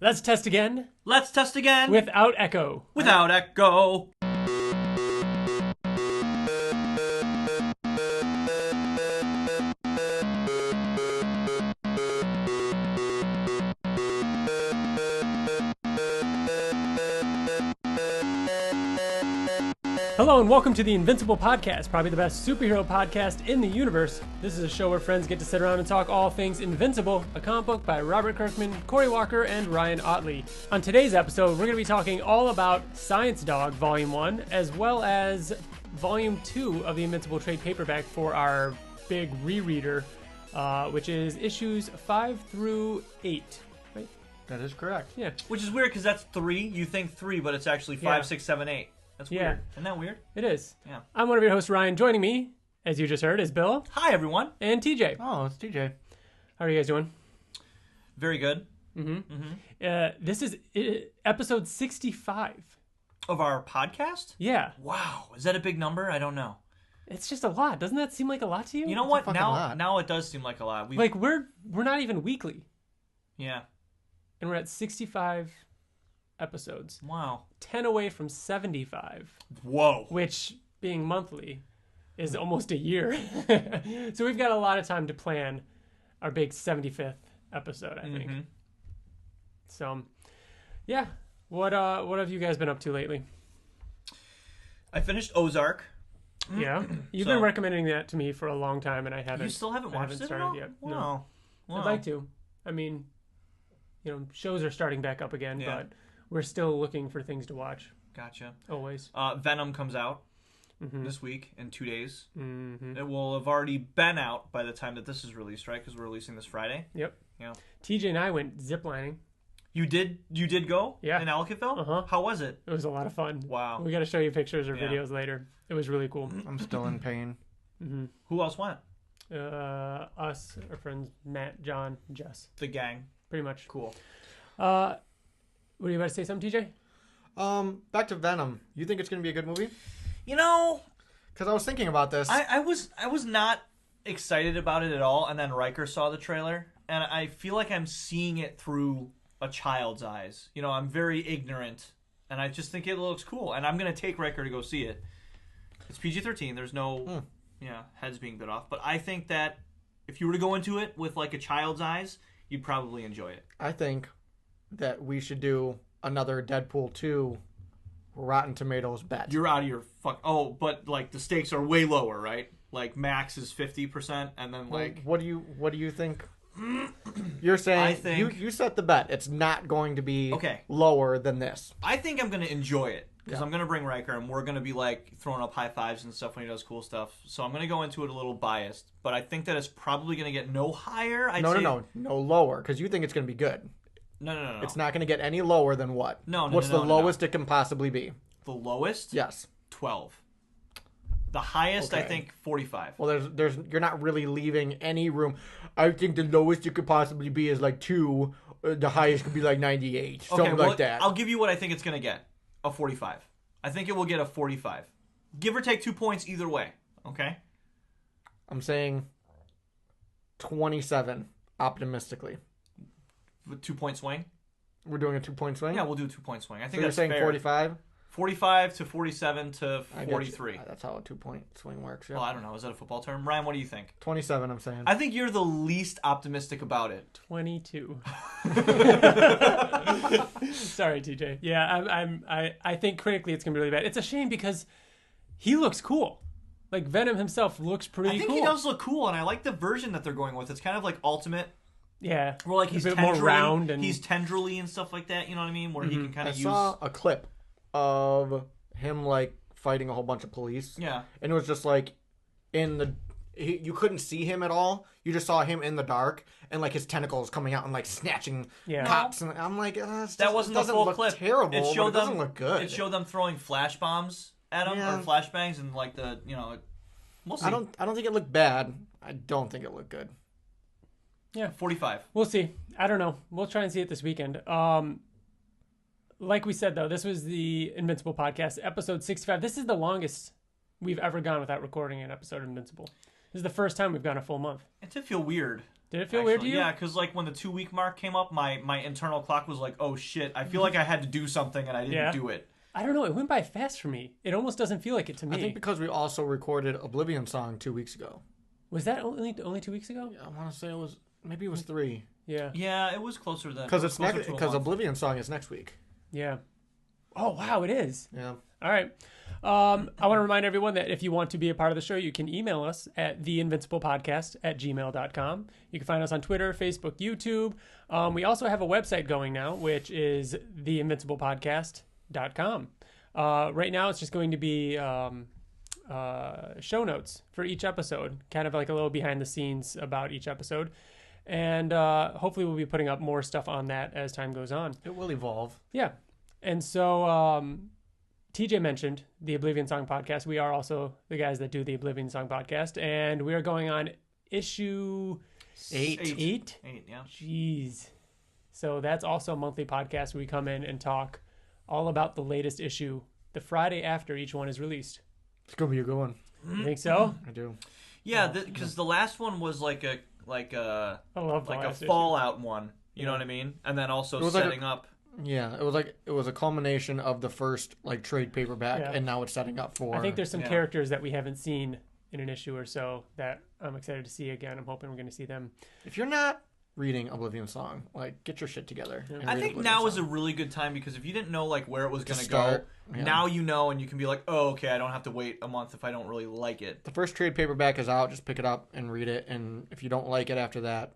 Let's test again. Let's test again. Without echo. Without echo. Hello and welcome to the Invincible Podcast, probably the best superhero podcast in the universe. This is a show where friends get to sit around and talk all things Invincible, a comic book by Robert Kirkman, Corey Walker, and Ryan Ottley. On today's episode, we're going to be talking all about Science Dog Volume 1, as well as Volume 2 of the Invincible trade paperback for our big rereader, which is issues 5 through 8. Right? That is correct. Yeah. Which is weird because that's 3. You think 3, but it's actually 5, 6, 7, 8. That's weird. Yeah. Isn't that weird? It is. Yeah. I'm one of your hosts, Ryan. Joining me, as you just heard, is Bill. Hi, everyone. And TJ. Oh, it's TJ. How are you guys doing? Very good. This is episode 65. Of our podcast? Yeah. Wow. Is that a big number? I don't know. It's just a lot. Doesn't that seem like a lot to you? You know It's a what? fucking lot. Now it does seem like a lot. Like, we're not even weekly. Yeah. And we're at 65 episodes. Wow. 10 away from 75. Whoa. Which, being monthly, is almost a year. So we've got a lot of time to plan our big 75th episode, I think. So, yeah. What have you guys been up to lately? I finished Ozark. Yeah. You've been recommending that to me for a long time, and I haven't. You still haven't watched it started at all? yet. Wow. No. Wow. I'd like to. I mean, shows are starting back up again, Yeah. but we're still looking for things to watch. Gotcha. Always. Venom comes out Mm-hmm. this week in 2 days. Mm-hmm. It will have already been out by the time that this is released, right? Because we're releasing this Friday. Yep. Yeah. TJ and I went ziplining. You did go? Yeah. In Ellicottville? Uh-huh. How was it? It was a lot of fun. Wow. We got to show you pictures or Yeah. videos later. It was really cool. I'm still in pain. Mm-hmm. Who else went? Us, our friends Matt, John, Jess. The gang. Pretty much. Cool. What are you about to say something, TJ? Back to Venom. You think it's going to be a good movie? You know, Because I was thinking about this. I was not excited about it at all, and then Riker saw the trailer, and I feel like I'm seeing it through a child's eyes. You know, I'm very ignorant, and I just think it looks cool, and I'm going to take Riker to go see it. It's PG-13. There's no heads being bit off, but I think that if you were to go into it with like a child's eyes, you'd probably enjoy it. I think that we should do another Deadpool 2 Rotten Tomatoes bet. You're out of your fuck. Oh, but like the stakes are way lower, right? Like max is 50%, and then like What do you think? You're saying I think- you set the bet. It's not going to be Okay. lower than this. I think I'm gonna enjoy it because Yeah. I'm gonna bring Riker, and we're gonna be like throwing up high fives and stuff when he does cool stuff. So I'm gonna go into it a little biased, but I think that it's probably gonna get no higher. No lower, because you think it's going to be good. No. It's not going to get any lower than what? No, What's the lowest it can possibly be? The lowest? Yes. 12. The highest, I Okay. think, 45. Well, there's you're not really leaving any room. I think the lowest it could possibly be is like 2. The highest could be like 98, something like that. I'll give you what I think it's gonna get. A 45. I think it will get a 45. Give or take 2 points either way. Okay? I'm saying 27, optimistically. With 2 point swing? We're doing a 2-point swing? Yeah, we'll do a 2 point swing. I So think you're that's saying fair. 45? 45 to 47 to I get you. 43. That's how a 2-point swing works. Yeah. Well, I don't know. Is that a football term? Ryan, what do you think? 27, I'm saying. I think you're the least optimistic about it. 22. Sorry, TJ. Yeah, I think critically it's gonna be really bad. It's a shame because he looks cool. Like Venom himself looks pretty cool. I think he does look cool, and I like the version that they're going with. It's kind of like Ultimate, Yeah. where like he's a bit more round and he's tendrily and stuff like that. You know what I mean? Where he can kind I of use. saw a clip of him like fighting a whole bunch of police. Yeah. And it was just like you couldn't see him at all. You just saw him in the dark and like his tentacles coming out and like snatching cops. And I'm like, That wasn't the doesn't full look clip. terrible. It showed but it them. doesn't look good. It showed them throwing flash bombs at him Yeah. or flashbangs, and like the we'll see. I don't think it looked bad. I don't think it looked good. Yeah. 45. We'll see. I don't know. We'll try and see it this weekend. Like we said, though, this was the Invincible Podcast, episode 65. This is the longest we've ever gone without recording an episode of Invincible. This is the first time we've gone a full month. It did feel weird. Did it feel weird to you? Yeah, because like when the 2-week mark came up, my internal clock was like, oh shit, I feel like I had to do something and I didn't do it. I don't know. It went by fast for me. It almost doesn't feel like it to me. I think because we also recorded Oblivion Song 2 weeks ago. Was that only 2 weeks ago? Yeah, I want to say it was 3. Yeah. Yeah, it was closer than because Oblivion Song is next week. Yeah. Oh wow, it is. Yeah. All right. I want to remind everyone that if you want to be a part of the show, you can email us at theinvinciblepodcast@gmail.com. You can find us on Twitter, Facebook, YouTube. We also have a website going now, which is theinvinciblepodcast.com. Right now, it's just going to be show notes for each episode, kind of like a little behind the scenes about each episode. And hopefully we'll be putting up more stuff on that as time goes on. It will evolve. Yeah. And so TJ mentioned the Oblivion Song podcast. We are also the guys that do the Oblivion Song podcast. And we are going on issue 8. 8, yeah. Jeez. So that's also a monthly podcast where we come in and talk all about the latest issue the Friday after each one is released. It's going to be a good one. You think so? I do. Yeah, because the last one was like a Fallout one. You know what I mean? And then also setting up. Yeah, it was a culmination of the first like trade paperback, and now it's setting up for. I think there's some characters that we haven't seen in an issue or so that I'm excited to see again. I'm hoping we're going to see them. If you're not reading Oblivion Song, like get your shit together. Yeah. I think Oblivion now Song. is a really good time because if you didn't know like where it was going to go, start, now you know and you can be like, oh, okay, I don't have to wait a month if I don't really like it. The first trade paperback is out. Just pick it up and read it. And if you don't like it after that,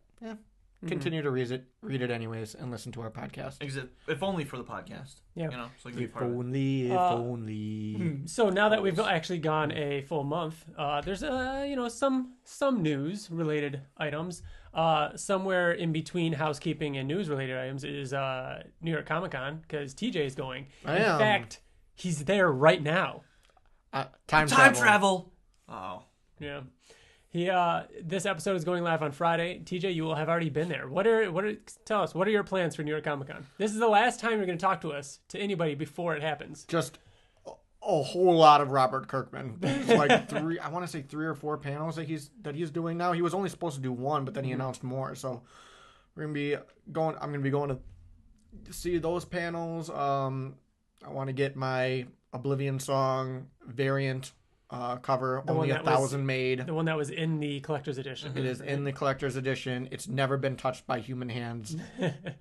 continue to read it anyways, and listen to our podcast. If only for the podcast. Yeah. You know, so you can be If part of it. only. So now that we've actually gone a full month, there's some news related items. Somewhere in between housekeeping and news related items is New York Comic Con because TJ is going. In fact, he's there right now. Time travel. Oh. Yeah. This episode is going live on Friday. TJ, you will have already been there. Tell us, what are your plans for New York Comic Con? This is the last time you're going to talk to us, to anybody, before it happens. Just a whole lot of Robert Kirkman. It's like 3 or 4 panels that he's doing now. He was only supposed to do 1, but then he announced more. So I'm going to be going to see those panels. I want to get my Oblivion Song variant cover, only 1,000 made. The one that was in the collector's edition. It is in the collector's edition. It's never been touched by human hands.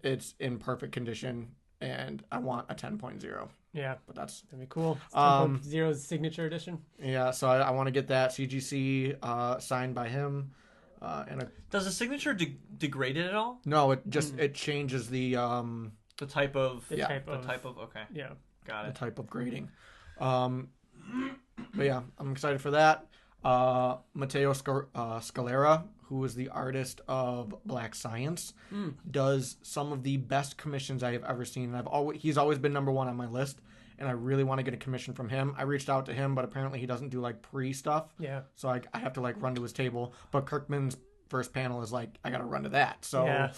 It's in perfect condition, and I want a 10.0. Yeah, but that'd be cool. 10.0's signature edition. Yeah, so I want to get that CGC signed by him. Does the signature degrade it at all? No, it just it changes the type of okay. Yeah, got it. The type of grading. But yeah, I'm excited for that. Matteo Scalera, who is the artist of Black Science, does some of the best commissions I have ever seen. He's always been number 1 on my list, and I really want to get a commission from him. I reached out to him, but apparently he doesn't do like pre-stuff. Yeah. So I have to like run to his table. But Kirkman's first panel is like, I got to run to that. So yeah.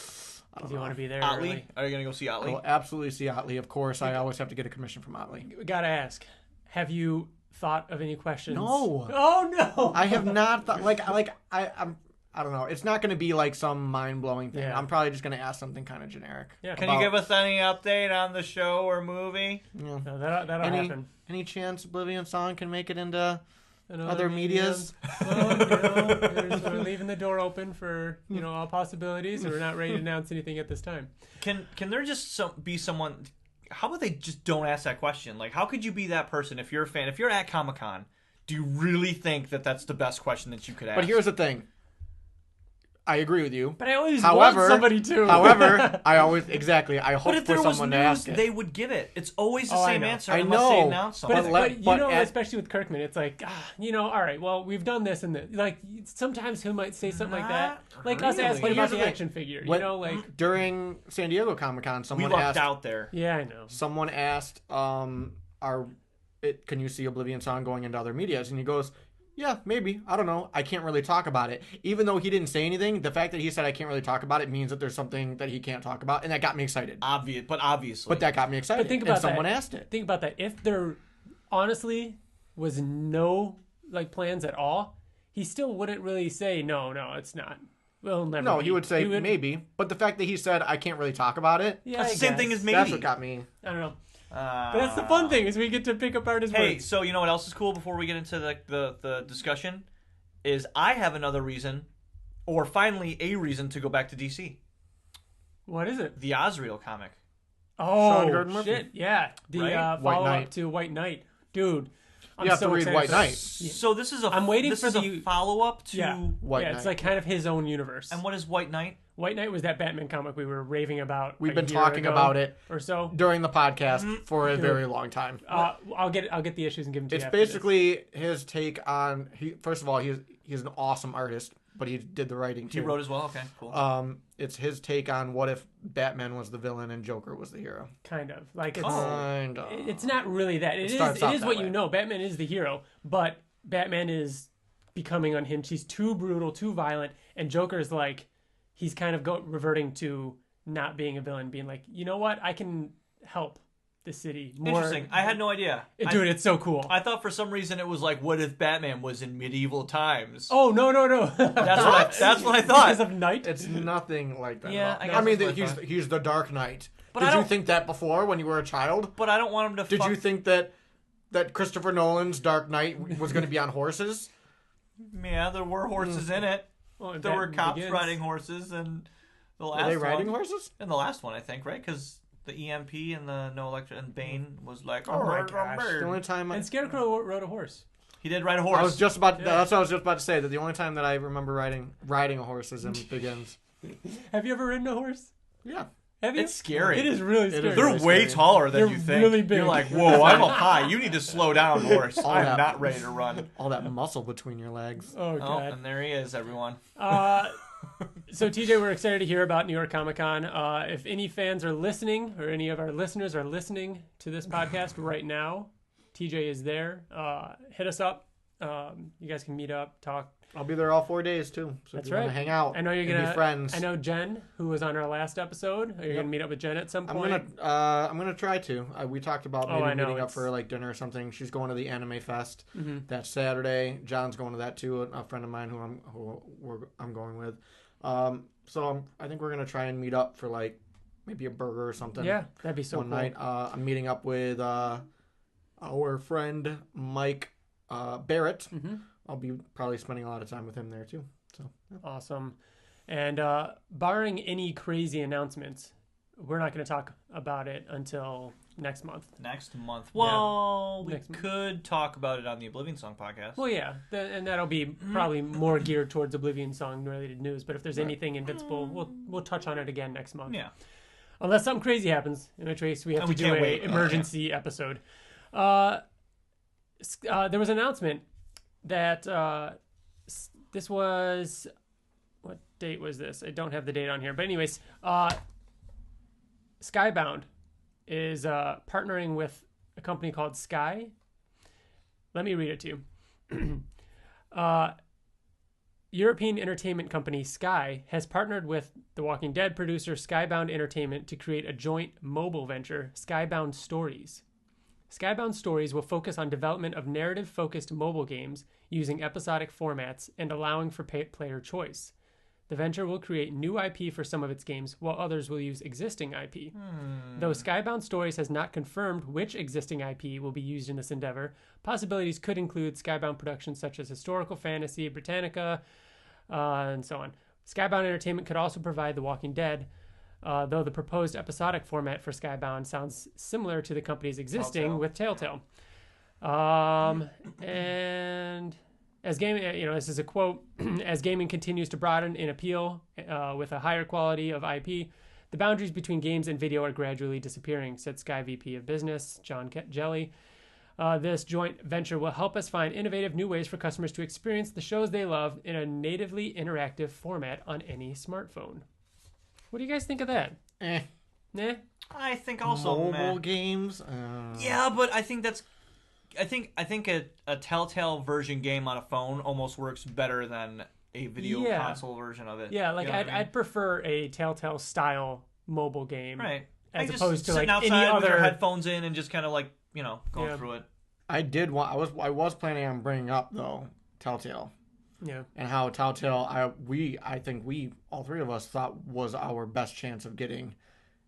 Do you want to be there? Ottley? Early? Are you going to go see Ottley? I will absolutely see Ottley. Of course, I always have to get a commission from Ottley. We got to ask, have you thought of any questions? No. Oh no. I have not thought I don't know. It's not going to be like some mind-blowing thing. Yeah. I'm probably just going to ask something kind of generic. Yeah. Can you give us any update on the show or movie? Yeah. No, that'll happen. Any chance Oblivion Song can make it into other medias? Well, we're leaving the door open for all possibilities. So we're not ready to announce anything at this time. Can there just be someone? How about they just don't ask that question? Like, how could you be that person if you're a fan? If you're at Comic-Con, do you really think that that's the best question that you could ask? But here's the thing. I agree with you. But I always want somebody to. However, I hope for someone to ask it. They would give it. It's always the same answer I unless know. they announce something. But especially with Kirkman, it's like, all right, well, we've done this and this. Like, sometimes he might say something like that. Like us asking about the action figure. During San Diego Comic-Con, someone asked out there. Yeah, I know. Someone asked, can you see Oblivion Song going into other medias? And he goes, yeah, maybe. I don't know. I can't really talk about it. Even though he didn't say anything, the fact that he said I can't really talk about it means that there's something that he can't talk about, and that got me excited. Obviously. But that got me excited. But think about someone asked it. Think about that. If there honestly was no plans at all, he still wouldn't really say no, it's not. will never. No, be. he would say maybe. But the fact that he said, I can't really talk about it. Yeah, that's the same thing as maybe. That's what got me. I don't know. But that's the fun thing is we get to pick apart his words. Hey, so you know what else is cool before we get into the discussion? Is I have another reason, or finally a reason to go back to DC. What is it? The Azrael comic. Oh, Sean Gordon-Murphy. shit. Yeah. The Right? follow-up to White Knight. Dude. I'm You have so to read excited White for Knight. this. So this is I'm waiting for a follow-up to... Yeah. White It's Knight. like kind of his own universe. And what is White Knight? White Knight was that Batman comic we were raving about. We've a been year talking ago about it or so. during the podcast for a very long time. I'll get the issues and give them to It's you. After this. basically his take on. First of all, he's an awesome artist, but he did the writing too. He wrote as well? Okay, cool. It's his take on what if Batman was the villain and Joker was the hero. kind of like it's Kind of. it's not really that. It starts out is that what way. you know. Batman is the hero, but Batman is becoming unhinged. He's too brutal, too violent, and Joker's like he's kind of reverting to not being a villain, being like, you know what, I can help the city more. Interesting. I had no idea. Dude, it's so cool. I thought for some reason it was like, what if Batman was in medieval times? Oh no. That's what I thought. Because of Night. It's nothing like that. Yeah, at all. I guess I mean, that's what I thought. he's the Dark Knight. But Did I you don't- think that before when you were a child? But I don't want him to Did you think that Christopher Nolan's Dark Knight was going to be on horses? Yeah, there were horses in it. Well, There were Batman cops Begins. riding horses and the last Are they riding one. horses? In the last one, I think, right? Because the EMP and the no electric and Bane was like, Oh my gosh. The only time And Scarecrow rode a horse. he did ride a horse. I was just about that's what I was just about to say, that the only time that I remember riding a horse is in Begins. Have you ever ridden a horse? Yeah. Have you? It's scary. It is really scary. is They're really way scary. taller than They're you think. really big. You're like, whoa, I'm up high. You need to slow down, horse. All I'm that- not ready to run. All that muscle between your legs. Oh Oh, god. and there he is, everyone. So TJ, we're excited to hear about New York Comic Con. If any fans are listening, or any of our listeners are listening to this podcast right now, TJ is there. Hit us up. You guys can meet up, talk. I'll be there all 4 days too. So That's if you want right. to hang out, I know you're and gonna be friends. I know Jen, who was on our last episode. Are you gonna meet up with Jen at some I'm point? gonna try to. We talked about Oh, I maybe know, meeting up it's- for like dinner or something. She's going to the Anime Fest Mm-hmm. that Saturday. John's going to that too. A friend of mine who I'm going with. So I think we're gonna try and meet up for like maybe a burger or something. Yeah, that'd be so one cool. night. I'm meeting up with our friend Mike Barrett. Mm-hmm. I'll be probably spending a lot of time with him there too. So yeah. Awesome. And barring any crazy announcements, we're not going to talk about it until next month. Next month. Well, we Next month. could talk about it on the Oblivion Song podcast. Well, yeah, and that'll be probably more geared towards Oblivion Song related news. But if there's anything Invincible, we'll touch on it again next month. Yeah. Unless something crazy happens, in which case we have And to we do can't a wait. emergency episode. There was an announcement that this was, what date was this? I don't have the date on here, but anyways, Skybound is partnering with a company called Sky. Let me read it to you. European entertainment company Sky has partnered with The Walking Dead producer Skybound Entertainment to create a joint mobile venture, Skybound Stories. Skybound Stories will focus on development of narrative-focused mobile games using episodic formats and allowing for player choice. The venture will create new IP for some of its games, while others will use existing IP. Though Skybound Stories has not confirmed which existing IP will be used in this endeavor, possibilities could include Skybound productions such as historical fantasy, Britannica, and so on. Skybound Entertainment could also provide The Walking Dead, though the proposed episodic format for Skybound sounds similar to the company's existing Telltale. with Telltale. And as gaming, this is a quote, as gaming continues to broaden in appeal with a higher quality of IP, the boundaries between games and video are gradually disappearing, said Sky VP of Business, John Jelly. This joint venture will help us find innovative new ways for customers to experience the shows they love in a natively interactive format on any smartphone. What do you guys think of that? Eh. I think also Mobile meh. games. Yeah, but I think that's. I think a Telltale version game on a phone almost works better than a video Yeah. console version of it. Yeah, like You know what I mean? I'd prefer a Telltale style mobile game, Right. as Like, opposed just to like sitting any outside with your other. headphones in and just kind of like going Yeah. through it. I did want. I was planning on bringing up though Telltale. Yeah. And how Telltale, I think we, all three of us, thought was our best chance of getting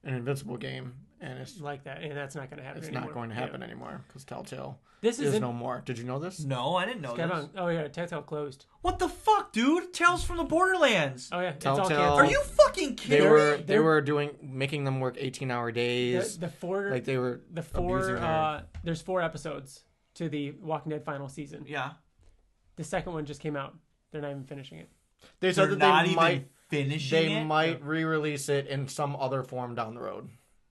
an Invincible game. And it's Like that. And that's not going to happen It's anymore. not going to happen anymore because Telltale This is no more. Did you know this? No, I didn't know this. Oh, yeah. Telltale closed. What the fuck, dude? Tales from the Borderlands. Oh, yeah. It's Telltale- all canceled. Are you fucking kidding me? They were making them work 18-hour days. The four, like they were the abusing four, her. there's 4 episodes to the Walking Dead final season. Yeah. The second one just came out. They're not even finishing it. They They're said that not they even might finishing it? might re-release it in some other form down the road.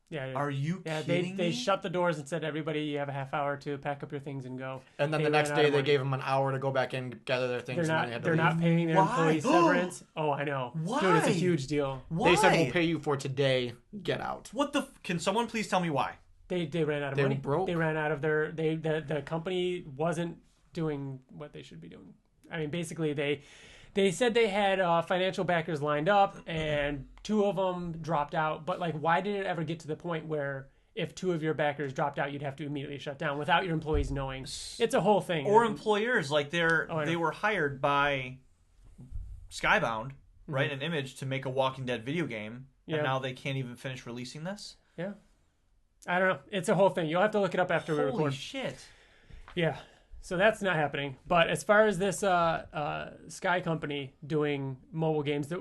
Yeah. Are you Yeah, kidding they me? shut the doors and said, everybody, you have a half hour to pack up your things and go. And then They the next ran out day of they money. gave them an hour to go back in, gather their things, They're and then they had to they're leave. not paying their Why? employees severance. Oh, I know. Dude, it's a Why? huge deal. Why? They said we'll pay you for today. Get out. What the? Can someone please tell me why? They ran out of They money. broke. They ran out of their the company wasn't doing what they should be doing. I mean, basically they said they had financial backers lined up and 2 of them dropped out. But like, why did it ever get to the point where if 2 of your backers dropped out, you'd have to immediately shut down without your employees knowing? It's a whole thing. Or employers, like they know. were hired by Skybound, right, an Image to make a Walking Dead video game, Yeah. and now they can't even finish releasing this. Yeah. I don't know. It's a whole thing. You'll have to look it up after we Holy record. shit! Yeah. So that's not happening. But as far as this Sky company doing mobile games,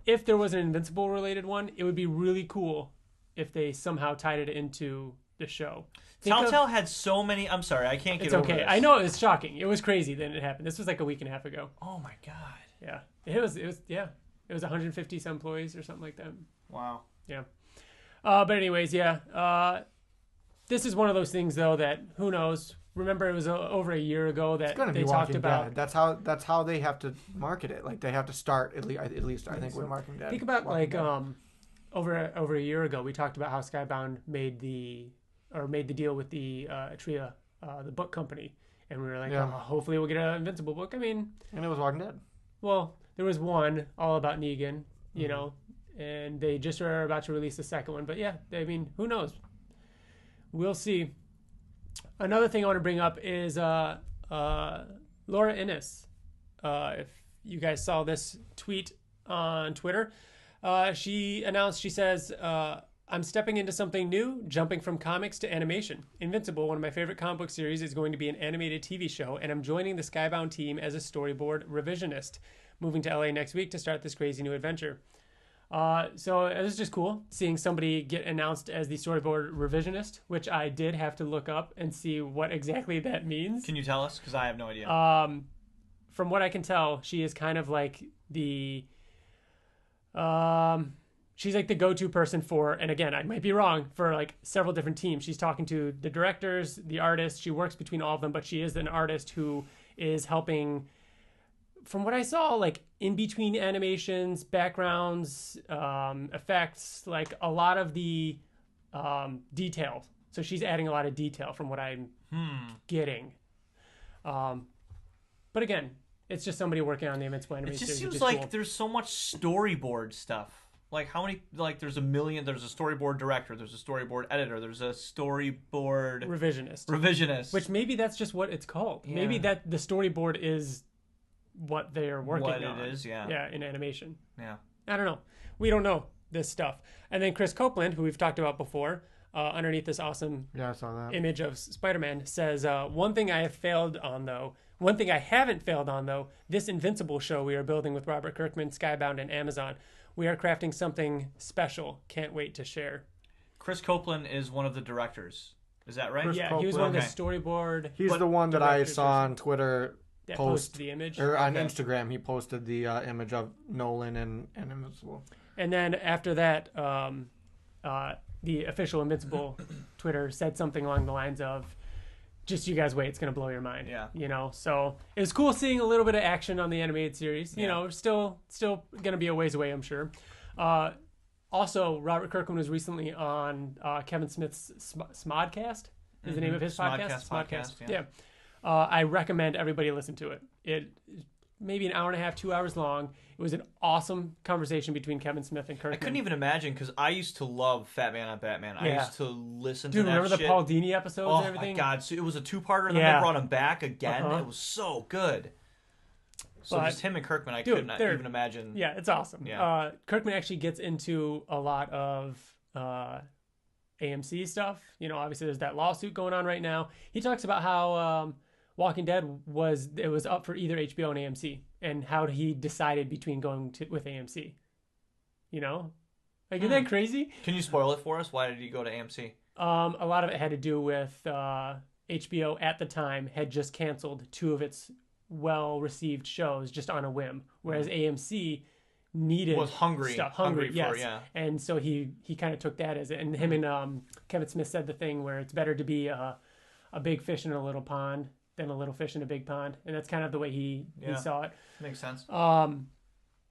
if there was an Invincible related one, it would be really cool if they somehow tied it into the show. Telltale had so many. I'm sorry, I can't get It's over okay. this. I know it's shocking. It was crazy that it happened. This was like a week and a half ago. Oh my god! Yeah. It was 150 some employees or something like that. Wow. Yeah. But anyways, yeah. This is one of those things though that who knows. Remember, it was over a year ago that It's gonna they be talked Walking about. Dead. That's how they have to market it. Like they have to start at least I think with Walking Dead. Think about Walking Dead. over a year ago, we talked about how Skybound made the deal with the Tria, the book company, and we were like, Yeah. oh, hopefully we'll get an Invincible book. I mean, And it was Walking Dead. well, there was one all about Negan, you know, and they just are about to release the second one. But yeah, I mean, who knows? We'll see. Another thing I want to bring up is Laura Innes. If you guys saw this tweet on Twitter, she announced, she says, I'm stepping into something new, jumping from comics to animation. Invincible, one of my favorite comic book series, is going to be an animated TV show, and I'm joining the Skybound team as a storyboard revisionist, moving to LA next week to start this crazy new adventure. So it was just cool seeing somebody get announced as the storyboard revisionist, which I did have to look up and see what exactly that means. Can you tell us? Because I have no idea. From what I can tell, she is kind of like the she's like the go-to person for, and again, I might be wrong, for like several different teams. She's talking to the directors, the artists. She works between all of them, but she is an artist who is helping, from what I saw, like in between animations, backgrounds, effects, like a lot of the detail. So she's adding a lot of detail from what I'm getting. But again, it's just somebody working on the Invincible It animation just series, which seems is like cool. there's so much storyboard stuff. Like how many? Like there's a storyboard director, there's a storyboard editor, there's a storyboard revisionist. Which maybe that's just what it's called. Yeah. Maybe that the storyboard is what they're working What on. it is, yeah. Yeah, in animation. Yeah. I don't know. We don't know this stuff. And then Chris Copeland, who we've talked about before, underneath this awesome Yeah, I saw that. image of Spider-Man, says, one thing I haven't failed on, though, this Invincible show we are building with Robert Kirkman, Skybound, and Amazon. We are crafting something special. Can't wait to share. Chris Copeland is one of the directors. Is that right? Chris Yeah, he was one of the Okay. storyboard He's the one that I directors saw on Twitter that post posted the image. or on Okay. Instagram. He posted the image of Nolan and Invincible. And then after that, the official Invincible Twitter said something along the lines of, just you guys wait, it's going to blow your mind. Yeah. You know, so it was cool seeing a little bit of action on the animated series. You Yeah. know, still going to be a ways away, I'm sure. Also, Robert Kirkman was recently on Kevin Smith's Smodcast, is the name of his podcast. Smodcast, Yeah. I recommend everybody listen to it. It maybe an hour and a half, 2 hours long. It was an awesome conversation between Kevin Smith and Kirkman. I couldn't even imagine because I used to love Fat Man on Batman. I Yeah. used to listen Dude, to that remember the shit. Paul Dini episodes and Oh everything? my god! So it was a two-parter, and then Yeah. they brought him back again. Uh-huh. It was so good. So But, just him and Kirkman, I dude, could not they're- even imagine. Yeah, it's awesome. Yeah. Kirkman actually gets into a lot of AMC stuff. You know, obviously there's that lawsuit going on right now. He talks about how Walking Dead was up for either HBO and AMC, and how he decided between going with AMC. You know, like, isn't that crazy? Can you spoil it for us? Why did he go to AMC? A lot of it had to do with HBO at the time had just canceled 2 of its well-received shows just on a whim, whereas AMC needed Was hungry stuff. for, Yes. yeah. And so he kind of took that as it. And him and Kevin Smith said the thing where it's better to be a big fish in a little pond than a little fish in a big pond, and that's kind of the way he saw it. Makes sense.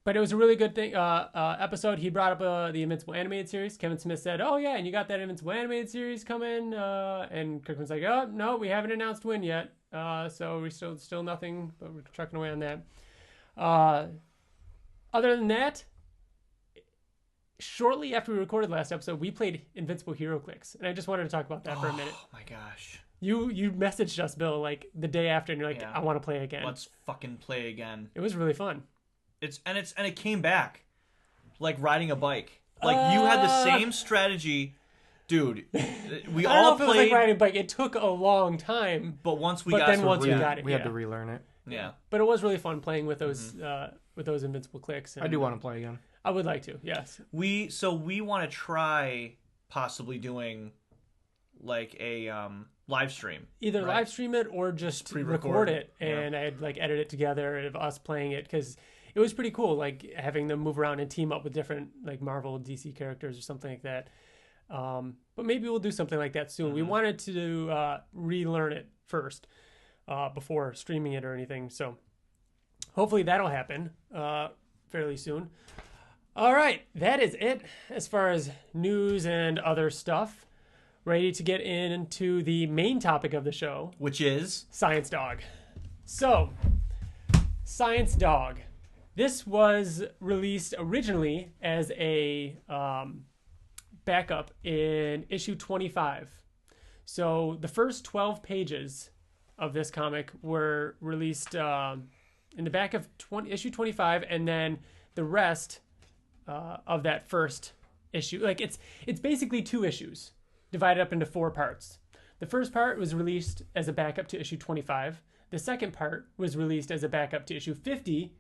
But it was a really good thing episode. He brought up the Invincible animated series. Kevin Smith said, "Oh yeah, and you got that Invincible animated series coming?" And Kirkman's like, "Oh no, we haven't announced when yet. So we still nothing, but we're trucking away on that." Other than that, shortly after we recorded last episode, we played Invincible HeroClix, and I just wanted to talk about that for a minute. Oh my gosh. You messaged us, Bill, like the day after, and you're like, "I want to play again. Let's fucking play again." It was really fun. It came back like riding a bike. Like you had the same strategy, dude. We I don't know all if it was played, like riding a bike. It took a long time, but once we but got then to once we read- got it, We had to relearn it. yeah. But it was really fun playing with those Invincible clicks. And I do want to play again. I would like to. Yes. We want to try possibly doing like a live stream. Either Right. live stream it or just Pre-record. record it, and I'd like edit it together of us playing it, because it was pretty cool, like having them move around and team up with different like Marvel, DC characters or something like that. But maybe we'll do something like that soon. We wanted to relearn it first before streaming it or anything. So hopefully that'll happen fairly soon. All right, that is it as far as news and other stuff. Ready to get into the main topic of the show, Which is Science Dog. So, Science Dog. This was released originally as a backup in issue 25. So the first 12 pages of this comic were released in the back of issue 25, and then the rest of that first issue, like it's basically 2 issues divided up into 4 parts. The first part was released as a backup to issue 25. The second part was released as a backup to issue 50.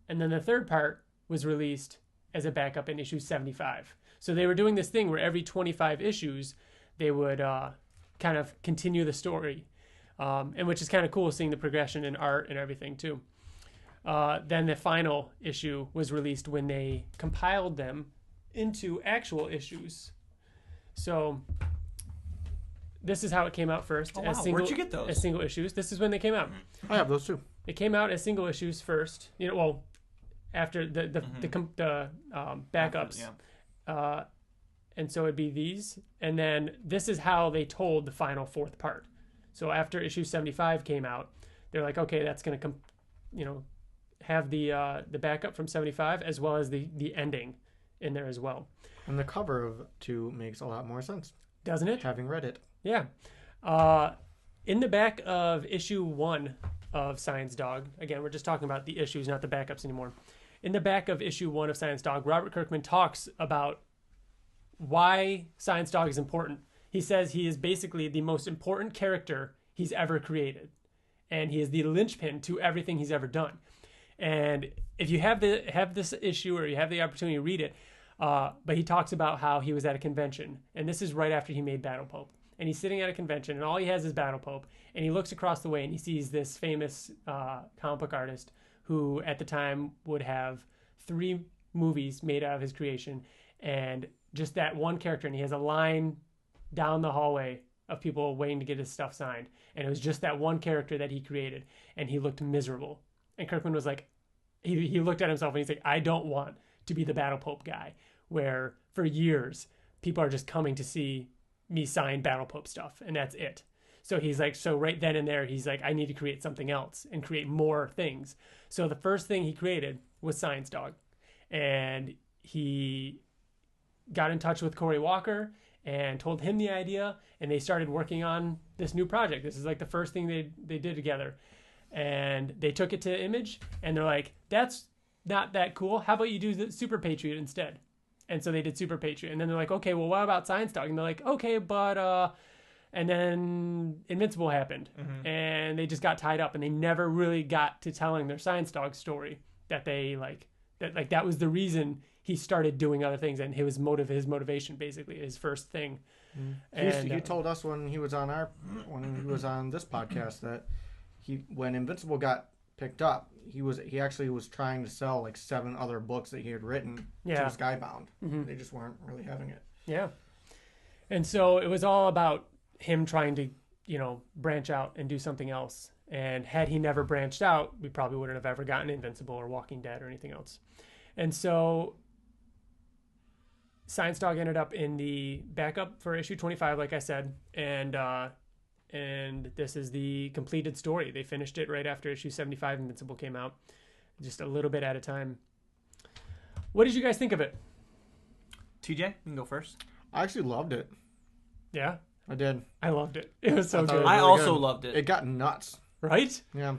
And then the third part was released as a backup in issue 75. So they were doing this thing where every 25 issues, they would kind of continue the story. And which is kind of cool, seeing the progression in art and everything too. Then the final issue was released when they compiled them into actual issues. So this is how it came out first. Oh, wow. Where'd you get those? As single issues. This is when they came out. I have those too. It came out as single issues first. You know, well, after the backups. Yeah. And so it'd be these, and then this is how they told the final 4th part. So after issue 75 came out, they're like, okay, that's going to have the backup from 75 as well as the ending in there as well. And the cover of 2 makes a lot more sense, Doesn't it? having read it. Yeah. In the back of issue 1 of Science Dog, again, we're just talking about the issues, not the backups anymore. In the back of issue 1 of Science Dog, Robert Kirkman talks about why Science Dog is important. He says he is basically the most important character he's ever created, and he is the linchpin to everything he's ever done. And if you have this issue, or you have the opportunity to read it, but he talks about how he was at a convention, and this is right after he made Battle Pope. And he's sitting at a convention, and all he has is Battle Pope. And he looks across the way, and he sees this famous comic book artist who, at the time, would have 3 movies made out of his creation, and just that one character. And he has a line down the hallway of people waiting to get his stuff signed, and it was just that one character that he created, and he looked miserable. And Kirkman was like, he looked at himself, and he's like, I don't want to be the Battle Pope guy, where for years people are just coming to see me sign Battle Pope stuff, and that's it. So he's like, so right then and there, he's like, I need to create something else and create more things. So the first thing he created was Science Dog, and he got in touch with Corey Walker and told him the idea, and they started working on this new project. This is like the first thing they did together. And they took it to Image, and they're like, that's not that cool. How about you do the Super Patriot instead? And so they did Super Patriot. And then they're like, okay, well, what about Science Dog? And they're like, okay, but... And then Invincible happened, and they just got tied up, and they never really got to telling their Science Dog story that they that was the reason he started doing other things, and his motivation, basically, his first thing. And he told us when he was on this podcast that when Invincible got picked up, he actually was trying to sell like 7 other books that he had written to Skybound. They just weren't really having it. Yeah, and so it was all about him trying to, branch out and do something else. And had he never branched out, we probably wouldn't have ever gotten Invincible or Walking Dead or anything else. And so Science Dog ended up in the backup for issue 25, like I said, and this is the completed story. They finished it right after issue 75 Invincible came out, just a little bit at a time. What did you guys think of it? TJ, you can go first. I actually loved it. Yeah? I did. I loved it. It was so good. I also loved it. It got nuts. Right? Yeah.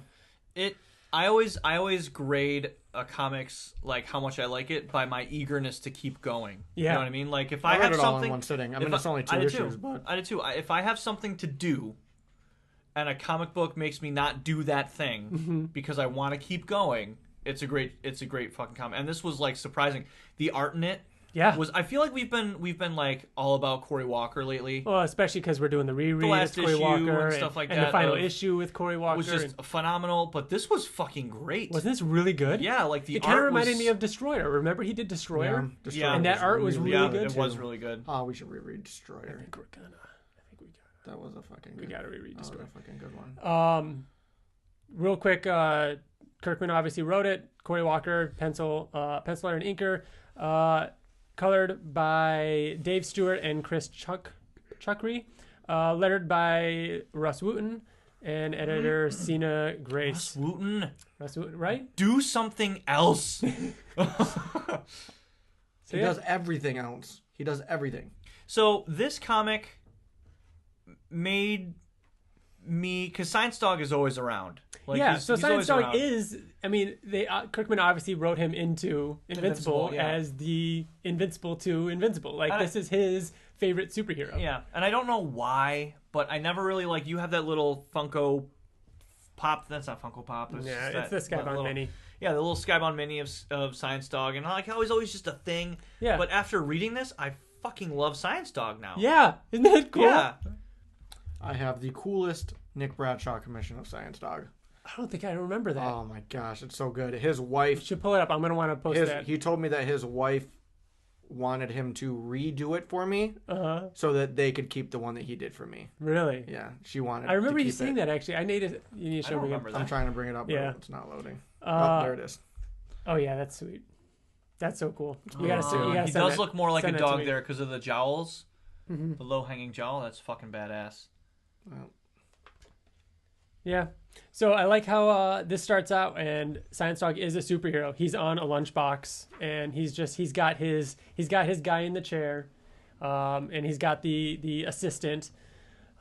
I always grade a comics, like how much I like it, by my eagerness to keep going. Yeah. You know what I mean? Like if I I read have it all something in one sitting. I mean, it's only 2 issues, but I did too. If I have something to do, and a comic book makes me not do that thing because I want to keep going, it's a great fucking comic. And this was like surprising. The art in it. Yeah. I feel like we've been like all about Cory Walker lately. Well, especially because we're doing the reread The last with Cory issue Walker and stuff like and that the final of- issue with Cory Walker. It was just phenomenal, but this was fucking great. Wasn't this really good? Yeah, like the It art kind of reminded was... me of Destroyer. Remember he did Destroyer? Destroyer And that art was really good, it too. was really good. Oh, we should reread I Destroyer. think we gotta. That was a fucking We good. gotta reread That was Destroyer. a fucking good one. Real quick, Kirkman obviously wrote it. Cory Walker, penciler and inker. Colored by Dave Stewart and Chris Chuckry. Lettered by Russ Wooten. And editor Sina Grace. Russ Wooten, right? Do something else. He does everything else. He does everything. So this comic made me, because Science Dog is always around. Like, yeah, he's so Science always Dog around. is, I mean, Kirkman obviously wrote him into Invincible Invincible, yeah. as the Invincible to Invincible. Like, this is his favorite superhero. Yeah, and I don't know why, but I never really, like, you have that little Funko Pop. That's not Funko Pop. Yeah, just it's the Skybound little, Mini. Yeah, the little Skybound Mini of Science Dog. And like, it was always just a thing. Yeah. But after reading this, I fucking love Science Dog now. Yeah, isn't that cool? Yeah. I have the coolest Nick Bradshaw commission of Science Dog. I don't think I remember that. Oh my gosh, it's so good. His wife... You should pull it up. I'm going to want to post that. He told me that his wife wanted him to redo it for me so that they could keep the one that he did for me. Really? Yeah, she wanted I remember to you keep saying it. that, actually. You need to show me again. I'm trying to bring it up, Yeah. but it's not loading. Oh, there it is. Oh, yeah, that's sweet. That's so cool. We gotta see. We gotta He send does that- look more like a send that to dog me. there because of the jowls. The low-hanging jowl. That's fucking badass. Well, Yeah. So I like how this starts out, and Science Dog is a superhero. He's on a lunchbox, and he's got his guy in the chair, and he's got the assistant.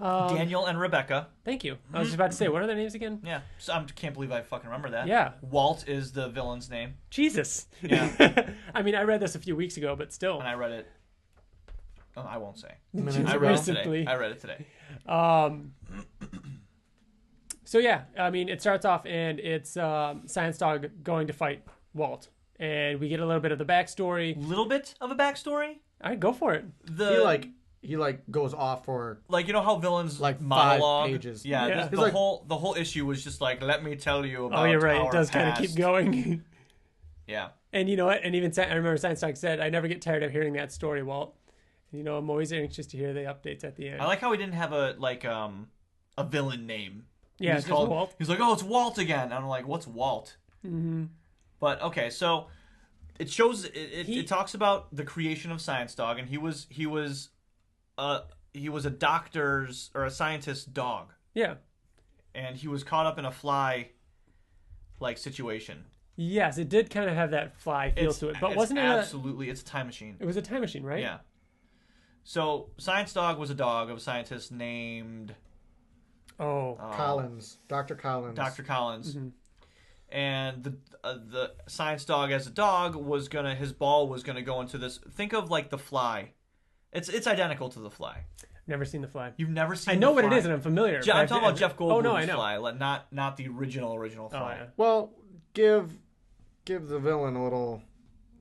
Daniel and Rebecca. Thank you. I was just about to say, what are their names again? Yeah, so I can't believe I fucking remember that. Yeah. Walt is the villain's name, Jesus. Yeah. I mean, I read this a few weeks ago, but still. and I read it. Oh, I won't say. minutes I ago. read it today. Recently. I read it today. So yeah, I mean, it starts off and it's Science Dog going to fight Walt, and we get a little bit of the backstory. Little bit of a backstory. All right, go for it. he goes off for Like, you know how villains like 5 monologue? pages. Yeah, Yeah. the whole issue was just like, let me tell you about. Oh, you're right. our It does kind of keep past. going. Yeah. And you know what? And even I remember Science Dog said, "I never get tired of hearing that story, Walt." And, you know, I'm always anxious to hear the updates at the end. I like how he didn't have a villain name. Yeah, He's it's just Walt. He's like, oh, it's Walt again. And I'm like, what's Walt? Mm-hmm. But okay, so it shows it talks about the creation of Science Dog, and he was a doctor's or a scientist's dog, Yeah. and he was caught up in a fly like situation. Yes, it did kind of have that fly feel to it, but wasn't it? Absolutely, it's a time machine. It was a time machine, right? Yeah. So Science Dog was a dog of a scientist named Collins. Dr. Collins. Dr. Collins. Mm-hmm. And the science dog as a dog his ball was gonna go into this. Think of like The Fly. It's identical to The Fly. Never seen The Fly. You've never seen. I know The what Fly? it is, and I'm familiar. I'm talking about Jeff Goldblum's no, I know. Fly, not the original Fly. Yeah. Well, give the villain a little.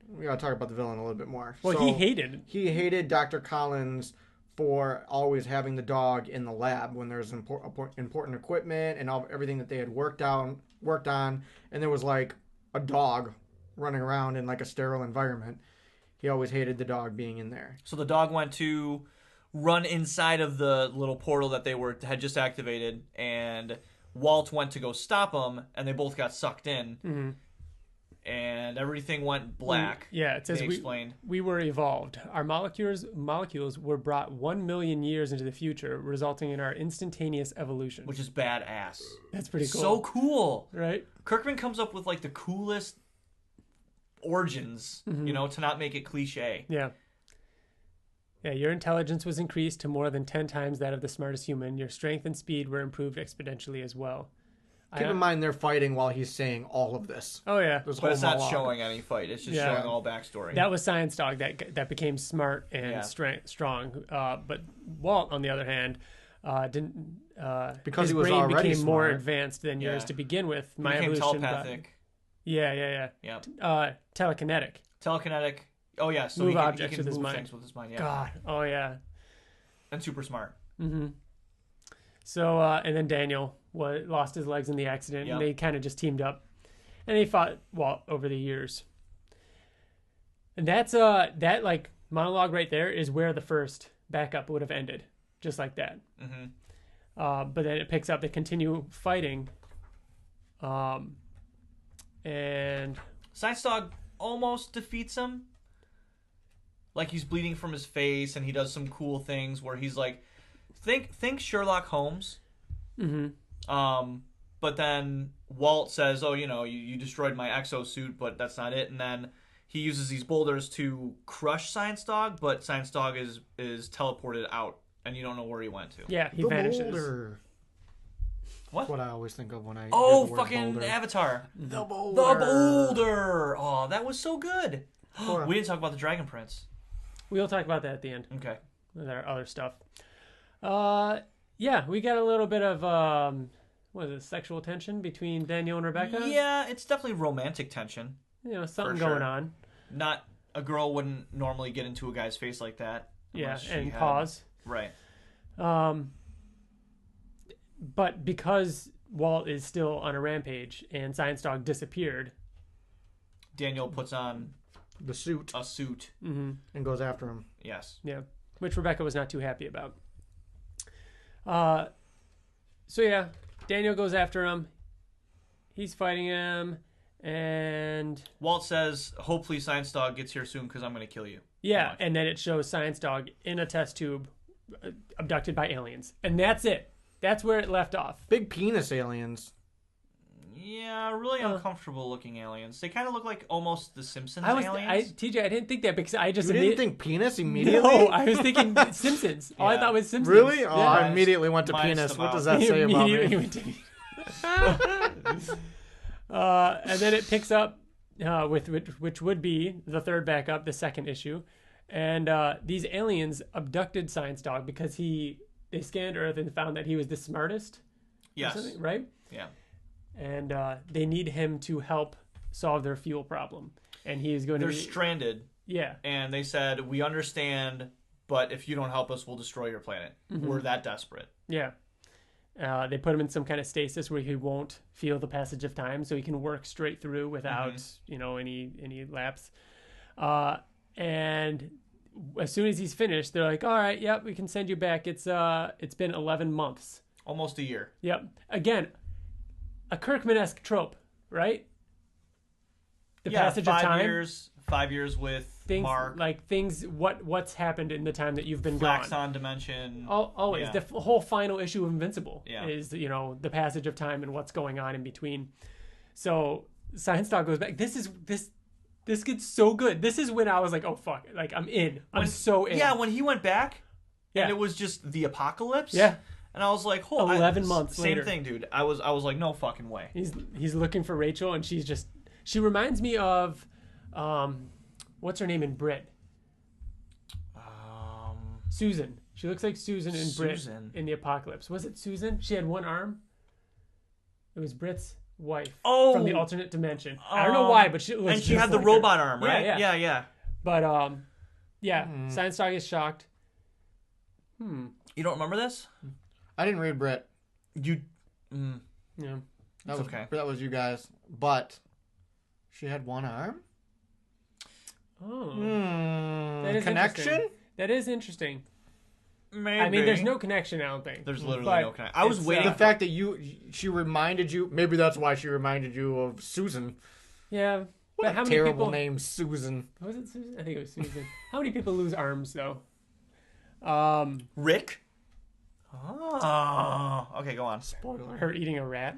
We gotta talk about the villain a little bit more. Well, So, he hated Dr. Collins for always having the dog in the lab when there's important equipment and everything that they had worked on, and there was like a dog running around in like a sterile environment. He always hated the dog being in there. So the dog went to run inside of the little portal that they had just activated, and Walt went to go stop him, and they both got sucked in. Mm-hmm. And everything went black. It says they explained. We were evolved. Our molecules were brought 1 million years into the future, resulting in our instantaneous evolution. Which is badass. That's pretty cool. So cool. Right? Kirkman comes up with like the coolest origins, to not make it cliche. Yeah. Yeah, your intelligence was increased to more than 10 times that of the smartest human. Your strength and speed were improved exponentially as well. Keep in mind they're fighting while he's saying all of this. Oh, yeah. This But whole it's not monologue. showing any fight. It's just showing all backstory. That was Science Dog that became smart and strong. But Walt, on the other hand, didn't. Because his he was brain already became more smart. advanced than yours to begin with. He My became evolution. telepathic. Yeah. Yep. Telekinetic. Telekinetic. Oh, yeah. So Move he can objects with his move mind. things with his mind. Yeah. God. Oh, yeah. And super smart. Mm-hmm. So, and then Daniel lost his legs in the accident, and they kind of just teamed up. And they fought Walt over the years. And that's, that, like, monologue right there is where the first backup would have ended. Just like that. Mm-hmm. But then it picks up, they continue fighting. And Science Dog almost defeats him. Like, he's bleeding from his face, and he does some cool things where he's like, think Sherlock Holmes. Mm-hmm. But then Walt says, oh, you destroyed my exosuit, but that's not it. And then he uses these boulders to crush Science Dog, but Science Dog is teleported out, and you don't know where he went to. Yeah, he The vanishes. boulder. What? That's what I always think of when I. Oh, hear the word fucking boulder. Avatar. The boulder. The boulder. Oh, that was so good. Sure. We didn't talk about the Dragon Prince. We'll talk about that at the end Okay. with our other stuff. Yeah, we got a little bit of sexual tension between Daniel and Rebecca. Yeah, it's definitely romantic tension. Something For sure. going on. Not a girl wouldn't normally get into a guy's face like that. Yeah, unless she and had- pause. Right. But because Walt is still on a rampage and Science Dog disappeared. Daniel puts on The suit a suit. Mm-hmm. and goes after him. Yes. Yeah, which Rebecca was not too happy about. So yeah, Daniel goes after him. He's fighting him, and Walt says, hopefully Science Dog gets here soon because I'm going to kill you. yeah, and then it shows Science Dog in a test tube, abducted by aliens, and that's it. That's where it left off. Big penis aliens. Yeah, really uncomfortable looking aliens. They kind of look like almost the Simpsons aliens. TJ, I didn't think that because I just You didn't think penis immediately? No, I was thinking Simpsons. All I Yeah. thought was Simpsons. Really? Oh, Yeah. I immediately went to Minus penis. the What mouth. does that He say about immediately me? went to and then it picks up with which would be the third backup, the second issue, and these aliens abducted Science Dog because they scanned Earth and found that he was the smartest. or Yes. something, right? Yeah. And they need him to help solve their fuel problem, and he is going They're to be stranded, yeah. and they said, we understand, but if you don't help us, we'll destroy your planet. Mm-hmm. We're that desperate. Yeah. They put him in some kind of stasis where he won't feel the passage of time, so he can work straight through without, any lapse. And as soon as he's finished, they're like, "All right, yep, we can send you back. It's been 11 months." Almost a year. Yep. Again, a Kirkman-esque trope, right? The passage of time. 5 years with Things Mark. like what's happened in the time that you've been Flax gone. on dimension. Always. Yeah. The whole final issue of Invincible Yeah. is, the passage of time and what's going on in between. So Science Dog goes back. This gets so good. This is when I was like, oh, fuck. Like, I'm in. I'm so in. Yeah, when he went back, Yeah. and it was just the apocalypse. Yeah. And I was like, 11 months same later. thing, dude. I was like, no fucking way. He's looking for Rachel, and she reminds me of, what's her name in Brit? Susan. She looks like Susan in Brit in the Apocalypse. Was it Susan? She had one arm. It was Brit's wife from the alternate dimension. I don't know why, but she looks. And she had the robot arm, right? Yeah. But Science Dog is shocked. You don't remember this? I didn't read Brit. You. Yeah. That was okay. That was you guys, but she had one arm. Oh. That is connection. Interesting. That is interesting. Maybe. I mean, there's no connection. I don't think. There's literally no connection. I was waiting. The fact that she reminded you. Maybe that's why she reminded you of Susan. Yeah. What but a how many terrible people, name, Susan. Was it Susan? I think it was Susan. How many people lose arms though? Rick. Oh. Okay, go on. Spoiler. Her eating a rat.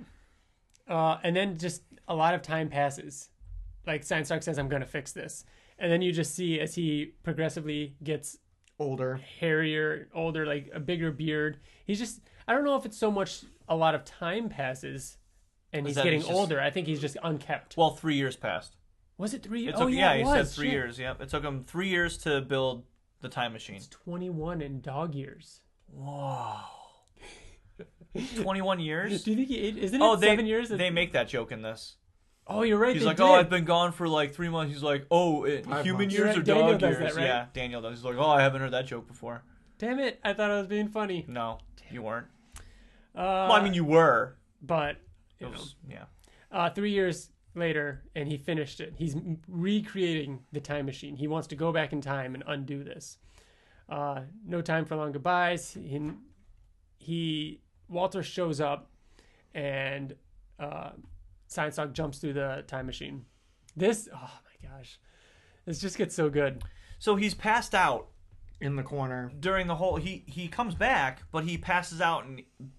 And then just a lot of time passes. Like Science Dog says, I'm going to fix this. And then you just see as he progressively gets older, hairier, older, like a bigger beard. He's just, I don't know if it's so much a lot of time passes and he's getting older. I think he's just unkept. Well, 3 years passed. Was it 3 years? He said 3 years. Yep. It took him 3 years to build the time machine. It's 21 in dog years. Whoa. 21 years? Do you think he aged? Isn't it 7 years? They make that joke in this. Oh, you're right. He's like, I've been gone for like 3 months. He's like, human years or dog years? That, right? Yeah, Daniel does. He's like, I haven't heard that joke before. Damn it. I thought I was being funny. No, you weren't. Well, I mean, you were. But, yeah. 3 years later, and he finished it. He's recreating the time machine. He wants to go back in time and undo this. No time for long goodbyes. Walter shows up, and Science Dog jumps through the time machine. Oh my gosh, this just gets so good. So he's passed out in the corner during the whole. He comes back, but he passes out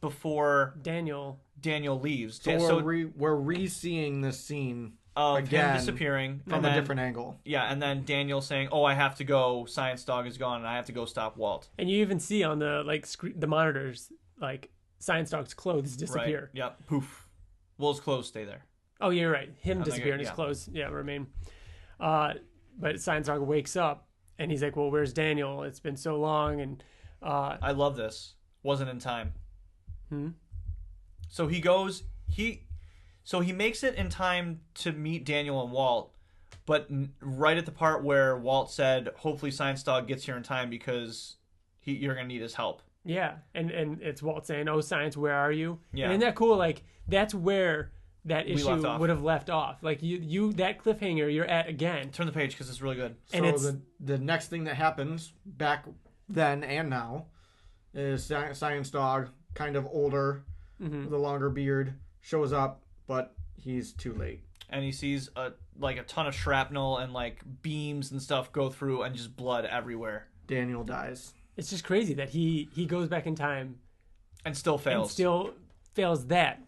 before Daniel leaves. So we're re-seeing this scene of again, him disappearing from a different angle. Yeah, and then Daniel saying, I have to go. Science Dog is gone, and I have to go stop Walt. And you even see on the the monitors Science Dog's clothes disappear. Right. Yep. Poof. Well, his clothes stay there. Oh, you're right. Him disappear and his clothes, remain. But Science Dog wakes up and he's like, "Well, where's Daniel? It's been so long." And I love this. Wasn't in time. So he goes. So he makes it in time to meet Daniel and Walt, but right at the part where Walt said, "Hopefully, Science Dog gets here in time because you're gonna need his help." Yeah, and it's Walt saying, "Oh, Science, where are you?" Yeah, and isn't that cool? Like that's where that issue would have left off. Like you that cliffhanger you're at again. Turn the page because it's really good. So the next thing that happens back then and now is Science Dog, kind of older, with a longer beard, shows up, but he's too late. And he sees a ton of shrapnel and beams and stuff go through and just blood everywhere. Daniel dies. It's just crazy that he goes back in time and still fails. And still fails that.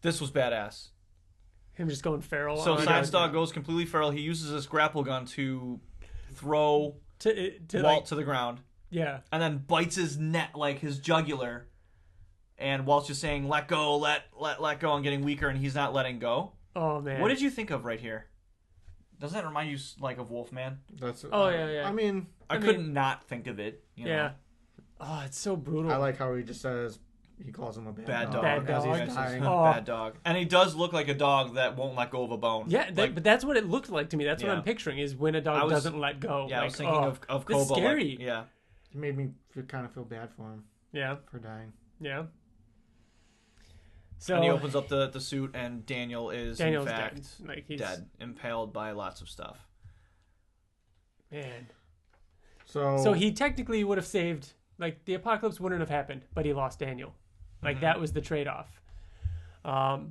This was badass. Him just going feral. So Science Dog goes completely feral. He uses his grapple gun to throw Walt to the ground. Yeah. And then bites his neck, his jugular. And Walt's just saying, let go, let go, and getting weaker, and he's not letting go. Oh, man. What did you think of right here? Doesn't that remind you of Wolfman? Yeah. I mean, I couldn't not think of it. You know? Oh, it's so brutal. I like how he just says, he calls him a bad dog. Bad dog. As he's dying. Bad dog. And he does look like a dog that won't let go of a bone. Yeah, but that's what it looked like to me. That's what I'm picturing is when a dog doesn't let go. Yeah, I was thinking of Kobo. It's scary. Yeah. It made me kind of feel bad for him. Yeah. For dying. Yeah. So and he opens up the suit, and Daniel's in fact dead. He's dead, impaled by lots of stuff. Man. So he technically would have saved. The apocalypse wouldn't have happened, but he lost Daniel. That was the trade-off. But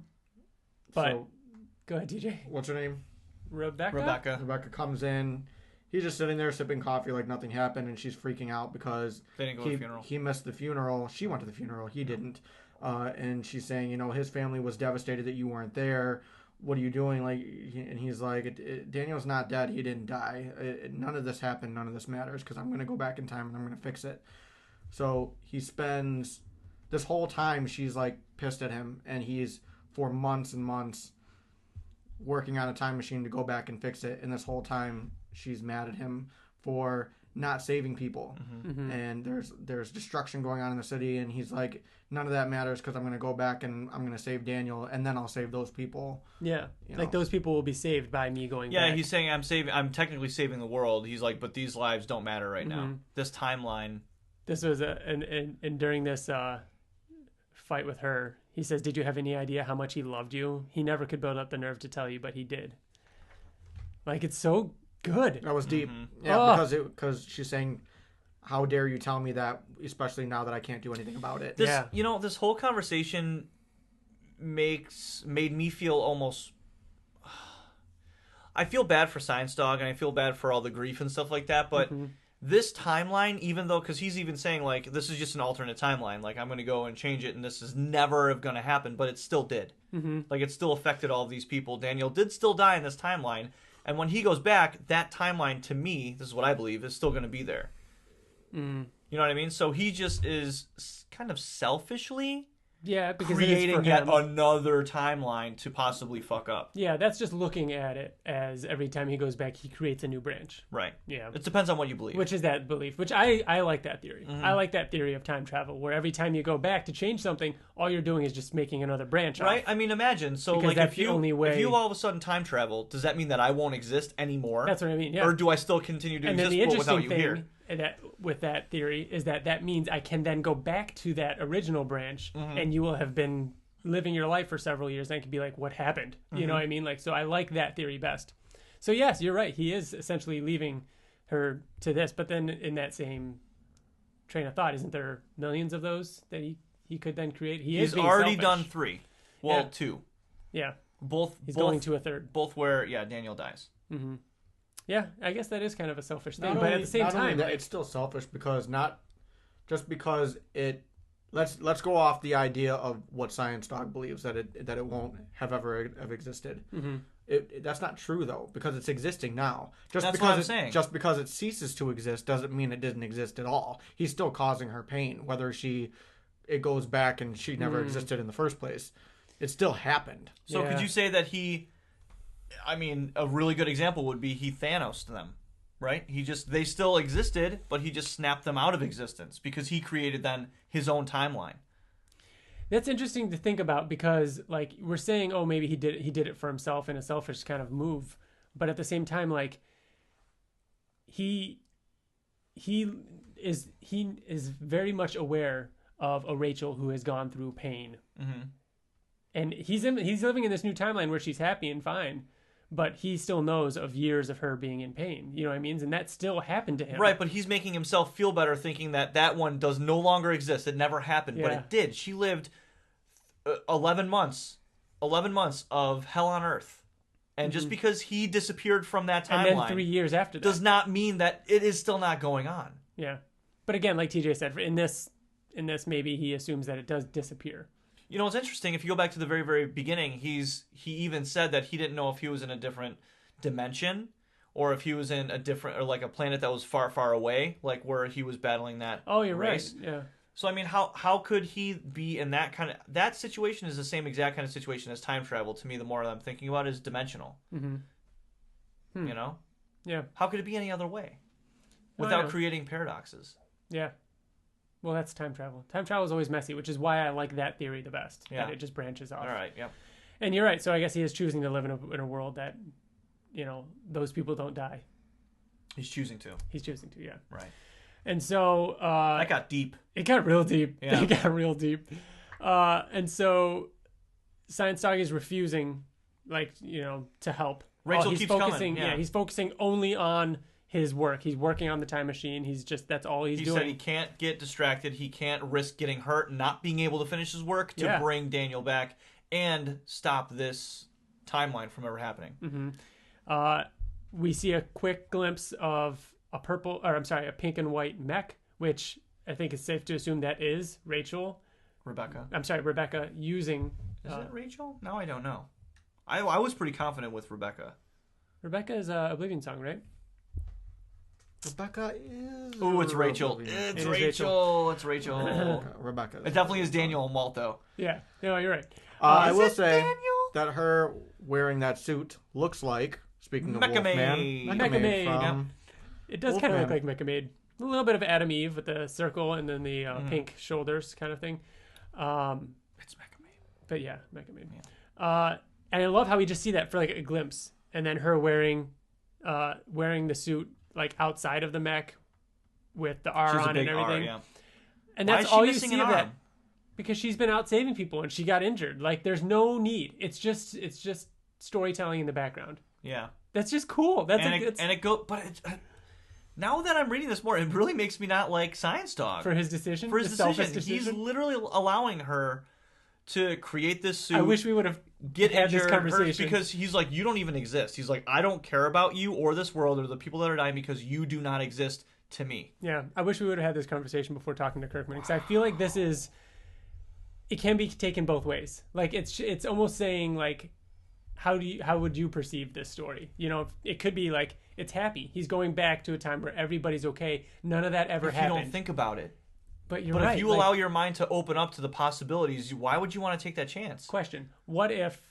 go ahead, DJ. What's her name? Rebecca. Rebecca comes in. He's just sitting there sipping coffee like nothing happened, and she's freaking out because they didn't go to the funeral. He missed the funeral. She went to the funeral. He didn't. And she's saying, his family was devastated that you weren't there. What are you doing? And he's like, Daniel's not dead. He didn't die. None of this happened. None of this matters because I'm going to go back in time and I'm going to fix it. So he spends this whole time she's like pissed at him, and he's for months and months working on a time machine to go back and fix it. And this whole time she's mad at him for not saving people. And there's destruction going on in the city, and he's like, none of that matters because I'm going to go back and I'm going to save Daniel, and then I'll save those people. Yeah, like those people will be saved by me going back. Yeah, he's saying I'm technically saving the world. He's like, but these lives don't matter right now. This timeline. This was and during this fight with her, he says, did you have any idea how much he loved you? He never could build up the nerve to tell you, but he did. Like, it's so good. That was deep. Yeah, because she's saying, how dare you tell me that, especially now that I can't do anything about it. This whole conversation made me feel almost... I feel bad for Science Dog, and I feel bad for all the grief and stuff like that, but this timeline, even though, because he's even saying, like, this is just an alternate timeline, like, I'm going to go and change it, and this is never going to happen, but it still did. Like, it still affected all of these people. Daniel did still die in this timeline, and when he goes back, that timeline, to me, this is what I believe, is still going to be there. You know what I mean? So he just is kind of selfishly because creating yet another timeline to possibly fuck up. Yeah, that's just looking at it as every time he goes back, he creates a new branch. Right. Yeah. It depends on what you believe. Which is that belief, which I like that theory. I like that theory of time travel, where every time you go back to change something, all you're doing is just making another branch Right? off. I mean, imagine. So, because like, that's if the only way... if you all of a sudden time travel, does that mean that I won't exist anymore? That's what I mean, yeah. Or do I still continue to exist the without you thing here? With that theory is that means I can then go back to that original branch, and you will have been living your life for several years, and I can be like, what happened? You know what I mean? Like, so I like that theory best. So yes, you're right. He is essentially leaving her to this, but then in that same train of thought, isn't there millions of those that he could then create? He's already selfish. done 3. Well, 2. Yeah. Both going to a third. Both where Daniel dies. Yeah, I guess that is kind of a selfish thing, but at the same time, it's still selfish because not just because it. Let's go off the idea of what Science Dog believes that it won't have ever have existed. That's not true though, because it's existing now. That's what I'm saying. Just because it ceases to exist doesn't mean it didn't exist at all. He's still causing her pain, whether it goes back and she never existed in the first place. It still happened. So could you say that I mean, a really good example would be he Thanos'd them, right? They still existed, but he just snapped them out of existence because he created then his own timeline. That's interesting to think about because, like, we're saying, oh, maybe he did it for himself in a selfish kind of move, but at the same time, like, he is very much aware of a Rachel who has gone through pain, and he's living in this new timeline where she's happy and fine. But he still knows of years of her being in pain. You know what I mean? And that still happened to him. Right, but he's making himself feel better thinking that one does no longer exist. It never happened, but it did. She lived 11 months of hell on earth. And just because he disappeared from that timeline... And then 3 years after that. ...does not mean that it is still not going on. Yeah. But again, like TJ said, in this maybe he assumes that it does disappear. You know, it's interesting. If you go back to the very, very beginning, he even said that he didn't know if he was in a different dimension or if he was in a different, or like a planet that was far, far away, like where he was battling that race. Right. Yeah. So, I mean, how could he be in that situation is the same exact kind of situation as time travel to me. The more I'm thinking about it, is dimensional. You know? Yeah. How could it be any other way without creating paradoxes? Yeah. Well, that's time travel. Time travel is always messy, which is why I like that theory the best. Yeah. That it just branches off. All right, yeah. And you're right. So I guess he is choosing to live in a world that, those people don't die. He's choosing to. Yeah. Right. And so... that got deep. It got real deep. Yeah. It got real deep. And so Science Dog is refusing, to help. Rachel keeps coming. Yeah, he's focusing only on his work. He's working on the time machine. That's all he's doing. He said he can't get distracted. He can't risk getting hurt, not being able to finish his work to bring Daniel back and stop this timeline from ever happening. We see a quick glimpse of a pink and white mech, which I think is safe to assume that is Rebecca using... Is it Rachel? No, I don't know. I was pretty confident with Rebecca. Rebecca is a Oblivion song, right? Rebecca is. Ooh, it's Rachel. Rebecca. It's It is Rachel. It's Rachel. Rebecca. It definitely is Daniel and Walt, though. Yeah. No, you're right. I Is will it say Daniel? that her wearing that suit looks like, speaking of Mecha Wolfman, Maid. Mecha Maid, from It does kind of look like Wolfman. Mecha Maid. A little bit of Adam Eve with the circle and then the pink shoulders kind of thing. It's Mecha Maid. But yeah, Mecha Maid. And I love how we just see that for like a glimpse, and then her wearing the suit like outside of the mech with the R She's a on big and R, everything. yeah. And Why that's is she all you missing see an of that arm? because she's been out saving people and she got injured. Like there's no need. It's just storytelling in the background. Yeah. That's just cool. That's But it's, now that I'm reading this more, it really makes me not like Science Dog. for his decision. For his the selfish decision. He's literally allowing her to create this suit. I wish we would have get had injured, this conversation because he's like, you don't even exist. He's like, I don't care about you or this world or the people that are dying because you do not exist to me. Yeah, I wish we would have had this conversation before talking to Kirkman because I feel like it can be taken both ways. Like it's almost saying like, how would you perceive this story? You know, it could be like it's happy. He's going back to a time where everybody's okay. None of that ever If you happened. don't think about it. But you're But right. if you like, allow your mind to open up to the possibilities, why would you want to take that chance? question, what if?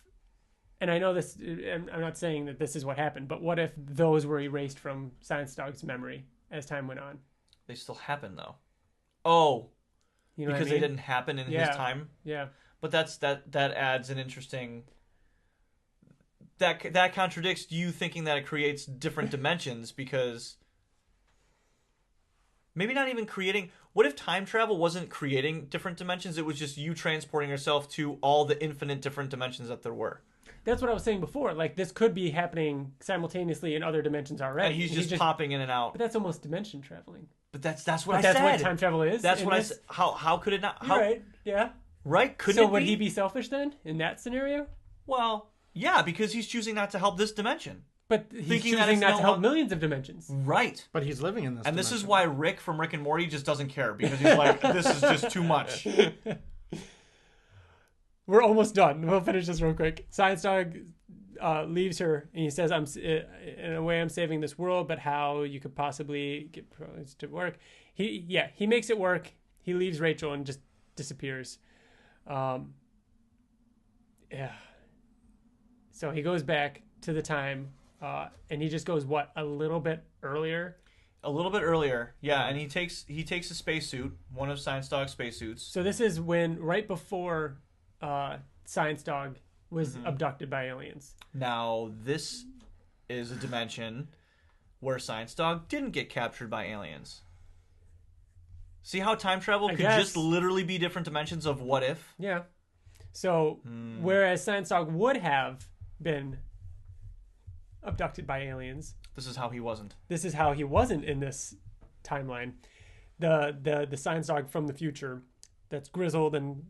And I know this. I'm not saying that this is what happened, but what if those were erased from Science Dog's memory as time went on? They still happen though. Oh, You know because what I mean? they didn't happen in his time. Yeah. But that adds an interesting. That contradicts you thinking that it creates different dimensions because maybe not even creating. What if time travel wasn't creating different dimensions? It was just you transporting yourself to all the infinite different dimensions that there were. That's what I was saying before. Like this could be happening simultaneously in other dimensions already. And he's just popping in and out. But that's almost dimension traveling. But that's what But I that's said. what time travel is. That's in what I this? said. How could it not? You're How, right. Yeah. Right? Couldn't So it would be? he be selfish then in that scenario? Well, yeah, because he's choosing not to help this dimension. But he's Thinking that choosing it's not no to help long- millions of dimensions. Right. But he's living in this. And this is dimension. why Rick from Rick and Morty just doesn't care because he's like, this is just too much. We're almost done. We'll finish this real quick. Science Dog leaves her and he says, in a way I'm saving this world, but how you could possibly get it to work. He makes it work. He leaves Rachel and just disappears. Yeah. So he goes back to the time and he just goes a little bit earlier. A little bit earlier, yeah, and he takes a spacesuit, one of Science Dog's spacesuits. So this is right before Science Dog was abducted by aliens. Now, this is a dimension where Science Dog didn't get captured by aliens. See how time travel could just literally be different dimensions of what if? Yeah. So whereas Science Dog would have been abducted by aliens, This is how he wasn't. this is how he wasn't in this timeline. The Science Dog from the future that's grizzled and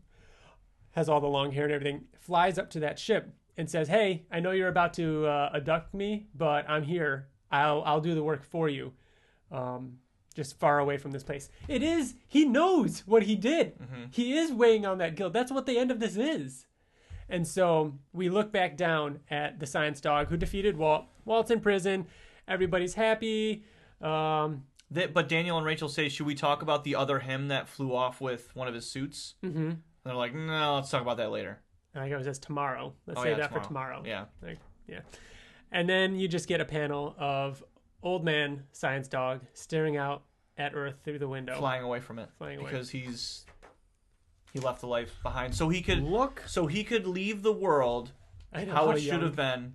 has all the long hair and everything flies up to that ship and says, "Hey, I know you're about to abduct me, but I'm here. I'll do the work for you. Just far away from this place." He knows what he did. He is weighing on that guilt. That's what the end of this is. And so we look back down at the Science Dog who defeated Walt. Walt's in prison. Everybody's happy. But Daniel and Rachel say, should we talk about the other him that flew off with one of his suits? Mm-hmm. And they're like, no, let's talk about that later. I think it was tomorrow. Let's save that for tomorrow. Yeah. Yeah. And then you just get a panel of old man Science Dog staring out at Earth through the window. Flying away from it. Flying away. Because he left the life behind. So he could leave the world how it should have been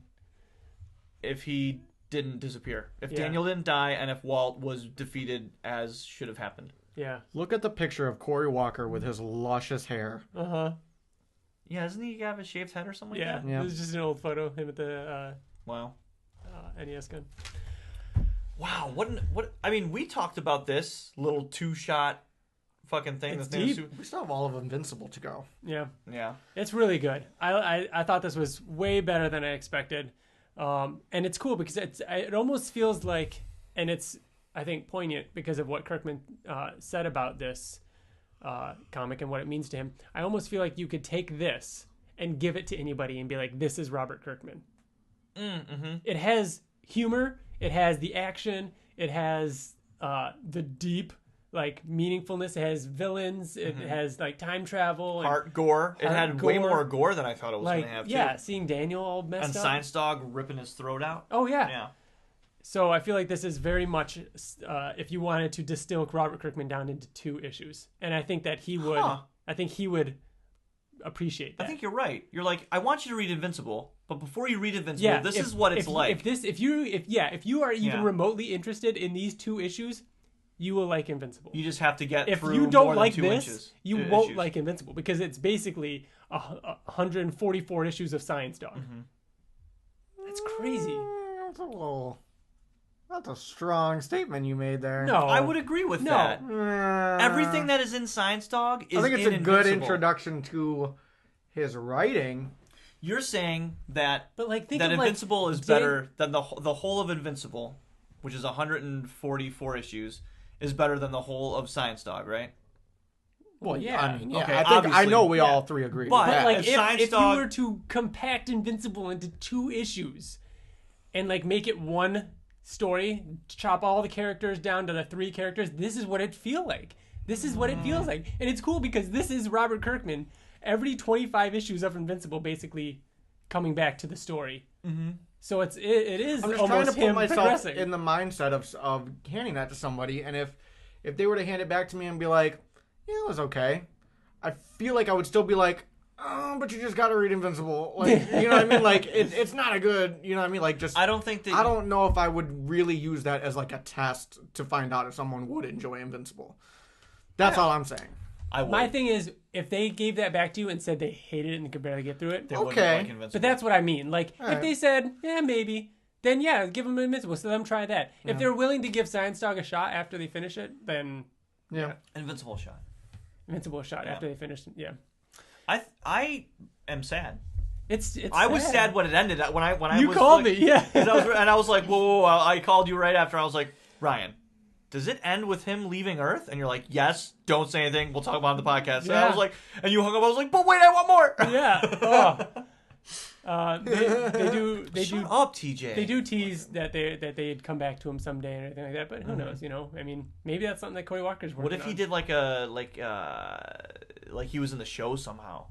if he didn't disappear. If Daniel didn't die and if Walt was defeated as should have happened. Yeah. Look at the picture of Cory Walker with his luscious hair. Uh-huh. Yeah, doesn't he have a shaved head or something Yeah. like that? Yeah. This is just an old photo of him with the Wow. NES gun. Wow. What? I mean, we talked about this little two-shot fucking thing. It's this deep. We still have all of Invincible to go. Yeah. Yeah. It's really good. I thought this was way better than I expected. And it's cool because it almost feels like, and it's, I think, poignant because of what Kirkman said about this comic and what it means to him. I almost feel like you could take this and give it to anybody and be like, this is Robert Kirkman. Mm-hmm. It has humor. It has the action. It has the deep like meaningfulness. It has villains. It has like time travel. Heart gore. It had way more gore than I thought it was going to have, too. Yeah, seeing Daniel all messed and up. Science Dog ripping his throat out. Oh, yeah. Yeah. So I feel like this is very much, if you wanted to distill Robert Kirkman down into 2 issues. And I think that he would, I think he would appreciate that. I think you're right. You're like, I want you to read Invincible, but before you read Invincible, this is what it's like. If you are even remotely interested in these 2 issues, you will like Invincible. You just have to get through If you don't more like than 2 this, inches. you won't like Invincible because it's basically 144 issues of Science Dog. That's crazy. That's a strong statement you made there. No, I would agree with that. Everything that is in Science Dog is I think it's in a good Invincible. introduction to his writing. You're saying that think that of, Invincible is better than the whole of Invincible, which is 144 issues, is better than the whole of Science Dog, right? Well, yeah. I mean, Okay, I know we all 3 agree. But with that. Like Science if Dog- you were to compact Invincible into 2 issues and like make it one story, chop all the characters down to the 3 characters, this is what it feel like. This is what it feels like. And it's cool because this is Robert Kirkman. Every 25 issues of Invincible basically coming back to the story. So it is I'm just almost trying to put him myself progressing. in the mindset of handing that to somebody, and if they were to hand it back to me and be like, yeah, it was okay, I feel like I would still be like, oh, but you just got to read Invincible. Like, you know what I mean? Like, it's not a good, you know what I mean? Like, just I don't think that I don't know if I would really use that as like a test to find out if someone would enjoy Invincible. That's all I'm saying. I would. My thing is, if they gave that back to you and said they hated it and could barely get through it, They wouldn't Okay. like Invincible. but that's what I mean. Like, if right. they said, yeah, maybe, then yeah, give them Invincible. So let them try that. If they're willing to give Science Dog a shot after they finish it, then Yeah. Invincible shot. Invincible a shot after they finish it. Yeah. I am sad. It's I was sad when it ended. When I You was called like, me, yeah. and I was like, whoa. I called you right after. I was like, Ryan, does it end with him leaving Earth? And you're like, yes. Don't say anything. We'll talk about it on the podcast. And I was like, and you hung up. I was like, but wait, I want more. Yeah. They do. Shut up, TJ. They do tease that they'd come back to him someday and everything like that. But who knows? You know, I mean, maybe that's something that Cory Walker's working on. What if he did like he was in the show somehow?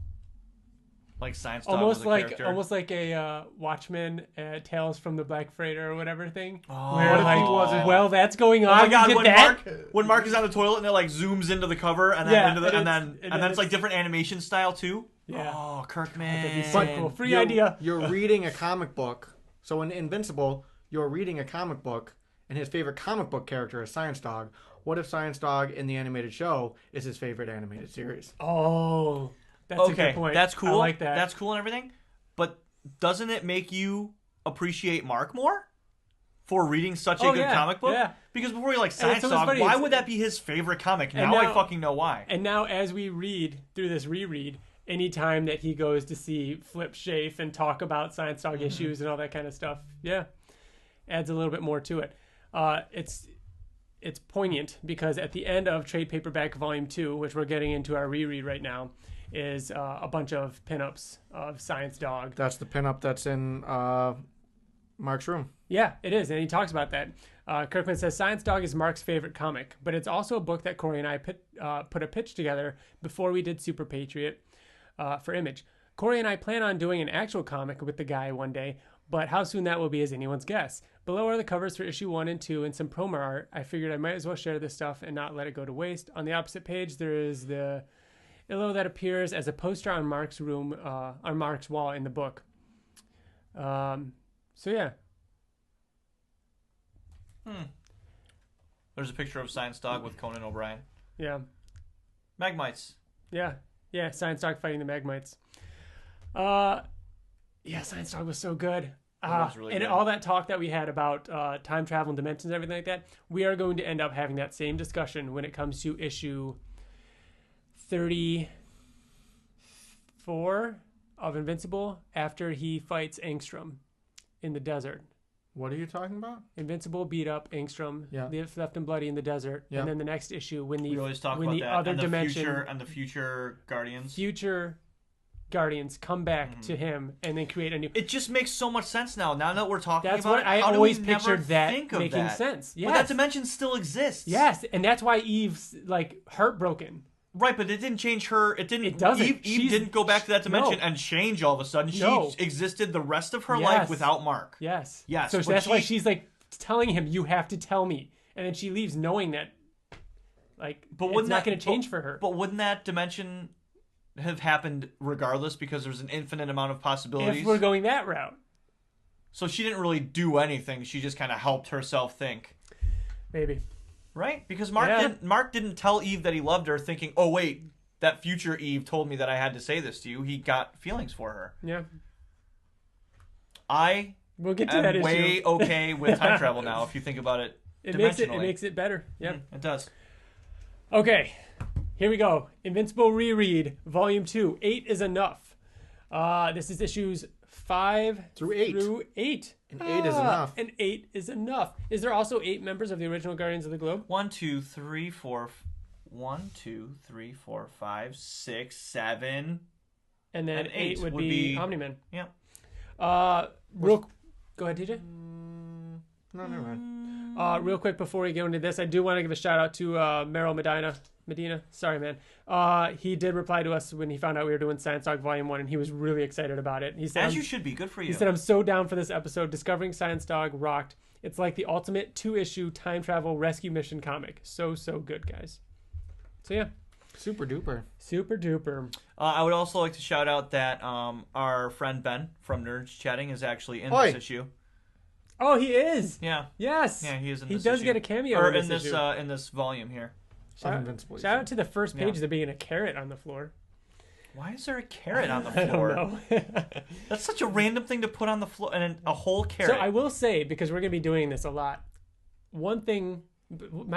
Like Science Dog was a character. almost like a Watchmen Tales from the Black Freighter or whatever thing. Oh. Where What if like, he wasn't? well, that's going on. Oh my god! You When get that? Mark is on the toilet and it like zooms into the cover and then Yeah, into the, and and then it's like different animation style too. Yeah. Oh, That'd be Kirkman. so cool. Free idea. You're reading a comic book. So in Invincible, you're reading a comic book, and his favorite comic book character is Science Dog. What if Science Dog in the animated show is his favorite animated series? Oh, that's a good point. That's cool. I like that. That's cool and everything. But doesn't it make you appreciate Mark more for reading such a good comic book? Yeah. Because before you like Science it's Dog, funny, why it's- would that be his favorite comic? And Now I now- fucking know why. And now, as we read through this reread, anytime that he goes to see Flip Schaff and talk about Science Dog issues and all that kind of stuff, adds a little bit more to it. It's poignant because at the end of Trade Paperback Volume 2, which we're getting into our reread right now, is a bunch of pinups of Science Dog. That's the pinup that's in Mark's room. Yeah, it is, and he talks about that. Kirkman says Science Dog is Mark's favorite comic, but it's also a book that Cory and I put a pitch together before we did Super Patriot for Image. Cory and I plan on doing an actual comic with the guy one day, but how soon that will be is anyone's guess. Below are the covers for issue 1 and 2 and some promo art. I figured I might as well share this stuff and not let it go to waste. On the opposite page, there is the Illo that appears as a poster on Mark's room, on Mark's wall in the book. So yeah. There's a picture of Science Dog with Conan O'Brien. Yeah. Magmites. Yeah. Science Dog fighting the Magmites. Science Dog was so good. was really And good. all that talk that we had about time travel and dimensions and everything like that, we are going to end up having that same discussion when it comes to issue 34 of Invincible after he fights Angstrom in the desert. What are you talking about? Invincible beat up Angstrom, Yeah. left him bloody in the desert, Yeah. and then the next issue when We always talk when about the that. other and dimension, the future Guardians. future Guardians come back to him and then create a new. It just makes so much sense now. Now that we're talking That's about what it, I how always do we never pictured that think of making that? sense. Yes. But that dimension still exists. Yes, and that's why Eve's like heartbroken. Right, but it didn't change her. It didn't. It doesn't. Eve didn't go back to that dimension no. and change all of a sudden. No. She existed the rest of her Yes. life without Mark. Yes. Yes. So but that's why she's like telling him, "You have to tell me," and then she leaves knowing that, like, it's not going to change for her. But wouldn't that dimension have happened regardless because there's an infinite amount of possibilities? If we're going that route, so she didn't really do anything. She just kind of helped herself think. maybe. Right? Because Mark didn't tell Eve that he loved her, thinking, "Oh wait, that future Eve told me that I had to say this to you." He got feelings for her. Yeah. We'll get to that issue. way okay with time travel now. If you think about it, It dimensionally. makes it better. Yeah. It does. Okay, here we go. Invincible Reread, Volume 2. 8 is enough. This is issues 5 Through 8. And 8 is enough. And 8 is enough. Is there also 8 members of the original Guardians of the Globe? 1, 2, 3, 4, 5, 6, 7. And then And 8 would would be be- Omni-Man. Yeah. Go ahead, TJ. No, never mind. Real quick before we go into this, I do want to give a shout out to Meryl Medina. Sorry, man. He did reply to us when he found out we were doing Science Dog Volume 1, and he was really excited about it. He said, As you should be. Good for you. He said, "I'm so down for this episode. Discovering Science Dog rocked. It's like the ultimate 2-issue time travel rescue mission comic. So good, guys." So yeah, Super duper. super duper. I would also like to shout out that our friend Ben from Nerds Chatting is actually in Oi. this issue. Oh, he is. Yeah. Yes. Yeah, he is in He this does issue. get a cameo Or in this issue. in this volume here. Invincible. Shout out to the first page Yeah. there being a carrot on the floor. Why is there a carrot on the I floor? don't know. That's such a random thing to put on the floor, and a whole carrot. So I will say, because we're going to be doing this a lot, one thing,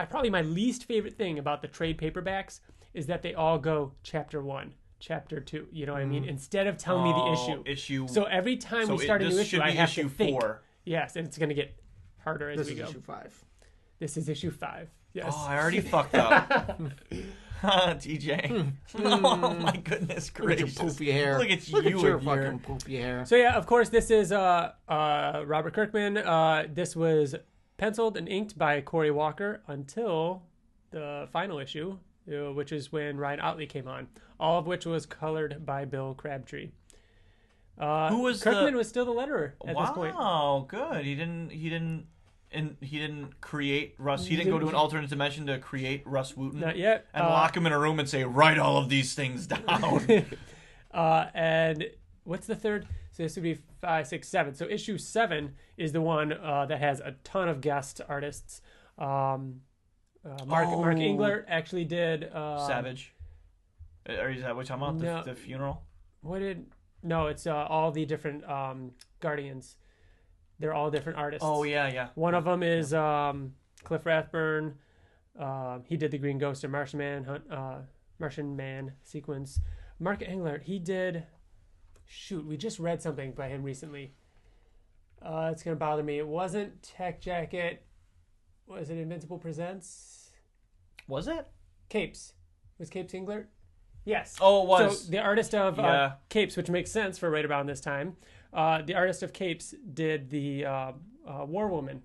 probably my least favorite thing about the trade paperbacks is that they all go chapter 1, chapter 2. You know what I mean? Instead of telling me the issue. So every time we start a new issue, I have to think. 4. Yes, and it's going to get harder as This we is go. issue 5. This is issue 5. Yes. Oh, I already fucked up. TJ. Oh my goodness Look at your gracious. poofy hair. Look at Look you at your in here. fucking poofy hair. So yeah, of course, this is Robert Kirkman. This was penciled and inked by Corey Walker until the final issue, which is when Ryan Ottley came on. All of which was colored by Bill Crabtree. Who was Kirkman was still the letterer at this point. Wow, good. He didn't create Russ. He didn't go to an alternate dimension to create Russ Wooten. Not yet. And lock him in a room and say, "Write all of these things down." And what's the third? So this would be 5, 6, 7. So issue 7 is the one that has a ton of guest artists. Mark Englert actually did Savage. Or is that what you're talking about? No. The funeral? No, it's all the different Guardians. They're all different artists. Oh yeah. One of them is Cliff Rathburn. He did the Green Ghost and Martian Man sequence. Mark Englert, he did. Shoot, we just read something by him recently. It's gonna bother me. It wasn't Tech Jacket. Was it Invincible Presents? Was it? Capes. Was Capes Englert? Yes. Oh, it was. So the artist of Yeah. Capes, which makes sense for right around this time. The artist of Capes did the War Woman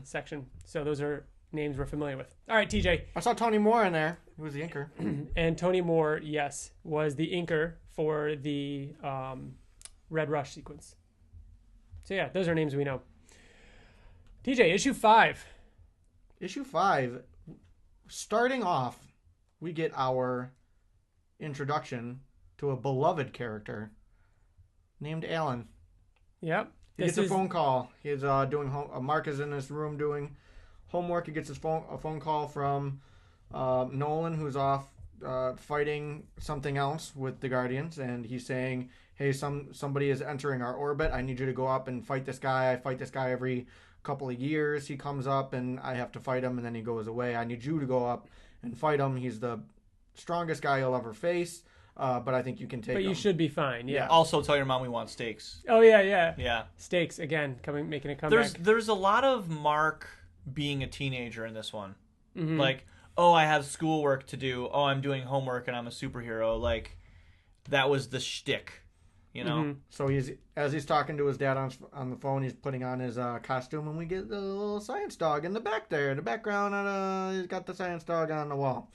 section. So those are names we're familiar with. All right, TJ. I saw Tony Moore in there. He was the inker. And Tony Moore, yes, was the inker for the Red Rush sequence. So yeah, those are names we know. TJ, issue 5. Issue 5. Starting off, we get our introduction to a beloved character named Alan. Yep. He gets a phone call. He's doing Mark is in his room doing homework. He gets a phone call from Nolan, who's off fighting something else with the Guardians, and he's saying, "Hey, somebody is entering our orbit. I need you to go up and fight this guy. I fight this guy every couple of years. He comes up, and I have to fight him, and then he goes away. I need you to go up and fight him. He's the strongest guy you'll ever face, but I think you can take him." But you should be fine. Yeah. Also, tell your mom we want steaks. Oh yeah. Yeah. Stakes again, making a comeback. There's a lot of Mark being a teenager in this one. Mm-hmm. Like, oh, I have schoolwork to do. Oh, I'm doing homework and I'm a superhero. Like, that was the shtick you know? So as he's talking to his dad on the phone, he's putting on his costume, and we get the little science dog in the back there. In the background, he's got the science dog on the wall.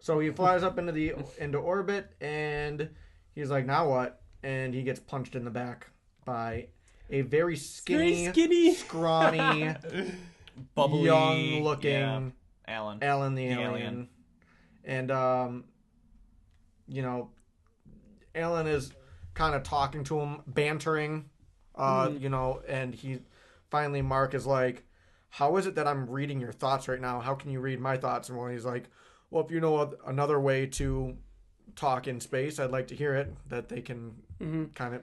So he flies up into orbit, and he's like, now what? And he gets punched in the back by a very skinny, scrawny, bubbly, young-looking Alan the alien. And, Alan is kind of talking to him, bantering, and finally Mark is like, how is it that I'm reading your thoughts right now? How can you read my thoughts? And he's like, well, if you know another way to talk in space, I'd like to hear it. That they can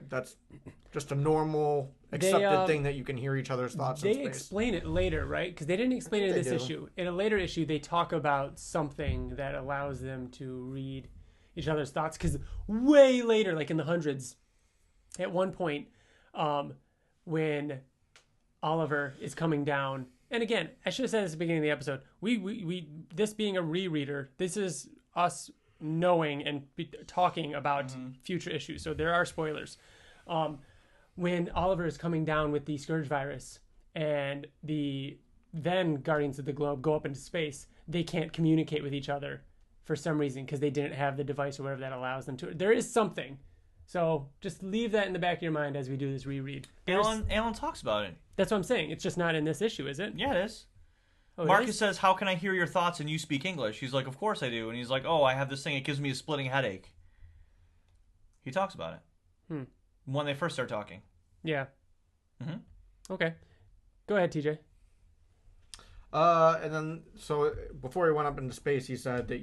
that's just a normal accepted thing that you can hear each other's thoughts in space. They explain it later, right? Because they didn't explain it in this issue. In a later issue, they talk about something that allows them to read each other's thoughts. Because way later, like in the hundreds, at one point, when Oliver is coming down, and again, I should have said this at the beginning of the episode, we this being a rereader, this is us knowing and talking about future issues. So there are spoilers. When Oliver is coming down with the Scourge virus and the then Guardians of the Globe go up into space, they can't communicate with each other for some reason because they didn't have the device or whatever that allows them to. There is something. So just leave that in the back of your mind as we do this reread. Alan talks about it. That's what I'm saying. It's just not in this issue, is it? Yeah, it is. Oh, Marcus says, how can I hear your thoughts and you speak English? He's like, of course I do. And he's like, oh, I have this thing. It gives me a splitting headache. He talks about it. When they first start talking. Yeah. Okay. Go ahead, TJ. And then, so before he went up into space, he said that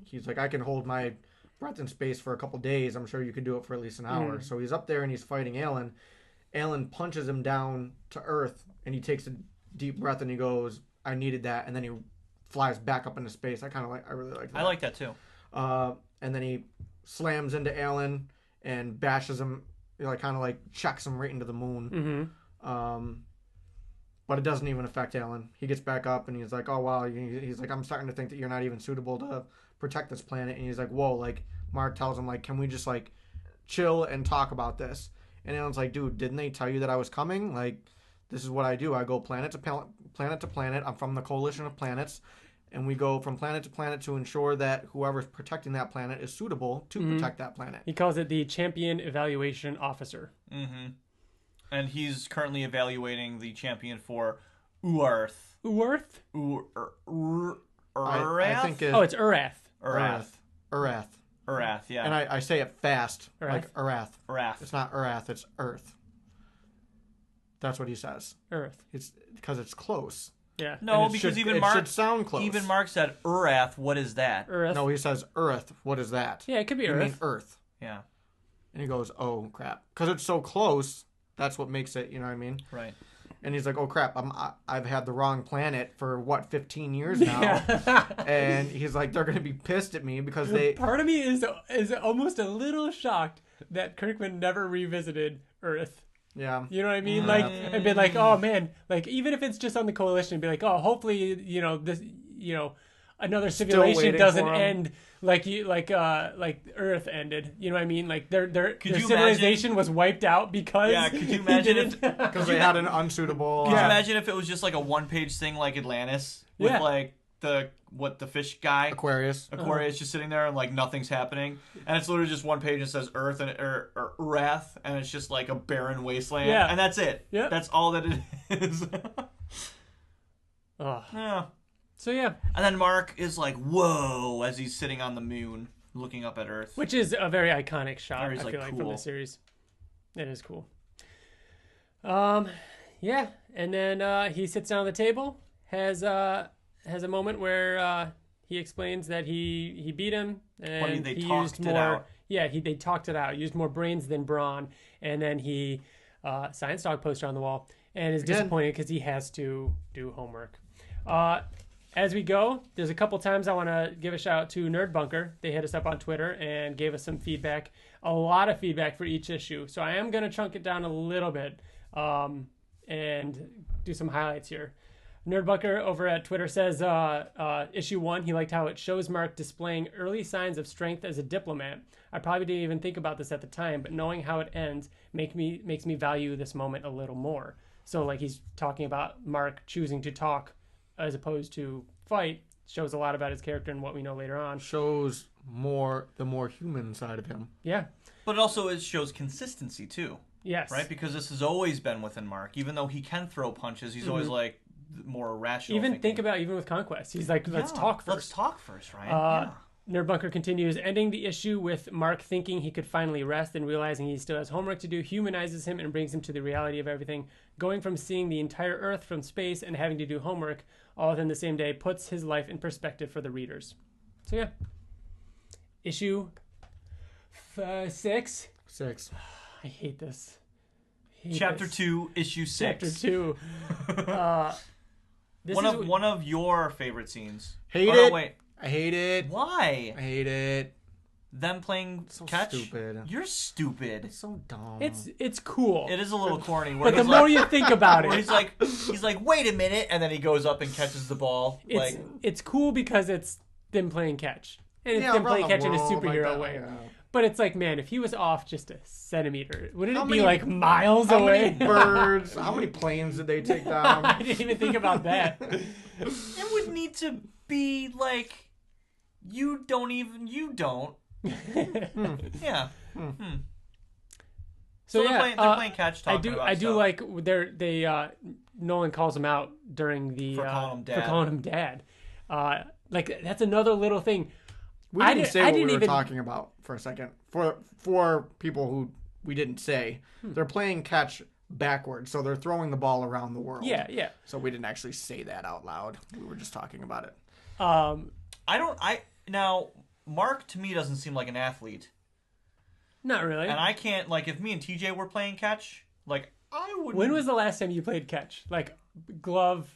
he's like, I can hold my breath in space for a couple days. I'm sure you could do it for at least an hour. So he's up there and he's fighting Alan. Alan punches him down to Earth and he takes a deep breath and he goes, I needed that. And then he flies back up into space. I really like that. I like that too. And then he slams into Alan and bashes him, chucks him right into the moon. But it doesn't even affect Alan. He gets back up and he's like, oh, wow. He's like, I'm starting to think that you're not even suitable to protect this planet. And he's like, whoa, Mark tells him, can we just, chill and talk about this? And Alan's like, dude, didn't they tell you that I was coming? This is what I do. I go planet to planet. I'm from the Coalition of Planets. And we go from planet to planet to ensure that whoever's protecting that planet is suitable to protect that planet. He calls it the Champion Evaluation Officer. And he's currently evaluating the champion for Uarth. Uarth? I think it's Urath. Urath, yeah. And I say it fast, like Urath. Urath. It's not Urath, it's Earth. That's what he says. Earth. It's because it's close. Yeah. No, because even Mark should sound close. Even Mark said Urath. What is that? Earth. No, he says Earth. What is that? Yeah, it could be You Earth. mean Earth? Yeah. And he goes, "Oh crap!" Because it's so close. That's what makes it. You know what I mean? Right. And he's like, "Oh crap! I've had the wrong planet for 15 years now." And he's like, "They're gonna be pissed at me because they." Part of me is almost a little shocked that Kirkman never revisited Earth. Yeah. You know what I mean? And been like, oh man, even if it's just on the Coalition, be like, oh, hopefully, this, another simulation doesn't end like Earth ended. You know what I mean? Their civilization was wiped out because. Yeah. Could you imagine if because they had an unsuitable. Could you imagine if it was just a one-page thing like Atlantis with the fish guy Aquarius just sitting there and nothing's happening, and it's literally just one page and says Earth or Wrath, and it's just a barren wasteland, and that's it. Yeah, that's all that it is. Yeah. So yeah, and then Mark is like, "Whoa!" as he's sitting on the moon looking up at Earth, which is a very iconic shot. I feel cool. From the series, it is cool. Yeah, and then he sits down at the table, has a moment where he explains that he beat him and they he talked used more. Out. Yeah, they talked it out. Used more brains than brawn, and then he science dog poster on the wall, and is disappointed because he has to do homework. As we go, there's a couple times I want to give a shout out to Nerd Bunker. They hit us up on Twitter and gave us some feedback. A lot of feedback for each issue, so I am going to chunk it down a little bit and do some highlights here. Nerdbucker over at Twitter says, issue 1, he liked how it shows Mark displaying early signs of strength as a diplomat. I probably didn't even think about this at the time, but knowing how it ends makes me value this moment a little more. So like he's talking about Mark choosing to talk as opposed to fight, shows a lot about his character and what we know later on. Shows the more human side of him. Yeah. But also it shows consistency too. Yes. Right? Because this has always been within Mark. Even though he can throw punches, he's always like more irrational. Even with Conquest. He's like, let's talk first. Let's talk first, Ryan. Nerdbunker continues, ending the issue with Mark thinking he could finally rest and realizing he still has homework to do, humanizes him and brings him to the reality of everything. Going from seeing the entire Earth from space and having to do homework all within the same day puts his life in perspective for the readers. So yeah. Issue 6. 6. I hate this. Chapter 2, issue 6. Chapter 2. One of your favorite scenes. Hate it. No, wait. I hate it. Why? I hate it. Them playing So catch? stupid. You're stupid. It's so dumb. It's cool. It is a little corny. But the more you think about it, he's like, wait a minute, and then he goes up and catches the ball. It's cool because it's them playing catch. And it's them around playing the catch in a world, superhero like way. yeah. But it's like, man, if he was off just a centimeter, wouldn't How it be many- like miles How away? many birds? How many planes did they take down? I didn't even think about that. It would need to be like, you don't. Yeah. So they're yeah, playing catch. Talking about I do stuff. like Nolan calls him out during the For calling him dad. For calling him dad. Like that's another little thing. We didn't say what we were talking about for a second. For people who we didn't say, they're playing catch backwards, so they're throwing the ball around the world. Yeah. So we didn't actually say that out loud. We were just talking about it. Now Mark to me doesn't seem like an athlete, Not really. and I can't like if me and TJ were playing catch, like I would. When was the last time you played catch? Like glove,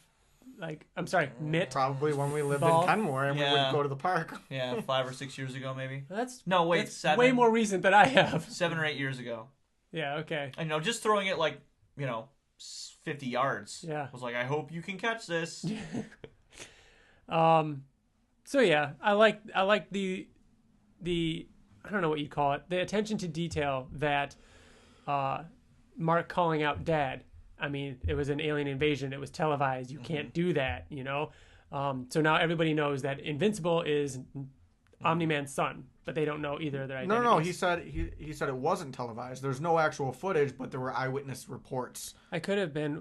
mitt. Probably when we lived Ball. in Kenmore and we would go to the park. Yeah, 5 or 6 years ago, maybe. That's 7. way more recent than I have. 7 or 8 years ago. Yeah. Okay. I know, just throwing it like 50 yards. Yeah. I was like, I hope you can catch this. So yeah, I like the I don't know what you call it, the attention to detail that Mark calling out dad. I mean, it was an alien invasion. It was televised. You can't do that, you know? So now everybody knows that Invincible is Omni-Man's son, but they don't know either of their identities. No. He said it wasn't televised. There's no actual footage, but there were eyewitness reports. It could have been.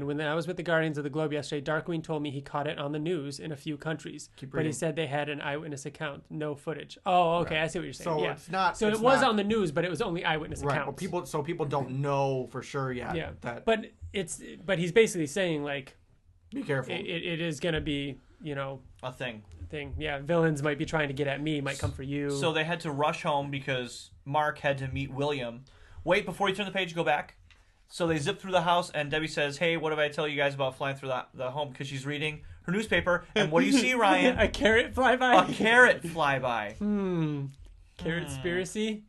When I was with the Guardians of the Globe yesterday, Darkwing told me he caught it on the news in a few countries. But he said they had an eyewitness account, no footage. Oh, okay, right. I see what you're saying. So yeah. it's not. So it's it was not, on the news, but it was only eyewitness accounts. But people don't know for sure yet. Yeah. That. But he's basically saying like, be careful. It is gonna be, you know, A thing. Yeah, villains might be trying to get at me, might come for you. So they had to rush home because Mark had to meet William. Wait, before you turn the page, go back. So they zip through the house, and Debbie says, hey, what did I tell you guys about flying through the home? Because she's reading her newspaper, and what do you see, Ryan? A carrot flyby? A carrot flyby. Carrot-spiracy?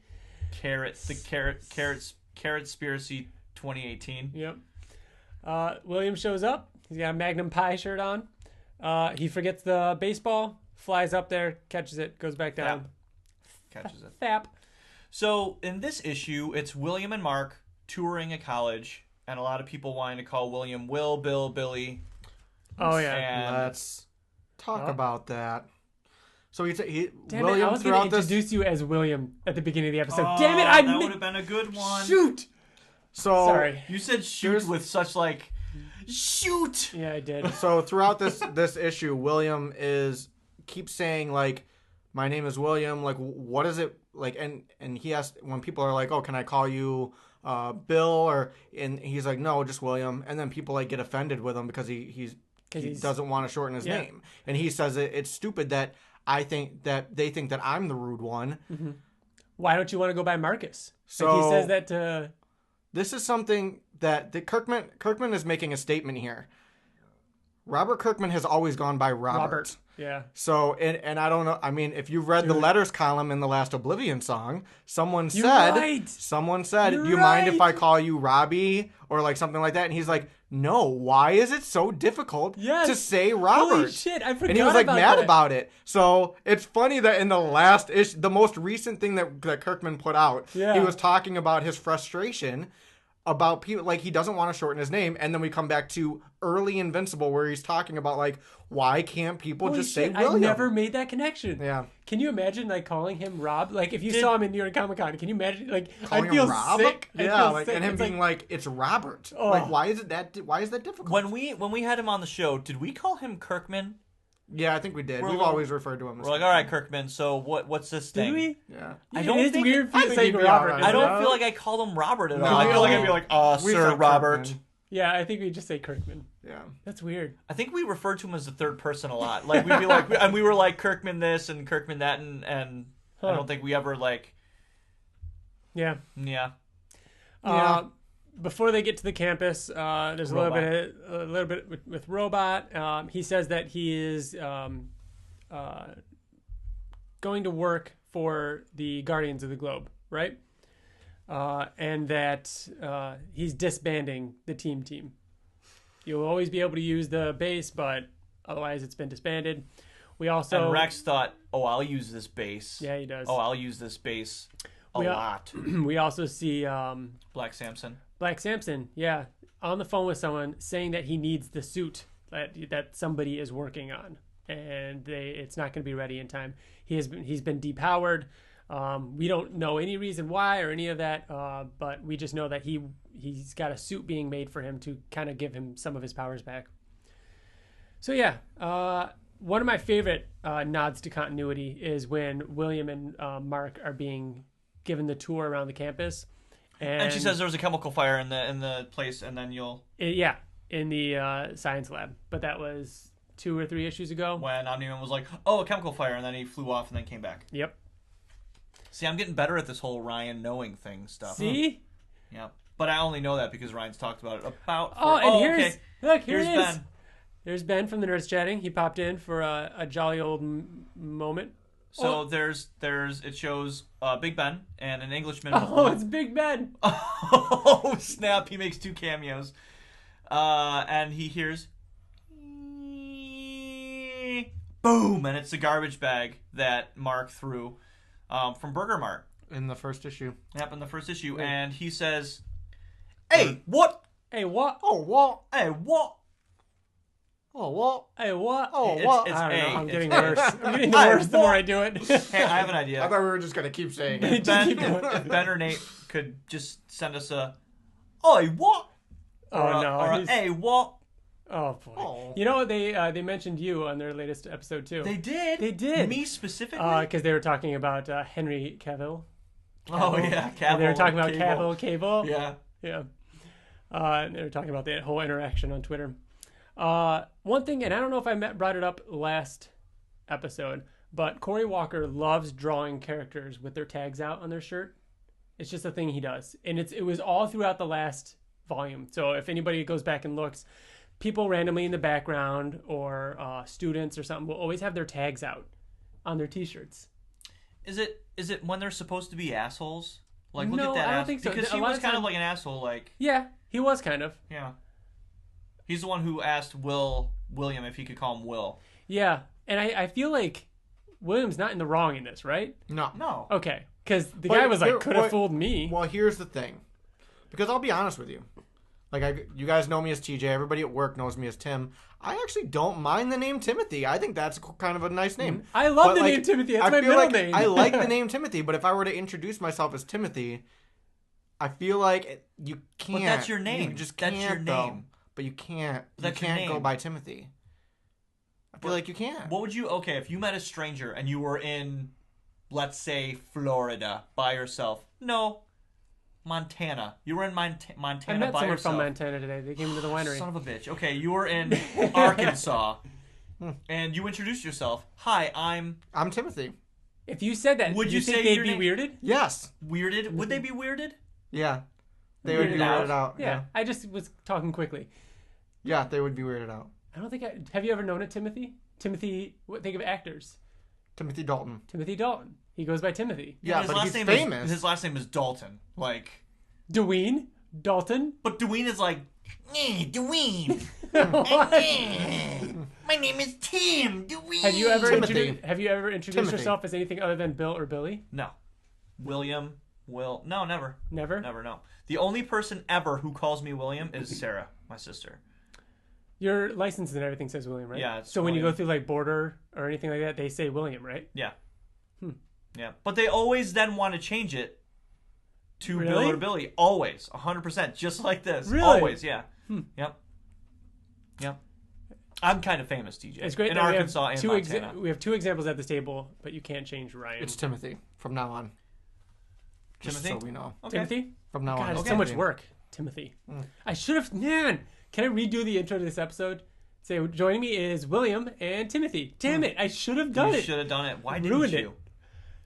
Carrot-spiracy 2018. Yep. William shows up. He's got a Magnum Pie shirt on. He forgets the baseball, flies up there, catches it, goes back down. Catches it. Thap. So in this issue, it's William and Mark touring a college, and a lot of people wanting to call William Will, Bill, Billy. Oh, yeah. And Let's talk about that. So Damn William it, I was going to introduce you as William at the beginning of the episode. Damn it, that would have been a good one. Shoot! So Sorry. You said shoot with such like, shoot! Yeah, I did. So throughout this issue, William keeps saying like, my name is William, like what is it like, and he asked when people are like, oh, can I call you Bill, and he's like, no, just William, and then people like get offended with him because he doesn't want to shorten his name, and he says it's stupid that they think that I'm the rude one. Mm-hmm. Why don't you want to go by Marcus? So like he says that to... This is something that Kirkman is making a statement here. Robert Kirkman has always gone by Robert. Yeah. So, and I don't know, I mean, if you've read the letters column in the last Oblivion song, someone said, do you mind if I call you Robbie? Or like something like that. And he's like, no, why is it so difficult Yes. to say Robert? Holy shit, I forgot And he was like about mad that. about it. So it's funny that in the last issue, the most recent thing that Kirkman put out, Yeah. he was talking about his frustration about people, like he doesn't want to shorten his name. And then we come back to early Invincible where he's talking about like, why can't people Holy just shit, say William? I never made that connection. Yeah. Can you imagine like calling him Rob? Like if you saw him in New York Comic Con, can you imagine like Calling I'd feel him Rob? sick. I'd Yeah, feel like sick. and him It's being like, it's Robert. Oh. Like why is that difficult? When we had him on the show, did we call him Kirkman? Yeah, I think we did. We're We've like- always referred to him as We're like, all right, Kirkman. So what's this did thing? we? Yeah. I don't It's think weird I think saying he'd be Robert. alright. I isn't it? don't feel like I called him Robert at No. all. I feel like I'd be like, We Sir said Robert. Kirkman. Yeah, I think we just say Kirkman. Yeah. That's weird. I think we referred to him as the third person a lot. Like we'd be like, and we were like Kirkman this and Kirkman that, and I don't think we ever like, Yeah. yeah. Before they get to the campus, there's a little bit with Robot. He says that he is going to work for the Guardians of the Globe, right? And that he's disbanding the team. You'll always be able to use the base, but otherwise it's been disbanded. We also And Rex thought, oh, I'll use this base. Yeah, he does. Oh, I'll use this base a lot. We also see Black Samson. Black Samson, yeah, on the phone with someone saying that he needs the suit that somebody is working on, and it's not going to be ready in time. He's been depowered. We don't know any reason why or any of that, but we just know that he's got a suit being made for him to kind of give him some of his powers back. So yeah, one of my favorite nods to continuity is when William and Mark are being given the tour around the campus. And she says there was a chemical fire in the place, and then in the science lab. But that was 2 or 3 issues ago. when Omni-Man was like, oh, a chemical fire, and then he flew off and then came back. Yep. See, I'm getting better at this whole Ryan knowing thing stuff. See? Yeah. But I only know that because Ryan's talked about it Here's Here's it is. Ben. There's Ben from the Nerds Chatting. He popped in for a jolly old moment. So there's it shows Big Ben and an Englishman. Oh, it's Big Ben. Oh snap! He makes 2 cameos, and he hears boom, and it's the garbage bag that Mark threw from Burger Mart. In the first issue. Happened in the first issue, and he says, "Hey, what? Hey, what? Oh, what? Hey, what? Oh, what? Hey, what? Oh, It's- what? it's I don't know. A. I'm It's getting A. worse. I'm getting Hey, worse the more what? I do it. Hey, I have an I idea. thought we were just going to keep saying If it. Ben, keep going. if Ben or Nate could just send us a, "Oi, what?" Oh, Or a, no, Or a, he's- "Hey, what?" Oh boy. Oh. You know what? They mentioned you on their latest episode too. They did. They did. Me specifically. Because they were talking about Henry Cavill. Oh yeah, Cavill. And they were talking about Cable. Cable. Yeah. Yeah. And they were talking about that whole interaction on Twitter. One thing, and I don't know if I brought it up last episode, but Corey Walker loves drawing characters with their tags out on their shirt. It's just a thing he does. And it was all throughout the last volume. So if anybody goes back and looks, people randomly in the background or students or something will always have their tags out on their t-shirts. Is it when they're supposed to be assholes? Like, look No, at that. I don't think so. Because A he lot was of kind of time- like an asshole. Like, Yeah, he was kind of. yeah. He's the one who asked William if he could call him Will. Yeah, and I feel like William's not in the wrong in this, right? No. No. Okay, because the Well, guy was like, here- could have well- fooled me. Well, here's the thing. Because I'll be honest with you. Like, you guys know me as TJ. Everybody at work knows me as Tim. I actually don't mind the name Timothy. I think that's kind of a nice name. I love But, the like, name Timothy. That's I my feel middle like name. I like the name Timothy, but if I were to introduce myself as Timothy, I feel like you can't. But that's your name. You just That's can't, your though. name. But you can't. That's you your can't go name. by Timothy. I feel like you can't. What would you? Okay, if you met a stranger and you were in, let's say, Florida by yourself. No, Montana. You were in I Montana met by someone yourself. from Montana today. They came to the winery. Son of a bitch. Okay, you were in Arkansas, and you introduced yourself. Hi, I'm I'm Timothy. If you said that, Would do you you think say they'd your be name? weirded? Yes. weirded. Would they be weirded? Yeah. They would be Weirded out? weirded out. Yeah, I just was talking quickly. Yeah, they would be weirded out. I don't think have you ever known a Timothy? Timothy, think of actors. Timothy Dalton. Timothy Dalton. He goes by Timothy. Yeah, his but last he's name famous. His last name is Dalton. Like, Dwayne Dalton. but Dwayne is like Dwayne. My name is Tim. Dwayne. Have you ever Timothy. introduced Timothy. yourself as anything other than Bill or Billy? No. William. No, never. Never? Never, no. The only person ever who calls me William is Sarah, my sister. Your license and everything says William, right? Yeah, it's So when you William. go through like border or anything like that, they say William, right? Yeah. Yeah. But they always then want to change it to Bill Really? or Billy. Always. 100%. Just like this. Really? Always, yeah. Yep. Yep. I'm kind of famous, TJ. It's great in that Arkansas and we have Montana. we have two examples at this table, but you can't change Ryan. It's Timothy from now on. Just Timothy? so we know. Okay. Timothy? From now God, on. it's so much work. Timothy. I should have. Man, can I redo the intro to this episode? Say, joining me is William and Timothy. Damn it, I should have done You it. should have done it. Why didn't Ruined you? it.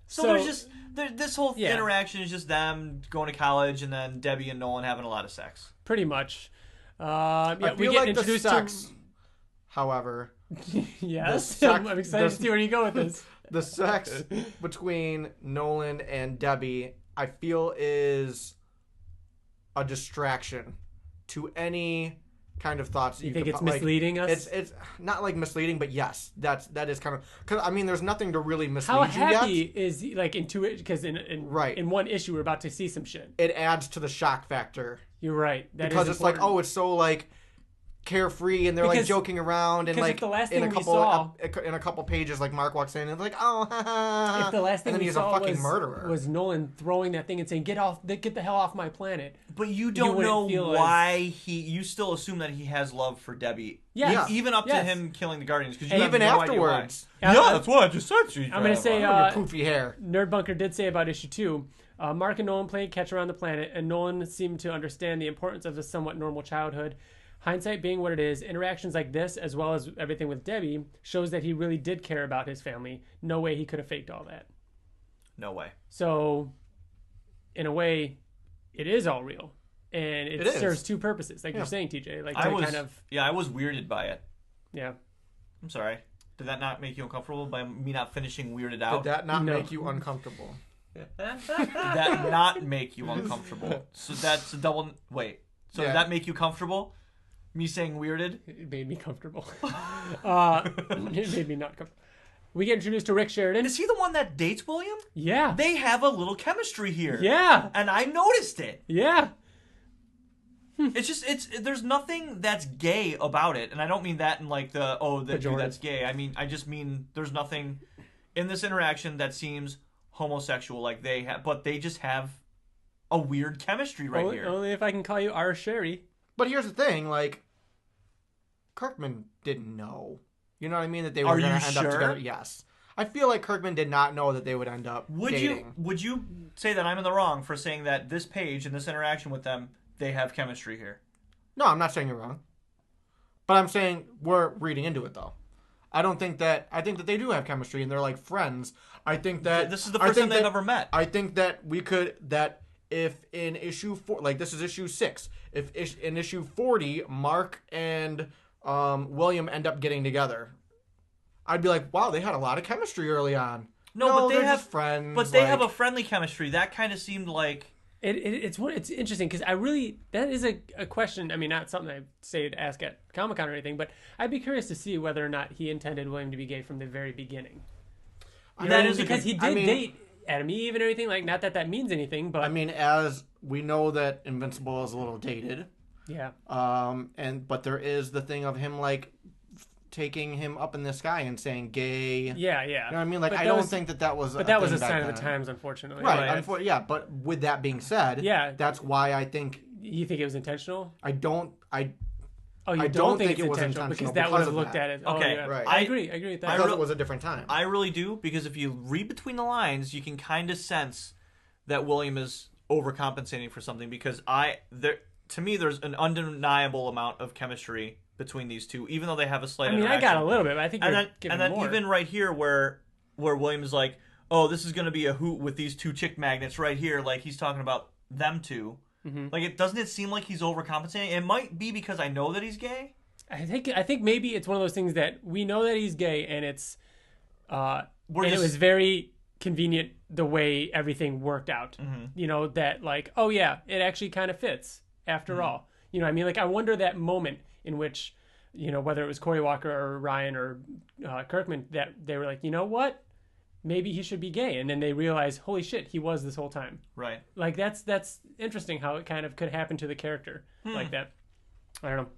So there's just this whole Yeah. interaction is just them going to college and then Debbie and Nolan having a lot of sex. Pretty much. I Yeah, we feel get like the introduced sex, however, to. Yes, sex- I'm excited to see where you go with this. the sex between Nolan and Debbie, I feel is a distraction to any kind of thoughts that You you think could it's like, misleading us? It's not like misleading, but yes, that is kind of because I mean, there's nothing to really mislead How you happy yet. is he, like into it? Because in Right. in one issue we're about to see some shit. It adds to the shock factor You're right. That because is it's like, important. oh, it's so like carefree and they're like Because- joking around and because if like the last in a thing we couple saw- in a couple pages, like Mark walks in and it's like, oh, ha, ha, if the last thing and then we he's saw a fucking murderer. was Nolan throwing that thing and saying, get the hell off my planet." But you don't wouldn't know feel as- why you still assume that he has love for Debbie. Yes. Yeah. Even up to Yes. him killing the Guardians. Because And even afterwards, Yeah, Yeah, that's what I just said to you. I'm gonna say your poofy hair. Nerd Bunker did say about issue 2. Mark and Nolan played catch around the planet, and Nolan seemed to understand the importance of a somewhat normal childhood. Hindsight being what it is, interactions like this, as well as everything with Debbie, shows that he really did care about his family. No way he could have faked all that. No way. So, in a way, it is all real, and it It is. serves two purposes, like Yeah. you're saying, TJ. Like I to was kind of, I was weirded by it. yeah. I'm sorry. Did that not make you uncomfortable by me not finishing weirded Did out? that not No. make you uncomfortable? Did that not make you uncomfortable? So that's a double. Wait. So Yeah. did that make you comfortable? Me saying weirded? It made me comfortable. It made me not comfortable. We get introduced to Rick Sheridan. Is he the one that dates William? Yeah. They have a little chemistry here. Yeah. And I noticed it. Yeah. It's just there's nothing that's gay about it, and I don't mean that in like the dude Pejorative. that's gay. I just mean there's nothing in this interaction that seems homosexual like they have, but they just have a weird chemistry right here. Only if I can call you our Sherry. But here's the thing, like Kirkman didn't know. You know what I mean? That they Are were you going to end up sure? together. Yes, I feel like Kirkman did not know that they would end up dating. Would you say that I'm in the wrong for saying that this page and this interaction with them, they have chemistry here? No, I'm not saying you're wrong. But I'm saying we're reading into it though. I think that they do have chemistry and they're like friends. I think that This is the first time they've ever met. I think that if in issue 4, like this is issue 6, if in issue 40 Mark and William end up getting together, I'd be like, wow, they had a lot of chemistry early on. No, but they they're have just friends. But they like- have a friendly chemistry. That kind of seemed like It's interesting because that is a question. I mean, not something I say to ask at Comic-Con or anything, but I'd be curious to see whether or not he intended William to be gay from the very beginning. That is a because good- he did date Adam Eve and everything. Like, not that means anything, but I mean, as we know that Invincible is a little dated. yeah. But there is the thing of him like taking him up in the sky and saying gay. Yeah. You know what I mean? Like, But I that don't was- think that was. But that was a thing back sign of the then. times, unfortunately. Right. Yeah. But with that being said, Yeah. that's why I think You think it was intentional? I don't. Oh, you I don't don't think think it's it was intentional intentional because that would because have of looked that. at it. Okay, yeah. right. I agree with that. because it was a different time. I really do, because if you read between the lines, you can kind of sense that William is overcompensating for something, because to me there's an undeniable amount of chemistry between these two, even though they have a slight I mean, I interaction. got a little bit, but I think you're giving more. Even right here where William is like, oh, this is going to be a hoot with these two chick magnets right here, like he's talking about them two. Mm-hmm. Like, doesn't it seem like he's overcompensating? It might be because I know that he's gay. I think maybe it's one of those things that we know that he's gay, and it's it was very convenient the way everything worked out. Mm-hmm. You know, that like, oh yeah, it actually kind of fits after all. You know what I mean? Like, I wonder that moment in which, you know, whether it was Corey Walker or Ryan or Kirkman, that they were like, you know what? Maybe he should be gay. And then they realize, holy shit, he was this whole time. Right. Like, that's interesting how it kind of could happen to the character like that. I don't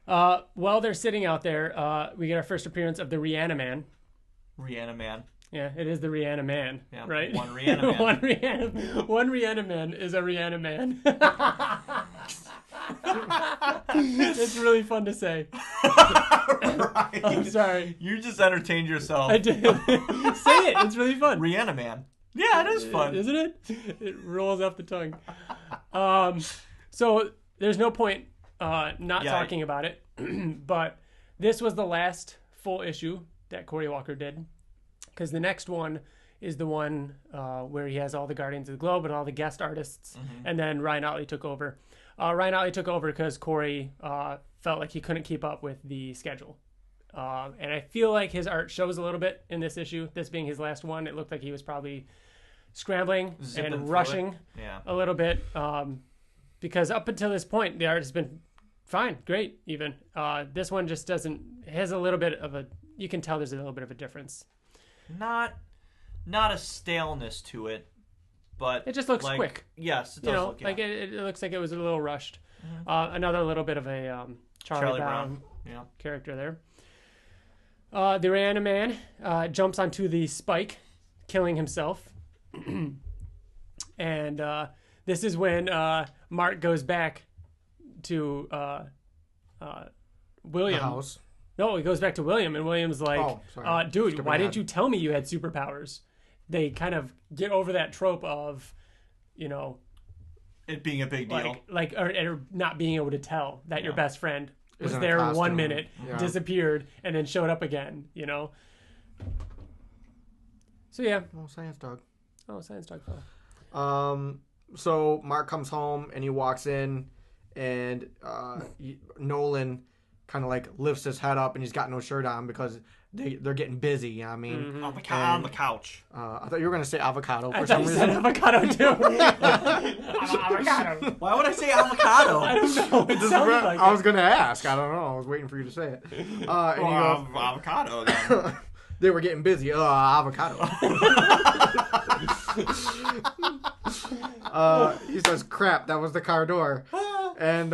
know. While they're sitting out there, we get our first appearance of the Rihanna Man. Rihanna Man. Yeah, it is the Rihanna Man, right? One Rihanna Man. one Rihanna Man is a Rihanna Man. It's really fun to say. Right. I'm sorry. You just entertained yourself. I did. Say it. It's really fun. Rihanna Man. Yeah, it is fun. Isn't it? It rolls off the tongue. So there's no point not talking about it. But this was the last full issue that Corey Walker did. Because the next one is the one where he has all the Guardians of the Globe and all the guest artists. And then Ryan Ottley took over. Ryan Ottley took over because Corey felt like he couldn't keep up with the schedule. And I feel like his art shows a little bit in this issue. This being his last one, it looked like he was probably scrambling and rushing a little bit. Because up until this point, the art has been fine, great even. This one just has a little bit of a, you can tell there's a little bit of a difference. Not a staleness to it, but it just looks like, quick. Yes, it does look. Like it looks like it was a little rushed. Another little bit of a Charlie Brown character there. The Rihanna Man jumps onto the spike, killing himself, and this is when Mark goes back to William. The house. No, he goes back to William, and William's like, dude, why didn't you tell me you had superpowers? They kind of get over that trope of, you know, it being a big deal. Or not being able to tell that your best friend was Isn't there 1 minute, disappeared, and then showed up again, you know? So, yeah. Oh, Science Dog. Oh, Science Dog fellow. So Mark comes home, and he walks in, and Nolan kind of like lifts his head up, and he's got no shirt on because they're getting busy. You know what I mean, on the couch. I thought you were gonna say avocado for I some thought you reason. said avocado too. Avocado. Why would I say avocado? I don't know. It sounded like I was gonna ask. I don't know. I was waiting for you to say it. And he goes, avocado. Then. They were getting busy. Avocado. He says, "Crap, that was the car door," and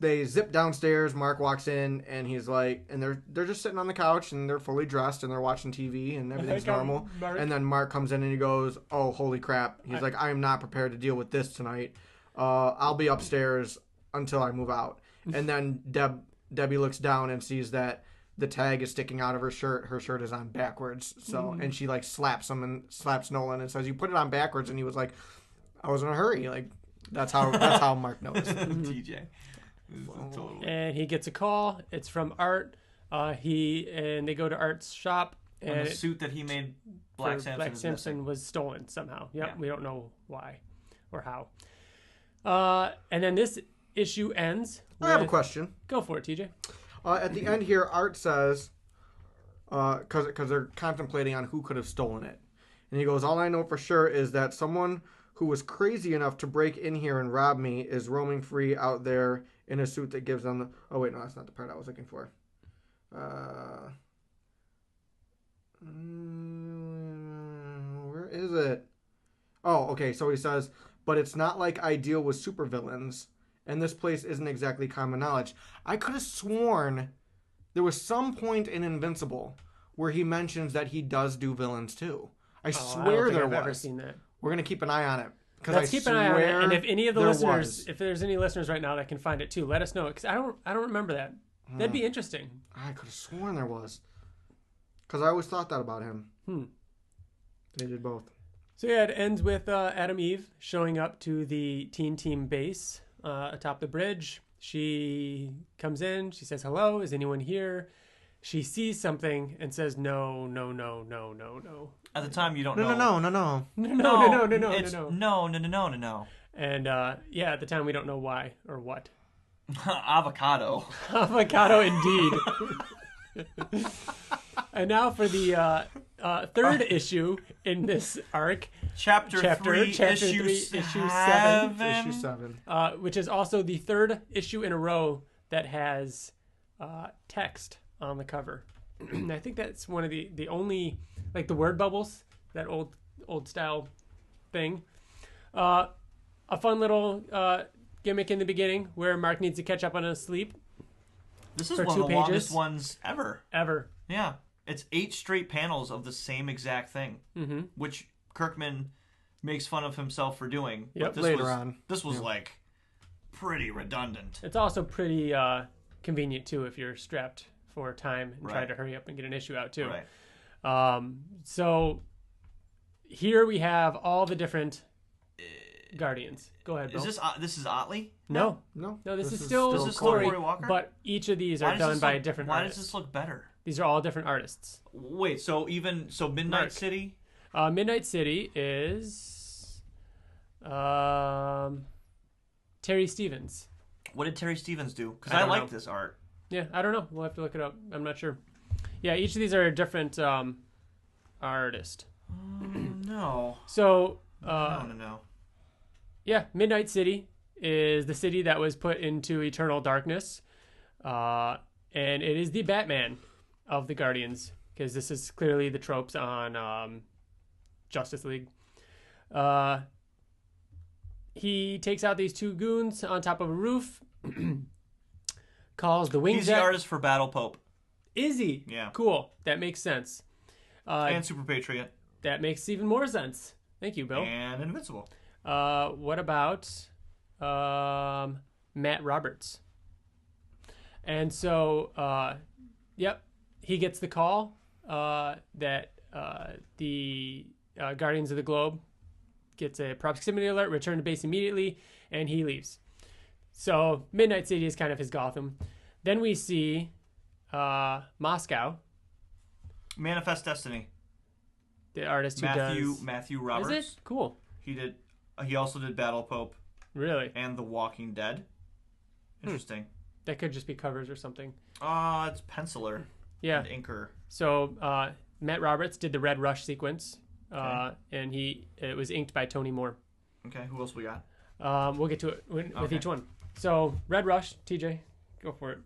they zip downstairs. Mark walks in, and he's like, and they're just sitting on the couch, and they're fully dressed, and they're watching TV, and everything's normal. And then Mark comes in, and he goes, "Oh, holy crap!" He's like, "I am not prepared to deal with this tonight. I'll be upstairs until I move out." And then Debbie looks down and sees that the tag is sticking out of her shirt. Her shirt is on backwards. So, and she like slaps him and slaps Nolan and says, "You put it on backwards." And he was like, "I was in a hurry." Like that's how Mark knows. TJ. And he gets a call. It's from Art. They go to Art's shop. And the suit that he made Black Samson was stolen somehow. Yep, we don't know why or how. And then this issue ends. I have a question. Go for it, TJ. At the end here, Art says, because they're contemplating on who could have stolen it. And he goes, "All I know for sure is that someone who was crazy enough to break in here and rob me is roaming free out there in a suit that gives them the..." Oh, wait, no, that's not the part I was looking for. Where is it? Oh, okay, so he says, "But it's not like I deal with supervillains, and this place isn't exactly common knowledge." I could have sworn there was some point in Invincible where he mentions that he does do villains too. I swear there was. I've never seen that. We're gonna keep an eye on it. Let's keep an eye on it. And if any of the listeners, if there's any listeners right now that can find it too, let us know. Because I don't remember that. That'd be interesting. I could have sworn there was. Because I always thought that about him. They did both. So yeah, it ends with Adam Eve showing up to the Teen Team base atop the bridge. She comes in. She says, "Hello, is anyone here?" She sees something and says, "No, no, no, no, no, no." At the time, you don't know. No. No. And yeah, at the time, we don't know why or what. Avocado. Avocado, indeed. And now for the third issue in this arc, Chapter 3, issue 7. Issue 7. Which is also the third issue in a row that has text on the cover. I think that's one of the only, like the word bubbles, that old style thing. A fun little gimmick in the beginning where Mark needs to catch up on his sleep. This is one of the longest ones ever. Ever. Yeah. It's 8 straight panels of the same exact thing, which Kirkman makes fun of himself for doing. Yep. But Later on. This was like pretty redundant. It's also pretty convenient too if you're strapped for time and try to hurry up and get an issue out too. Right. So here we have all the different Guardians. Go ahead, Bill. This is Ottley? No, this is still Corey Story, Walker? but each of these are done by a different Why artist. does this look better? These are all different artists. Wait, so Midnight Mark. City? Midnight City is Terry Stevens. What did Terry Stevens do? Because I I don't like know. this art. Yeah, I don't know. We'll have to look it up. I'm not sure. Yeah, each of these are a different artist. No. So, No. yeah, Midnight City is the city that was put into eternal darkness. And it is the Batman of the Guardians, because this is clearly the tropes on Justice League. He takes out these 2 goons on top of a roof, calls the Wingjet. He's the artist for Battle Pope. Is he? Yeah. Cool. That makes sense. And Super Patriot. That makes even more sense. Thank you, Bill. And Invincible. What about Matt Roberts? And so, yep, he gets the call that the Guardians of the Globe gets a proximity alert, return to base immediately, and he leaves. So Midnight City is kind of his Gotham. Then we see Moscow. Manifest Destiny. The artist who does... Matthew Roberts. Is it? Cool. He also did Battle Pope. Really? And The Walking Dead. Interesting. That could just be covers or something. It's penciler. Yeah. And inker. So Matt Roberts did the Red Rush sequence, Okay. and it was inked by Tony Moore. Okay, who else we got? We'll get to it with each one. So Red Rush, TJ, go for it.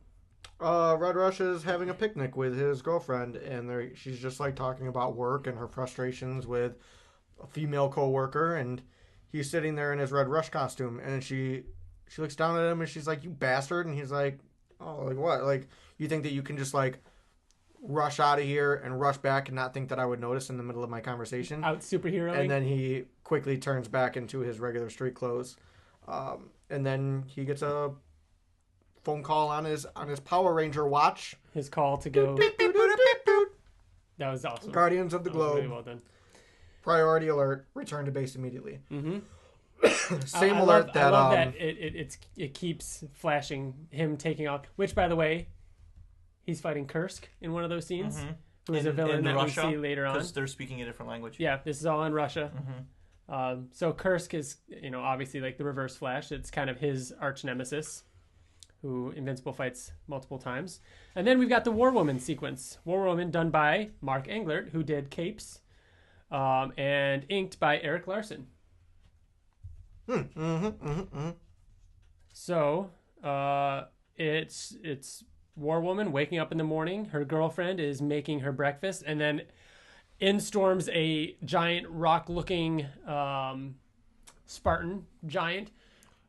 Red Rush is having a picnic with his girlfriend, and she's just like talking about work and her frustrations with a female coworker, and he's sitting there in his Red Rush costume, and she looks down at him and she's like, "You bastard!" And he's like, "Oh, like what? Like you think that you can just like rush out of here and rush back and not think that I would notice in the middle of my conversation?" Out superheroing. And then he quickly turns back into his regular street clothes, and then he gets a phone call on his Power Ranger watch. His call to go. That was awesome. Guardians of the Globe. Really well done. Priority alert. Return to base immediately. Mm-hmm. Same I alert love, that. I love that it keeps flashing him taking off. Which, by the way, he's fighting Kursk in one of those scenes, who is a villain that Russia, we see later on. Because they're speaking a different language. Yeah, this is all in Russia. Mm-hmm. So Kursk is, obviously like the Reverse Flash. It's kind of his arch nemesis, who Invincible fights multiple times. And then we've got the War Woman sequence. War Woman done by Mark Englert, who did Capes, and inked by Eric Larson. So it's War Woman waking up in the morning. Her girlfriend is making her breakfast, and then in storms a giant rock-looking Spartan giant.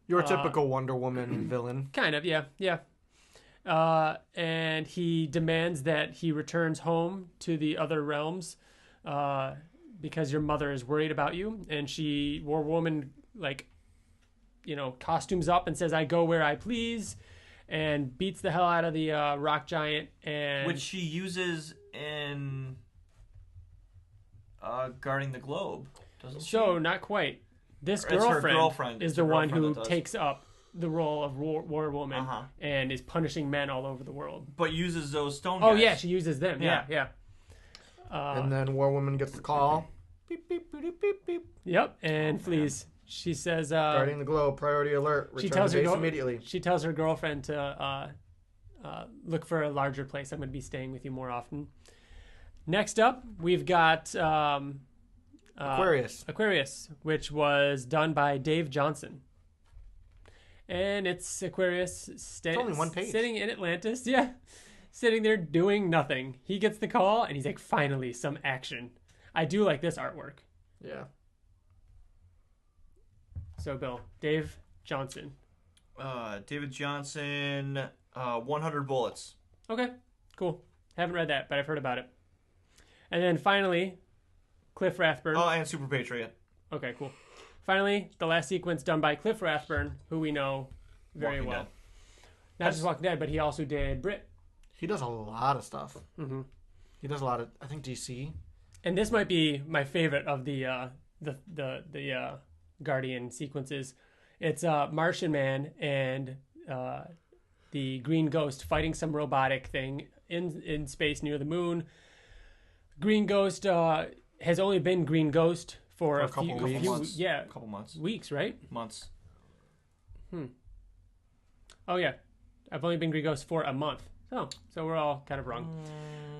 Your typical Wonder Woman villain. Kind of, yeah. And he demands that he returns home to the other realms because your mother is worried about you. And War Woman, costumes up and says, "I go where I please," and beats the hell out of the rock giant. And which she uses in Guarding the Globe, doesn't she? So, not quite. This girlfriend is the one who takes up the role of War Woman and is punishing men all over the world. But uses those stone Oh, guys. yeah, she uses them. Yeah. And then War Woman gets the call. Beep, beep, beep, beep, beep. Yep, and flees. She says... Guarding the Globe, priority alert, return to base immediately. She tells her girlfriend to look for a larger place. I'm going to be staying with you more often. Next up, we've got Aquarius, which was done by Dave Johnson. And it's Aquarius only one page. sitting in Atlantis. Yeah. Sitting there doing nothing. He gets the call, and he's like, finally, some action. I do like this artwork. Yeah. So, Bill, Dave Johnson. David Johnson, 100 Bullets. Okay, cool. Haven't read that, but I've heard about it. And then finally, Cliff Rathburn. Oh, and Super Patriot. Okay, cool. Finally, the last sequence done by Cliff Rathburn, who we know very Walking well. Dead. Not just Walking Dead, but he also did Brit. He does a lot of stuff. Mm-hmm. He does a lot of, I think, DC. And this might be my favorite of the Guardian sequences. It's Martian Man and the Green Ghost fighting some robotic thing in space near the moon. Green Ghost has only been Green Ghost for a couple few months. Yeah, A couple months. weeks, right? Months. Oh yeah, I've only been Green Ghost for a month. So we're all kind of wrong.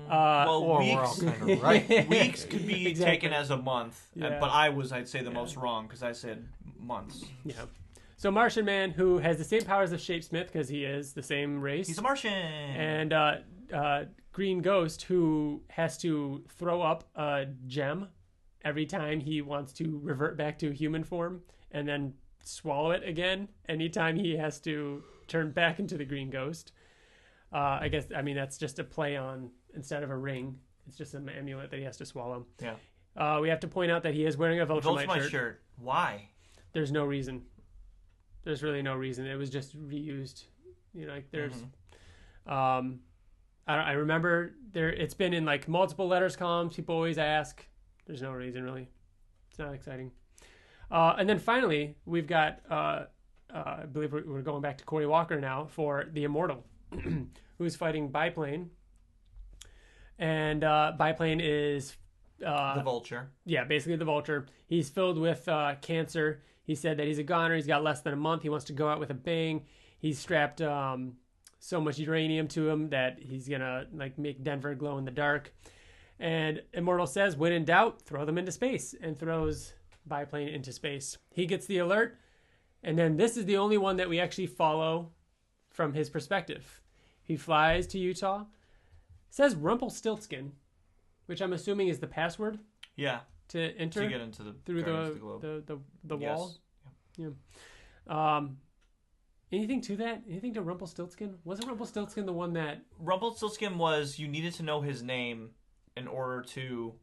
Well, Or we're all weeks, kind of right. weeks could be Exactly. taken as a month, Yeah. but I'd say the most wrong because I said months. Yeah. So Martian Man, who has the same powers of Shapesmith because he is the same race. He's a Martian. And Green Ghost, who has to throw up a gem every time he wants to revert back to human form and then swallow it again anytime he has to turn back into the Green Ghost. I mean, that's just a play on, instead of a ring, it's just an amulet that he has to swallow. Yeah. We have to point out that he is wearing a Viltrumite shirt. Why? There's no reason. There's really no reason. It was just reused. You know, like there's, I remember there. It's been in like multiple letters columns. People always ask. There's no reason really. It's not exciting. And then finally, we've got. I believe we're going back to Corey Walker now for the Immortal, who's fighting Biplane. And Biplane is The Vulture. Yeah, basically the Vulture. He's filled with cancer. He said that he's a goner. He's got less than a month. He wants to go out with a bang. He's strapped so much uranium to him that he's gonna like make Denver glow in the dark. And Immortal says, when in doubt, throw them into space, and throws Biplane into space. He gets the alert, and then this is the only one that we actually follow from his perspective. He flies to Utah, says Rumpelstiltskin, which I'm assuming is the password. Yeah. To enter to get into the through Guardians of the Globe. the Yes. wall. Yeah. Anything to that? Anything to Rumpelstiltskin? Wasn't Rumpelstiltskin the one that? Rumpelstiltskin was you needed to know his name in order to.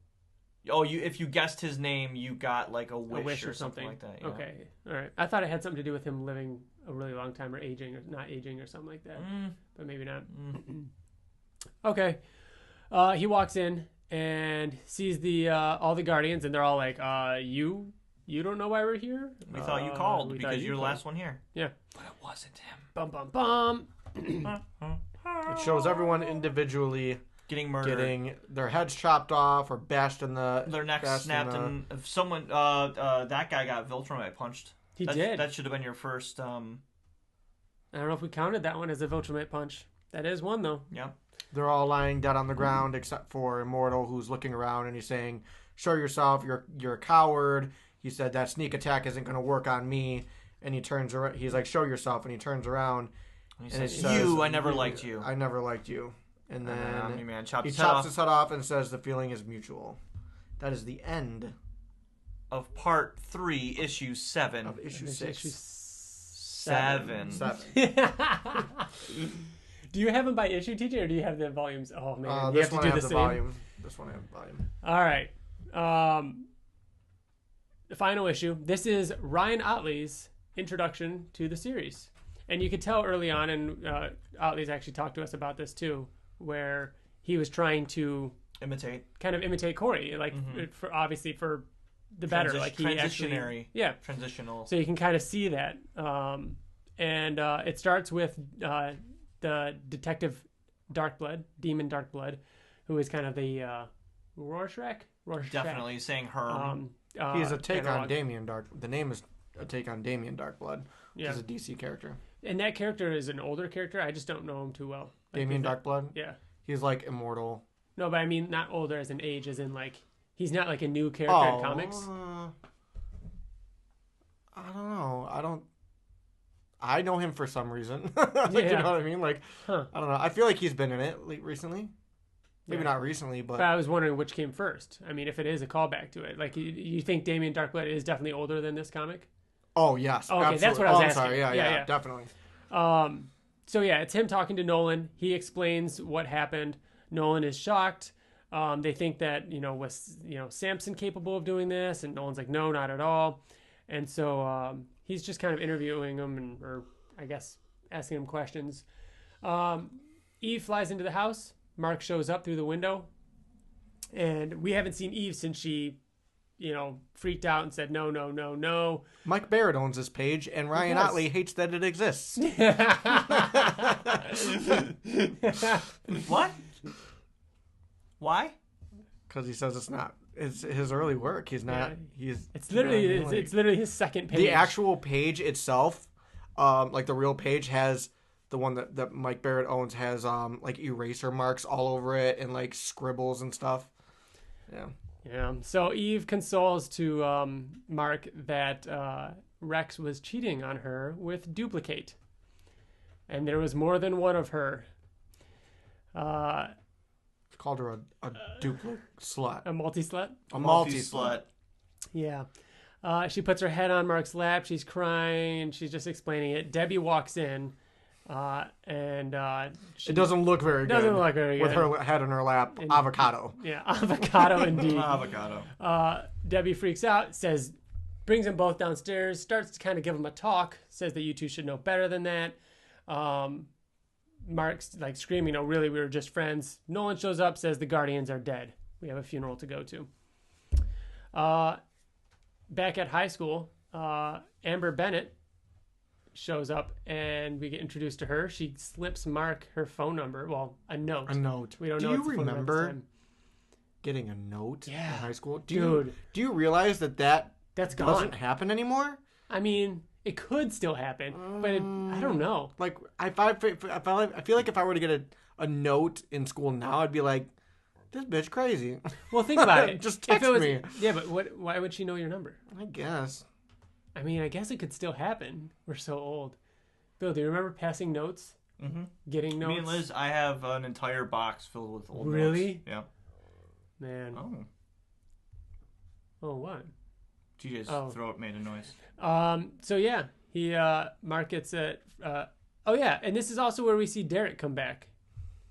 Oh, if you guessed his name, you got like a wish or something like that. Yeah. Okay, all right. I thought it had something to do with him living a really long time or aging or not aging or something like that, but maybe not. Okay. He walks in and sees the all the Guardians, and they're all like, you don't know why we're here? We thought you called we because thought you you're the called." last one here. Yeah. But it wasn't him. Bum bum bum. It shows everyone individually Getting murdered. getting their heads chopped off or bashed in the... Their necks bashed snapped, and if someone, that guy got Viltrumite punched. He did. That should have been your first. I don't know if we counted that one as a Viltrumite punch. That is one though. Yeah. They're all lying dead on the ground except for Immortal, who's looking around and he's saying, show yourself, you're a coward. He said that sneak attack isn't going to work on me. And he turns around, he's like, show yourself. And he turns around. And he and says, it says, I never liked you. I never liked you. And then man, he chops chops his head off and says the feeling is mutual. That is the end of part 3, issue 7. of issue It's 6. issue 7. 7. Do you have them by issue, TJ, or do you have the volumes? Oh man, you This have to one do I have the the same. volume. This one I have the volume. All right. The final issue. This is Ryan Ottley's introduction to the series. And you could tell early on, and Ottley's actually talked to us about this too, where he was trying to kind of imitate Corey, like obviously for the better. Like he actually, transitional. So you can kind of see that. And it starts with the detective Demon Darkblood, who is kind of the Rorschach. Definitely saying Herm. He's a take analog. on Damien Dark. The name is a take on Damien Darkblood. Yeah. He's a DC character. And that character is an older character. I just don't know him too well. Damien Darkblood? Yeah. He's like immortal No, but I mean not older as in age, as in like he's not like a new character in comics. I don't know. I know him for some reason. Like, you know what I mean? Like, I don't know. I feel like he's been in it recently. Maybe not recently, but I was wondering which came first. I mean, if it is a callback to it, like you think Damien Darkblood is definitely older than this comic? Oh yes, okay, absolutely. That's what I was asking. Sorry, yeah, definitely. So yeah, it's him talking to Nolan. He explains what happened. Nolan is shocked. They think that was Samson capable of doing this, and Nolan's like, no, not at all. And so he's just kind of interviewing him, or I guess asking him questions. Eve flies into the house. Mark shows up through the window, and we haven't seen Eve since she, freaked out and said no, no, no, no. Mike Barrett owns this page, and Ryan Ottley hates that it exists. What? Why? Because he says it's not. It's his early work. He's not. It's literally it's literally his second page. The actual page itself, like the real page, has the one that Mike Barrett owns has like eraser marks all over it and like scribbles and stuff. Yeah. Yeah. So Eve consoles to Mark that Rex was cheating on her with Duplicate, and there was more than one of her. Called her a duplicate slut. A multi-slut? A multi-slut. Yeah. She puts her head on Mark's lap. She's crying, and she's just explaining it. Debbie walks in, and it doesn't look very good. Doesn't look very good. With her head on her lap. Avocado. Yeah, avocado indeed. Avocado. Debbie freaks out, brings them both downstairs, starts to kind of give them a talk, says that you two should know better than that. Mark's like screaming, "No, really, we were just friends." Nolan shows up, says the Guardians are dead. We have a funeral to go to. Back at high school, Amber Bennett shows up, and we get introduced to her. She slips Mark her phone number. Well, a note. A note. We don't Do know. you remember getting a note in high school? Do you realize that's gone. Doesn't happen anymore? I mean, it could still happen, but I don't know. Like, I feel like if I were to get a note in school now, I'd be like, this bitch crazy. Well, think about it. Just text me. Yeah, but why would she know your number? I guess. I mean, I guess it could still happen. We're so old. Bill, do you remember passing notes? Mm-hmm. Getting notes? Me and Liz, I have an entire box filled with old notes. Really? Yeah. Man. Oh, what? TJ's throat made a noise. So yeah, Mark gets it. Oh yeah, and this is also where we see Derek come back.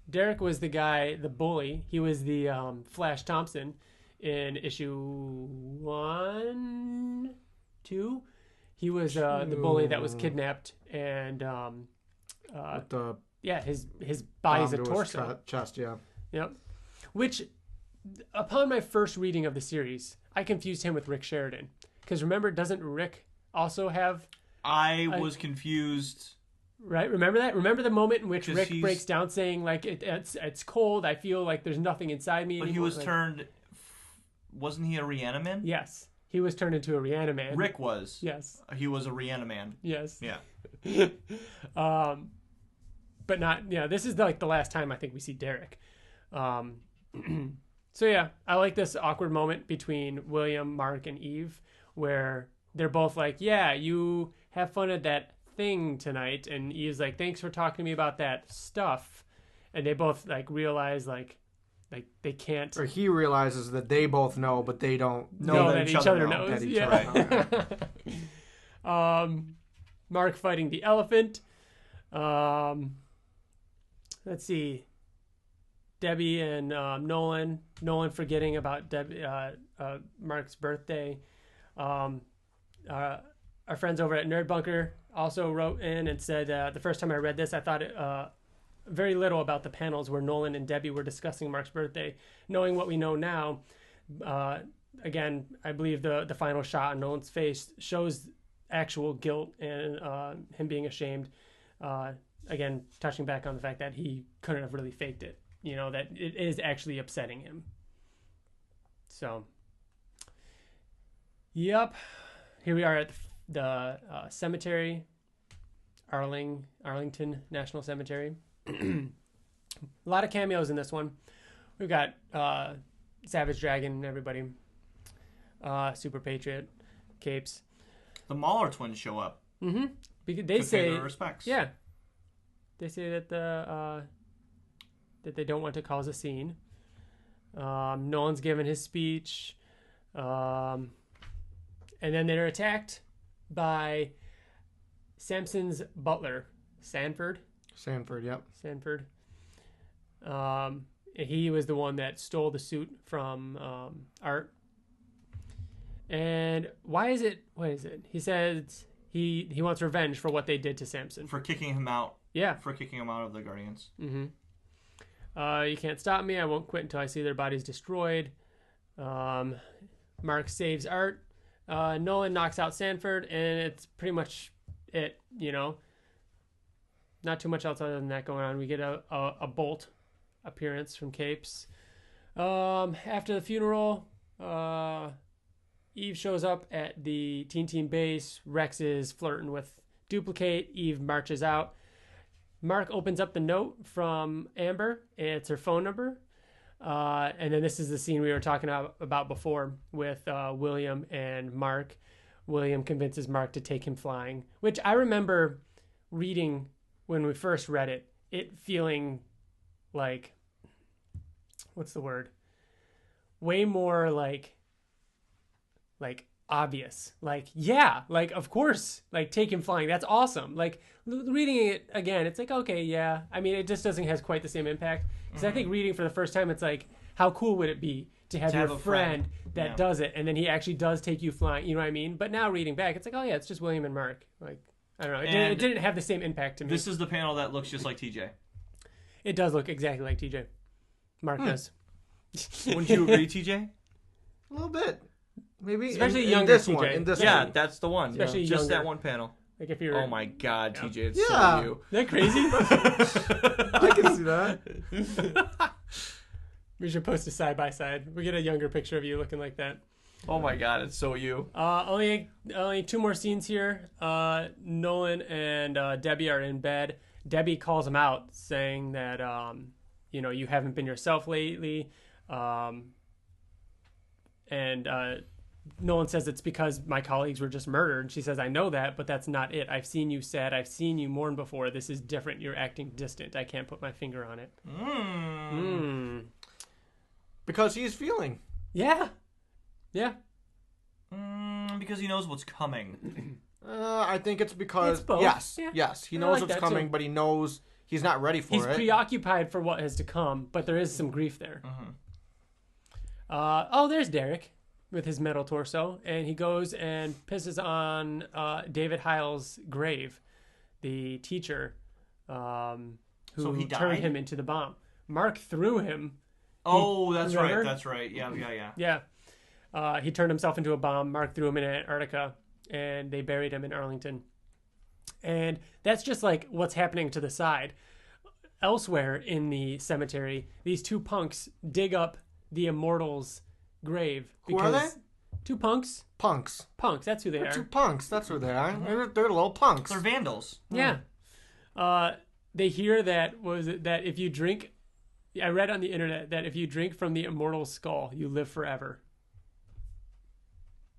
Derek was the guy, the bully. He was the Flash Thompson in issue 1, 2. He was the bully that was kidnapped, and his body's a torso. Chest, yeah. Yep. Which, upon my first reading of the series, I confused him with Rick Sheridan. Because remember, doesn't Rick also have... I was confused. Right? Remember that? Remember the moment in which Rick breaks down saying, like, it's cold, I feel like there's nothing inside me anymore. But he was turned... Wasn't he a Rihanna man? Yes. He was turned into a Rihanna man. Rick was. Yes. He was a Rihanna man. Yes. Yeah. But not... Yeah, this is like the last time I think we see Derek. So yeah, I like this awkward moment between William, Mark, and Eve, where they're both like, yeah, you have fun at that thing tonight, and Eve's like, thanks for talking to me about that stuff, and they both like realize like they can't, or he realizes that they both know, but they don't know that each other knows. Mark fighting the elephant. Let's see, Debbie and Nolan forgetting about Mark's birthday. Our friends over at Nerd Bunker also wrote in and said the first time I read this, I thought very little about the panels where Nolan and Debbie were discussing Mark's birthday. Knowing what we know now, again, I believe the final shot on Nolan's face shows actual guilt and him being ashamed. Again, touching back on the fact that he couldn't have really faked it. You know, that it is actually upsetting him. So, yep. Here we are at the cemetery, Arlington National Cemetery. A lot of cameos in this one. We got Savage Dragon and everybody. Super Patriot, Capes. The Mauler twins show up. Mm-hmm. Because they say pay their respects. Yeah. They say that that they don't want to cause a scene. Nolan's given his speech. And then they're attacked by Samson's butler, Sanford. Yep. Sanford. He was the one that stole the suit from Art. And what is it? He says he wants revenge for what they did to Samson. For kicking him out. Yeah. For kicking him out of the Guardians. Mm-hmm. You can't stop me. I won't quit until I see their bodies destroyed. Mark saves Art. Nolan knocks out Sanford, and it's pretty much it, Not too much else other than that going on. We get a Bolt appearance from Capes. After the funeral, Eve shows up at the Teen base. Rex is flirting with Duplicate. Eve marches out. Mark opens up the note from Amber, and it's her phone number. And then this is the scene we were talking about before with William and Mark. William convinces Mark to take him flying, which I remember reading when we first read it, feeling like, what's the word? Way more like obvious. Of course, take him flying. That's awesome. Reading it again, it's okay, yeah. I mean, it just doesn't have quite the same impact. Because I think reading for the first time, it's how cool would it be to have your friend that does it, and then he actually does take you flying, you know what I mean? But now reading back, it's oh yeah, it's just William and Mark. I don't know. It didn't have the same impact to me. This is the panel that looks just like TJ. It does look exactly like TJ. Mark does. Wouldn't you agree, TJ? A little bit. Maybe. Especially younger this TJ. One, in this yeah, one. that's the one. Especially just younger. that one panel. If you're, oh my God, TJ, it's Yeah. so you. Isn't that crazy? I can see that. We should post a side by side. We get a younger picture of you looking like that. Oh my God, it's so you. Only two more scenes here. Nolan and Debbie are in bed. Debbie calls him out, saying that you haven't been yourself lately, and Nolan says it's because my colleagues were just murdered. She says, I know that, but that's not it. I've seen you sad. I've seen you mourn before. This is different. You're acting distant. I can't put my finger on it. Because he's feeling. Yeah. Yeah. Because he knows what's coming. I think it's because... It's both. Yes. Yeah. Yes. He knows what's coming, too. but he knows he's not ready for it. He's preoccupied for what has to come, but there is some grief there. There's Derek with his metal torso, and he goes and pisses on David Heil's grave, the teacher who So he turned died? him into the bomb. Mark threw him. Oh, that's remember? right. That's right. Yeah. Yeah. He turned himself into a bomb. Mark threw him in Antarctica, and they buried him in Arlington. And that's just what's happening to the side. Elsewhere in the cemetery, these two punks dig up the Immortals' grave. Who are they? Two punks. Punks. Punks, that's who they They're are. two punks. That's who they are. They're little punks. They're vandals. Yeah. They hear that if you drink... I read on the internet that if you drink from the immortal skull, you live forever.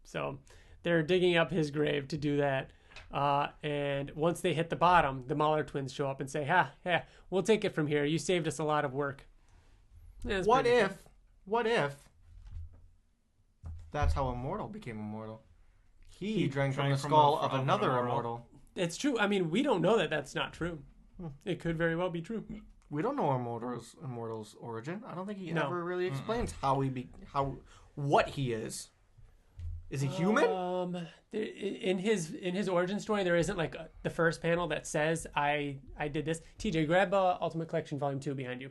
So they're digging up his grave to do that. And once they hit the bottom, the Mauler twins show up and say, we'll take it from here. You saved us a lot of work. Yeah, What if that's how Immortal became immortal? He drank from the skull of another immortal. It's true. I mean, we don't know that that's not true. It could very well be true. We don't know Immortal's origin. I don't think he No. ever really explains what he is. Is he human? In his origin story, there isn't the first panel that says I did this. TJ, grab Ultimate Collection Volume 2 behind you.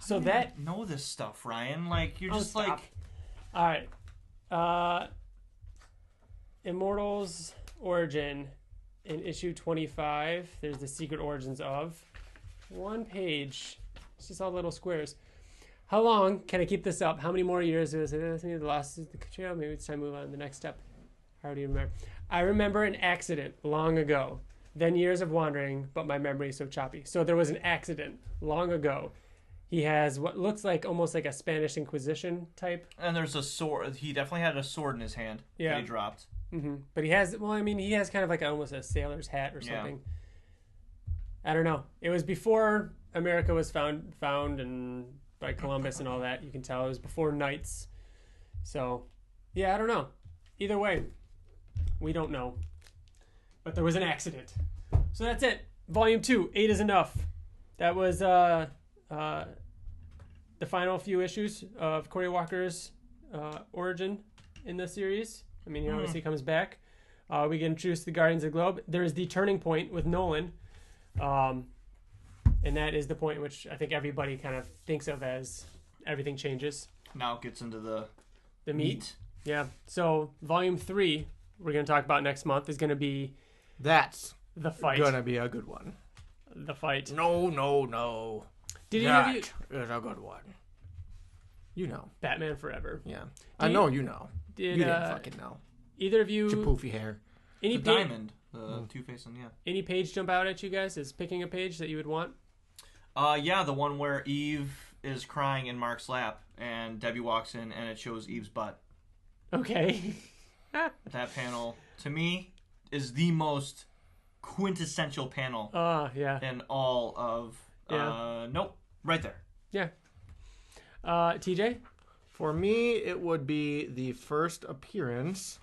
So I that don't know this stuff, Ryan. You're just stop. All right. Immortals origin in issue 25. There's the secret origins of one page. It's just all little squares. How long can I keep this up? How many more years is it? The loss is the trail. Maybe it's time to move on to the next step. I already remember. I remember an accident long ago. then years of wandering, but my memory is so choppy. So there was an accident long ago. He has what looks like almost like a Spanish Inquisition type. And there's a sword. He definitely had a sword in his hand that he dropped. Mm-hmm. But he has, he has kind of like almost a sailor's hat or something. I don't know. It was before America was found and by Columbus and all that. You can tell it was before knights. So, yeah, I don't know. Either way, we don't know. But there was an accident. So that's it. Volume 2, 8 is enough. That was the final few issues of Cory Walker's origin in the series. I mean, he obviously comes back. We get introduced to the Guardians of the Globe. There is the turning point with Nolan. And that is the point in which I think everybody kind of thinks of as everything changes. Now it gets into the meat. Yeah. So volume 3, we're going to talk about next month, is going to be That's the fight. gonna be a good one. The fight. No. Did that either of you... is a good one. You know. Batman Forever. Yeah. I know you know. You didn't fucking know. Either of you... It's your poofy hair. The diamond. The Two-Face one, yeah. Any page jump out at you guys as picking a page that you would want? Yeah, the one where Eve is crying in Mark's lap and Debbie walks in and it shows Eve's butt. Okay. That panel, to me, is the most quintessential panel yeah. in all of... nope, right there. Yeah. TJ? For me, it would be the first appearance.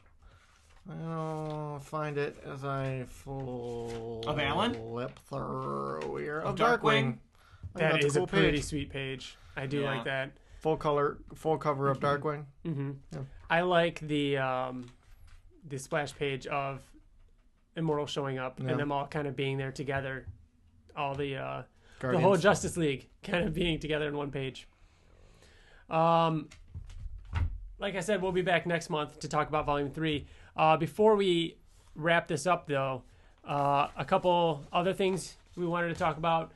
I'll find it as I Of Alan? flip through here. Of Of Darkwing? Darkwing. That is cool a pretty page. sweet page. I do like that. Full cover of Darkwing. Mm-hmm. Yeah. I like the splash page of Immortal showing up and them all kind of being there together. All the whole Justice League kind of being together in one page. Like I said, we'll be back next month to talk about Volume 3. Before we wrap this up, though, a couple other things we wanted to talk about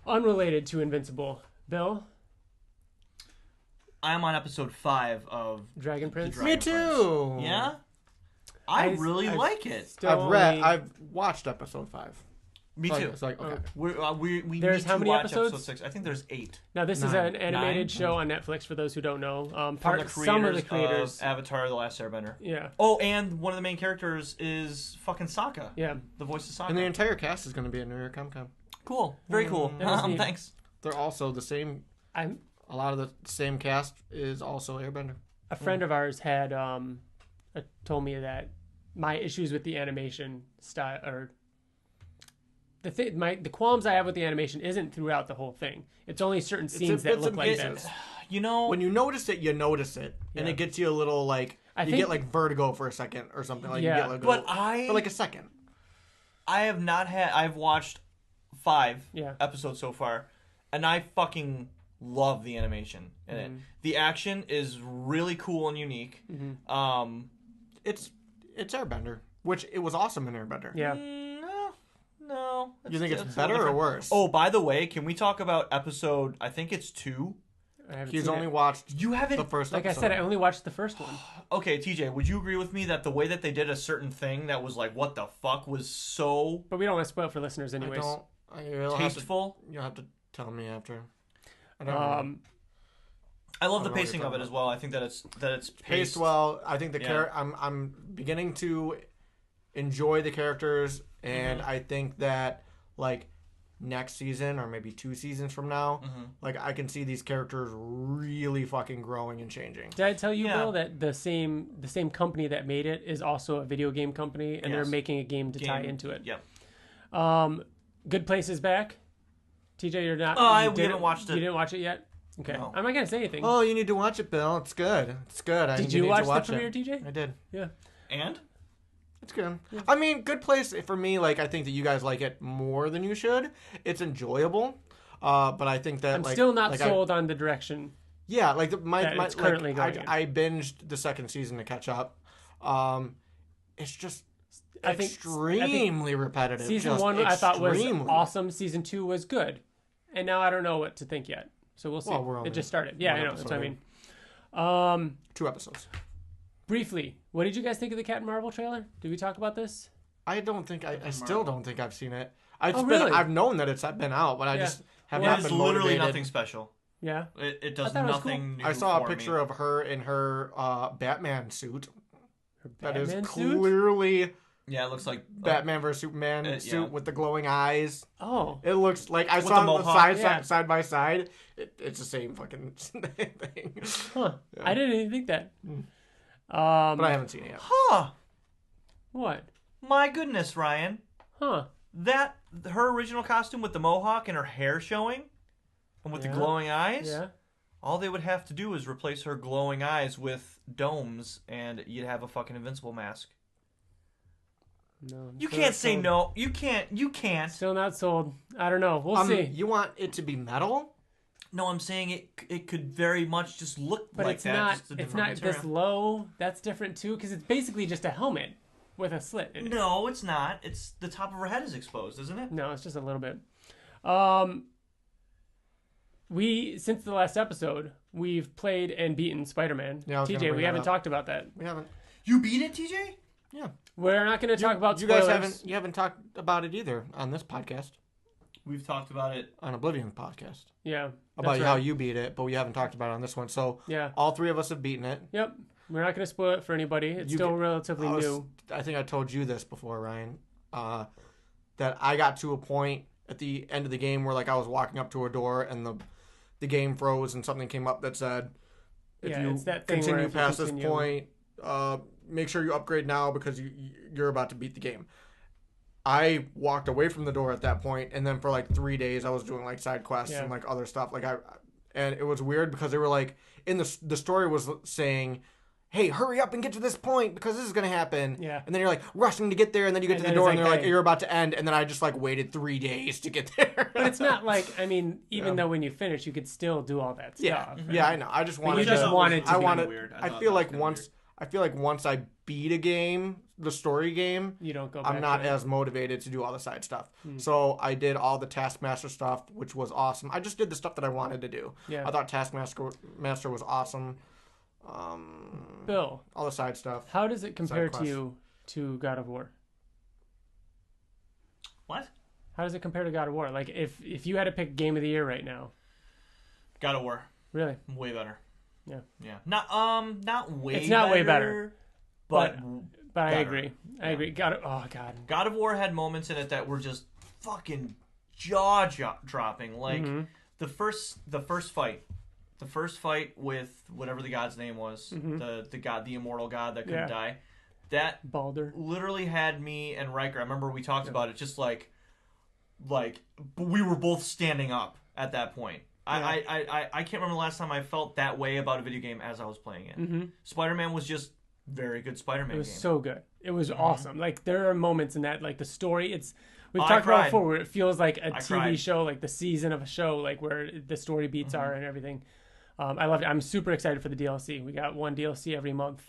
unrelated to Invincible. Bill? I'm on episode 5 of Dragon Prince? Me too. Prince. Yeah? I really like it. I've watched episode 5. Me too. It's like, okay. We There's need how to many watch episodes? episode 6. I think there's 8. Now, this is an animated show on Netflix, for those who don't know. Some of the creators of Avatar: The Last Airbender. Yeah. Oh, and one of the main characters is fucking Sokka. Yeah. The voice of Sokka. And the entire cast is going to be at New York Comic Con. Cool. Very cool. Thanks. They're also the same. A lot of the same cast is also Airbender. A friend of ours had told me that my issues with the animation style, or the qualms I have with the animation isn't throughout the whole thing. It's only certain scenes that look like that. You know, when you notice it, and it gets you a little like you get like vertigo for a second or something like. Yeah, you get like for like a second. I have not had. I've watched 5 Yeah. episodes so far, and I fucking love the animation in it. The action is really cool and unique. It's Airbender, which it was awesome in Airbender. Yeah. No. You think it's better or worse? Oh, by the way, can we talk about episode? I think it's 2. He's only watched. You haven't. The first. Like episode. I said, I only watched the first one. Okay, TJ, would you agree with me that the way that they did a certain thing that was like, what the fuck, was so? But we don't want to spoil it for listeners, anyways. Tasteful. You'll have to tell me after. I love the pacing of it as well. I think that it's paced well. I think I'm beginning to enjoy the characters, and I think that like next season or maybe 2 seasons from now, like I can see these characters really fucking growing and changing. Did I tell you, Bill, that the same company that made it is also a video game company, and they're making a game to tie into it. Yeah. Good Place is back. TJ, you're not. We haven't watched it. You didn't watch it yet? Okay. No. I'm not gonna say anything. Oh, you need to watch it, Bill. It's good. It's good. Did you watch the premiere, TJ? I did. Yeah. And? It's good. Yeah. I mean, Good Place for me. Like, I think that you guys like it more than you should. It's enjoyable, but I think that I'm still not sold on the direction. Yeah, like it's currently going. I binged the second season to catch up. It's just extremely repetitive. Season 1 I thought was awesome. Season 2 was good, and now I don't know what to think yet. So we'll see. Well, it just started. Yeah, I know. That's what I mean. 2 episodes. Briefly, what did you guys think of the Captain Marvel trailer? Did we talk about this? I still don't think I've seen it. Really? I've known that it's been out, but I just have not It's been literally motivated. nothing special. Yeah. It does thought it was nothing new I saw a for picture me. of her in her Batman suit. That is Batman suit? clearly Yeah, it looks like Batman vs Superman suit yeah. with the glowing eyes. Oh. It looks like I With saw the them mohawk. side by side. It's the same fucking thing. Huh. Yeah. I didn't even think that. But I haven't seen it yet. Huh. What? My goodness, Ryan. Huh. That her original costume with the mohawk and her hair showing and with the glowing eyes. Yeah. All they would have to do is replace her glowing eyes with domes and you'd have a fucking Invincible mask. No. You can't say no. You can't. Still not sold. I don't know. We'll see. You want it to be metal? No, I'm saying it could very much just look But like it's that. not. Just a It's different not this material. low. That's different too, because it's basically just a helmet with a slit in it. No, it's not. It's the top of her head is exposed, isn't it? No, it's just a little bit. We since the last episode, we've played and beaten Spider-Man. Yeah, I was gonna TJ, bring we that haven't up. talked about that. We haven't. You beat it, TJ? Yeah. We're not going to talk about You spoilers. guys haven't talked about it either on this podcast, We've talked about it. on Oblivion podcast. Yeah. About that's how right. you beat it, but we haven't talked about it on this one. So Yeah. all three of us have beaten it. Yep. We're not going to spoil it for anybody. It's You still can- relatively new. I think I told you this before, Ryan, that I got to a point at the end of the game where like I was walking up to a door and the game froze and something came up that said, if Yeah, you it's that thing where continue if you past continue- this point, make sure you upgrade now because you're about to beat the game. I walked away from the door at that point, and then for like 3 days I was doing like side quests Yeah. and like other stuff. And it was weird because they were like in the story was saying, "Hey, hurry up and get to this point because this is gonna happen." Yeah. And then you're like rushing to get there, and then you get And to the then door, it's and they're like, like, hey. "You're about to end," and then I just like waited 3 days to get there. But it's not like, I mean, even Yeah. though when you finish, you could still do all that stuff. Yeah, I know. I just wanted. you just to, wanted to I be wanted. weird. I thought feel that like was kinda once. I feel like once I beat a game, the story game, You don't go back I'm not to it. as motivated to do all the side stuff. So I did all the Taskmaster stuff, which was awesome. I just did the stuff that I wanted to do. Yeah. I thought Taskmaster was awesome. Bill, All the side stuff. how does it compare to quests. you to God of War? What? How does it compare to God of War? Like, if you had to pick Game of the Year right now. God of War. Really? Way better. Yeah. Yeah. Not way It's not way better, But But I Better. agree. I Yeah. agree. Oh, God. God of War had moments in it that were just fucking jaw dropping. Like Mm-hmm. the first fight with whatever the god's name was, the god, the immortal god that couldn't Mm-hmm. Yeah. die. That Baldur. literally had me and Riker. I remember we talked about it. Just like we were both standing up at that point. I can't remember the last time I felt that way about a video game as I was playing it. Mm-hmm. Spider-Man was just very good Spider-Man It was game. so good. It was awesome. Like, there are moments in that, like, the story, we've I talked about it cried. before, where it feels like a I TV cried. show, like the season of a show, like where the story beats are and everything. I loved it. I'm super excited for the DLC. We got one DLC every month.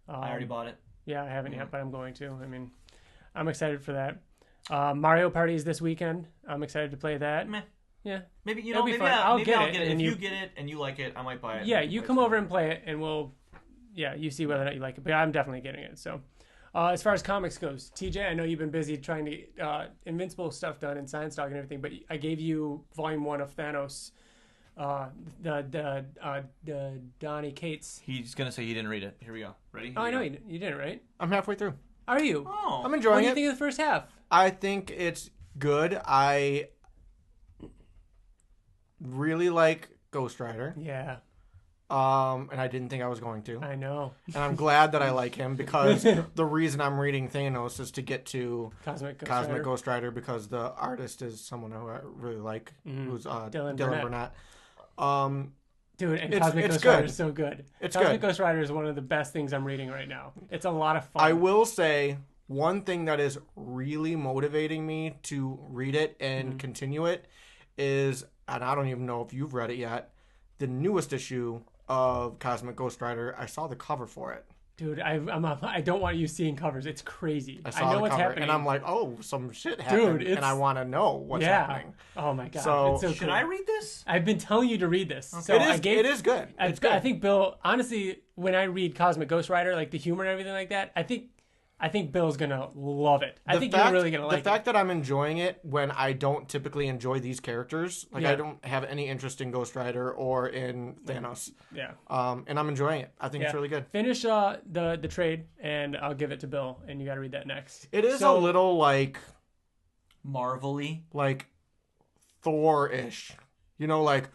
I already bought it. Yeah, I haven't yet, but I'm going to. I mean, I'm excited for that. Mario Party is this weekend. I'm excited to play that. Meh. Yeah. Maybe It'll be maybe fun. I'll I'll get get it. it, If and you you- get it and you like it, I might buy it. Yeah, We can you play come it over and play it, and you see whether or not you like it. But I'm definitely getting it. So, as far as comics goes, TJ, I know you've been busy trying to get Invincible stuff done and Science Dog and everything, but I gave you Volume 1 of Thanos, the Donny Cates. He's gonna say he didn't read it. Here we go. Ready? Oh, I know you didn't, right? I'm halfway through. Are you? Oh, I'm What enjoying do you it. think of the first half? I think it's good. I really like Ghost Rider. Yeah, And I didn't think I was going to. I know. And I'm glad that I like him because the reason I'm reading Thanos is to get to Cosmic Cosmic Rider. Ghost Rider because the artist is someone who I really like, who's Dylan Dylan Burnett. Burnett. Dude, and It's- Cosmic it's Ghost Rider good. is so good. It's Cosmic good. Ghost Rider is one of the best things I'm reading right now. It's a lot of fun. I will say one thing that is really motivating me to read it and continue it is, and I don't even know if you've read it yet, the newest issue of Cosmic Ghost Rider. I saw the cover for it. Dude, I don't want you seeing covers. It's crazy. I I saw know the what's cover, happening. and I'm like, oh, some shit happened, it's- and I want to know what's happening. Oh my god. So- it's so should cool. I read this? I've been telling you to read this. So It is. I gave, It is good. It's good. I think Bill, honestly, when I read Cosmic Ghost Rider, like the humor and everything like that, I think I think Bill's gonna love it. I think you're really gonna like it. The fact that I'm enjoying it when I don't typically enjoy these characters, like I don't have any interest in Ghost Rider or in Thanos. Yeah. And I'm enjoying it. I think it's really good. Finish the trade, and I'll give it to Bill, and you got to read that next. It is a little like Marvel-y, like Thor-ish. You know, like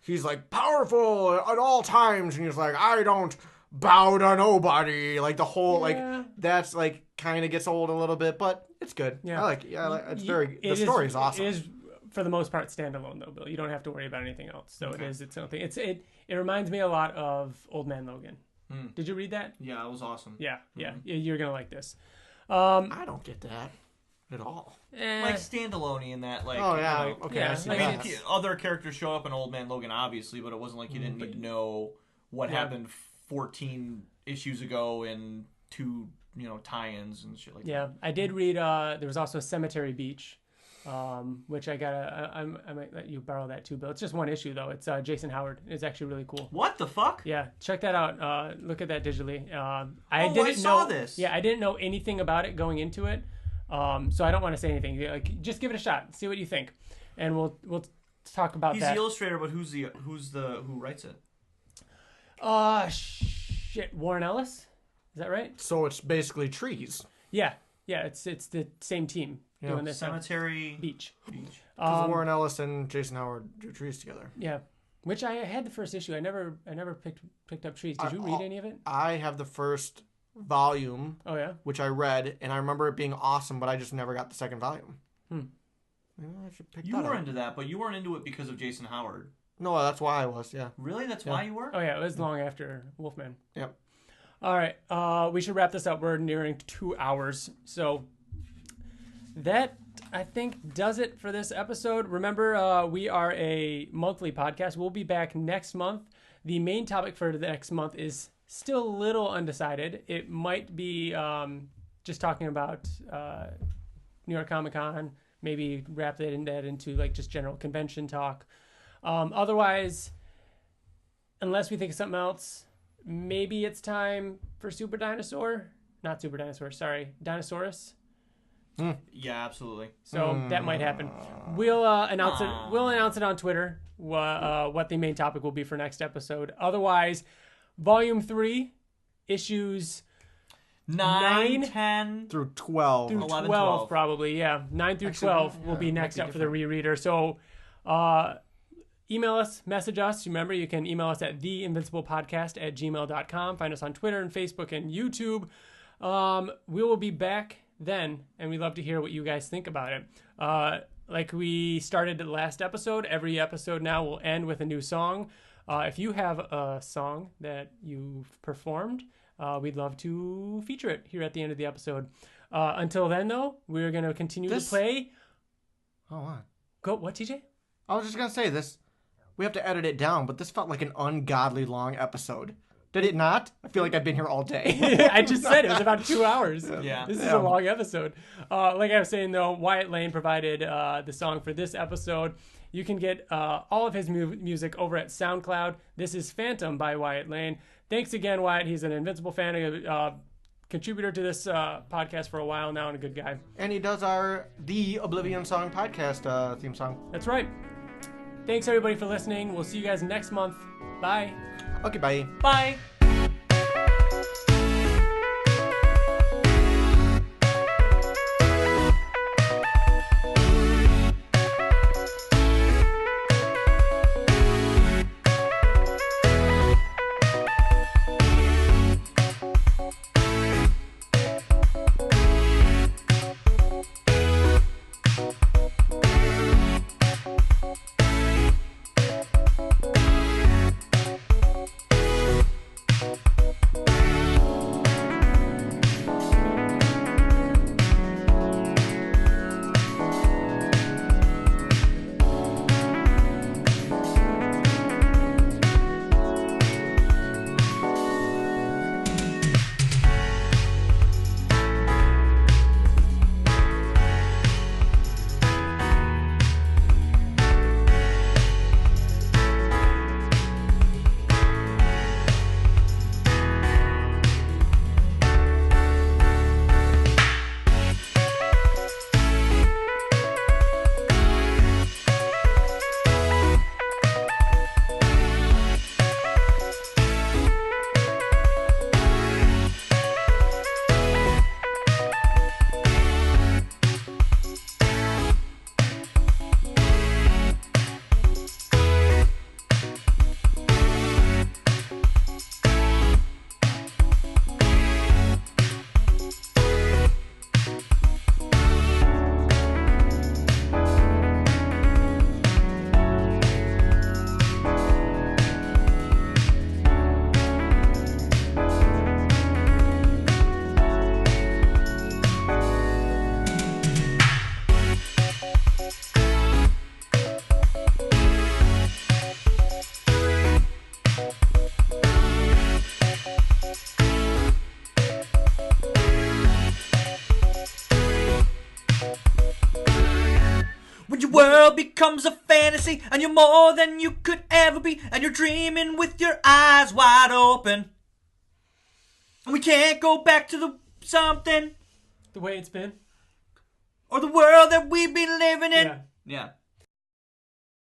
he's like powerful at all times, and he's like, I don't bow to nobody. Like the whole like that's like kind of gets old a little bit, but it's good. Yeah, I like it. Yeah, it's very. The story is awesome. It is for the most part standalone though, Bill. You don't have to worry about anything else. So it is its own thing. It reminds me a lot of Old Man Logan. Did you read that? Yeah, it was awesome. Yeah. You're gonna like this. I don't get that at all. Like standalone in that, like. Oh yeah, okay. Yeah, I mean, other characters show up in Old Man Logan, obviously, but it wasn't like you didn't need to know what happened 14 issues ago in 2, tie-ins and shit like that. Yeah, I did read. There was also Cemetery Beach, which I might let you borrow that too, Bill. It's just one issue though. It's Jason Howard. It's actually really cool. What the fuck? Yeah, check that out. Look at that digitally. I saw this. Yeah, I didn't know anything about it going into it, so I don't want to say anything. Like, just give it a shot, see what you think, and we'll talk about that. He's the illustrator, but who writes it? Warren Ellis, is that right? So it's basically trees. Yeah, it's the same team doing this. Cemetery Beach. Because Warren Ellis and Jason Howard do trees together. Yeah, which I had the first issue. I never picked up trees. Did you read any of it? I have the first volume. Oh yeah. Which I read, and I remember it being awesome, but I just never got the second volume. Maybe I should pick that up. You were into that, but you weren't into it because of Jason Howard. No, that's why I was, yeah. Really? That's why you were? Oh, yeah. It was long after Wolfman. Yep. All right. We should wrap this up. We're nearing 2 hours. So that, I think, does it for this episode. Remember, we are a monthly podcast. We'll be back next month. The main topic for the next month is still a little undecided. It might be just talking about New York Comic Con, maybe wrap that into like just general convention talk. Otherwise, unless we think of something else, maybe it's time for Super Dinosaur. Not Super Dinosaur, sorry. Dinosaurus. Yeah, absolutely. So that might happen. We'll announce it. We'll announce it on Twitter what the main topic will be for next episode. Otherwise, Volume 3, issues 9, 10 through 12. Through 11, 12 probably, yeah. 9 through 12 will be next up for the rereader. So email us, message us. Remember, you can email us at theinvinciblepodcast@gmail.com. Find us on Twitter and Facebook and YouTube. We will be back then, and we'd love to hear what you guys think about it. Like we started the last episode, every episode now will end with a new song. If you have a song that you've performed, we'd love to feature it here at the end of the episode. Until then, though, we're going to continue to play. Oh, what? Go, what, TJ? I was just going to say this. We have to edit it down, but this felt like an ungodly long episode. Did it not? I feel like I've been here all day. I just said it was about 2 hours. Yeah. This is a long episode. Like I was saying, though, Wyatt Layne provided the song for this episode. You can get all of his music over at SoundCloud. This is Phantom by Wyatt Layne. Thanks again, Wyatt. He's an Invincible fan, a contributor to this podcast for a while now, and a good guy. And he does the Oblivion Song podcast theme song. That's right. Thanks, everybody, for listening. We'll see you guys next month. Bye. Okay, bye. Bye. When your world becomes a fantasy and you're more than you could ever be and you're dreaming with your eyes wide open. And we can't go back to the something. The way it's been. Or the world that we've been living in. Yeah.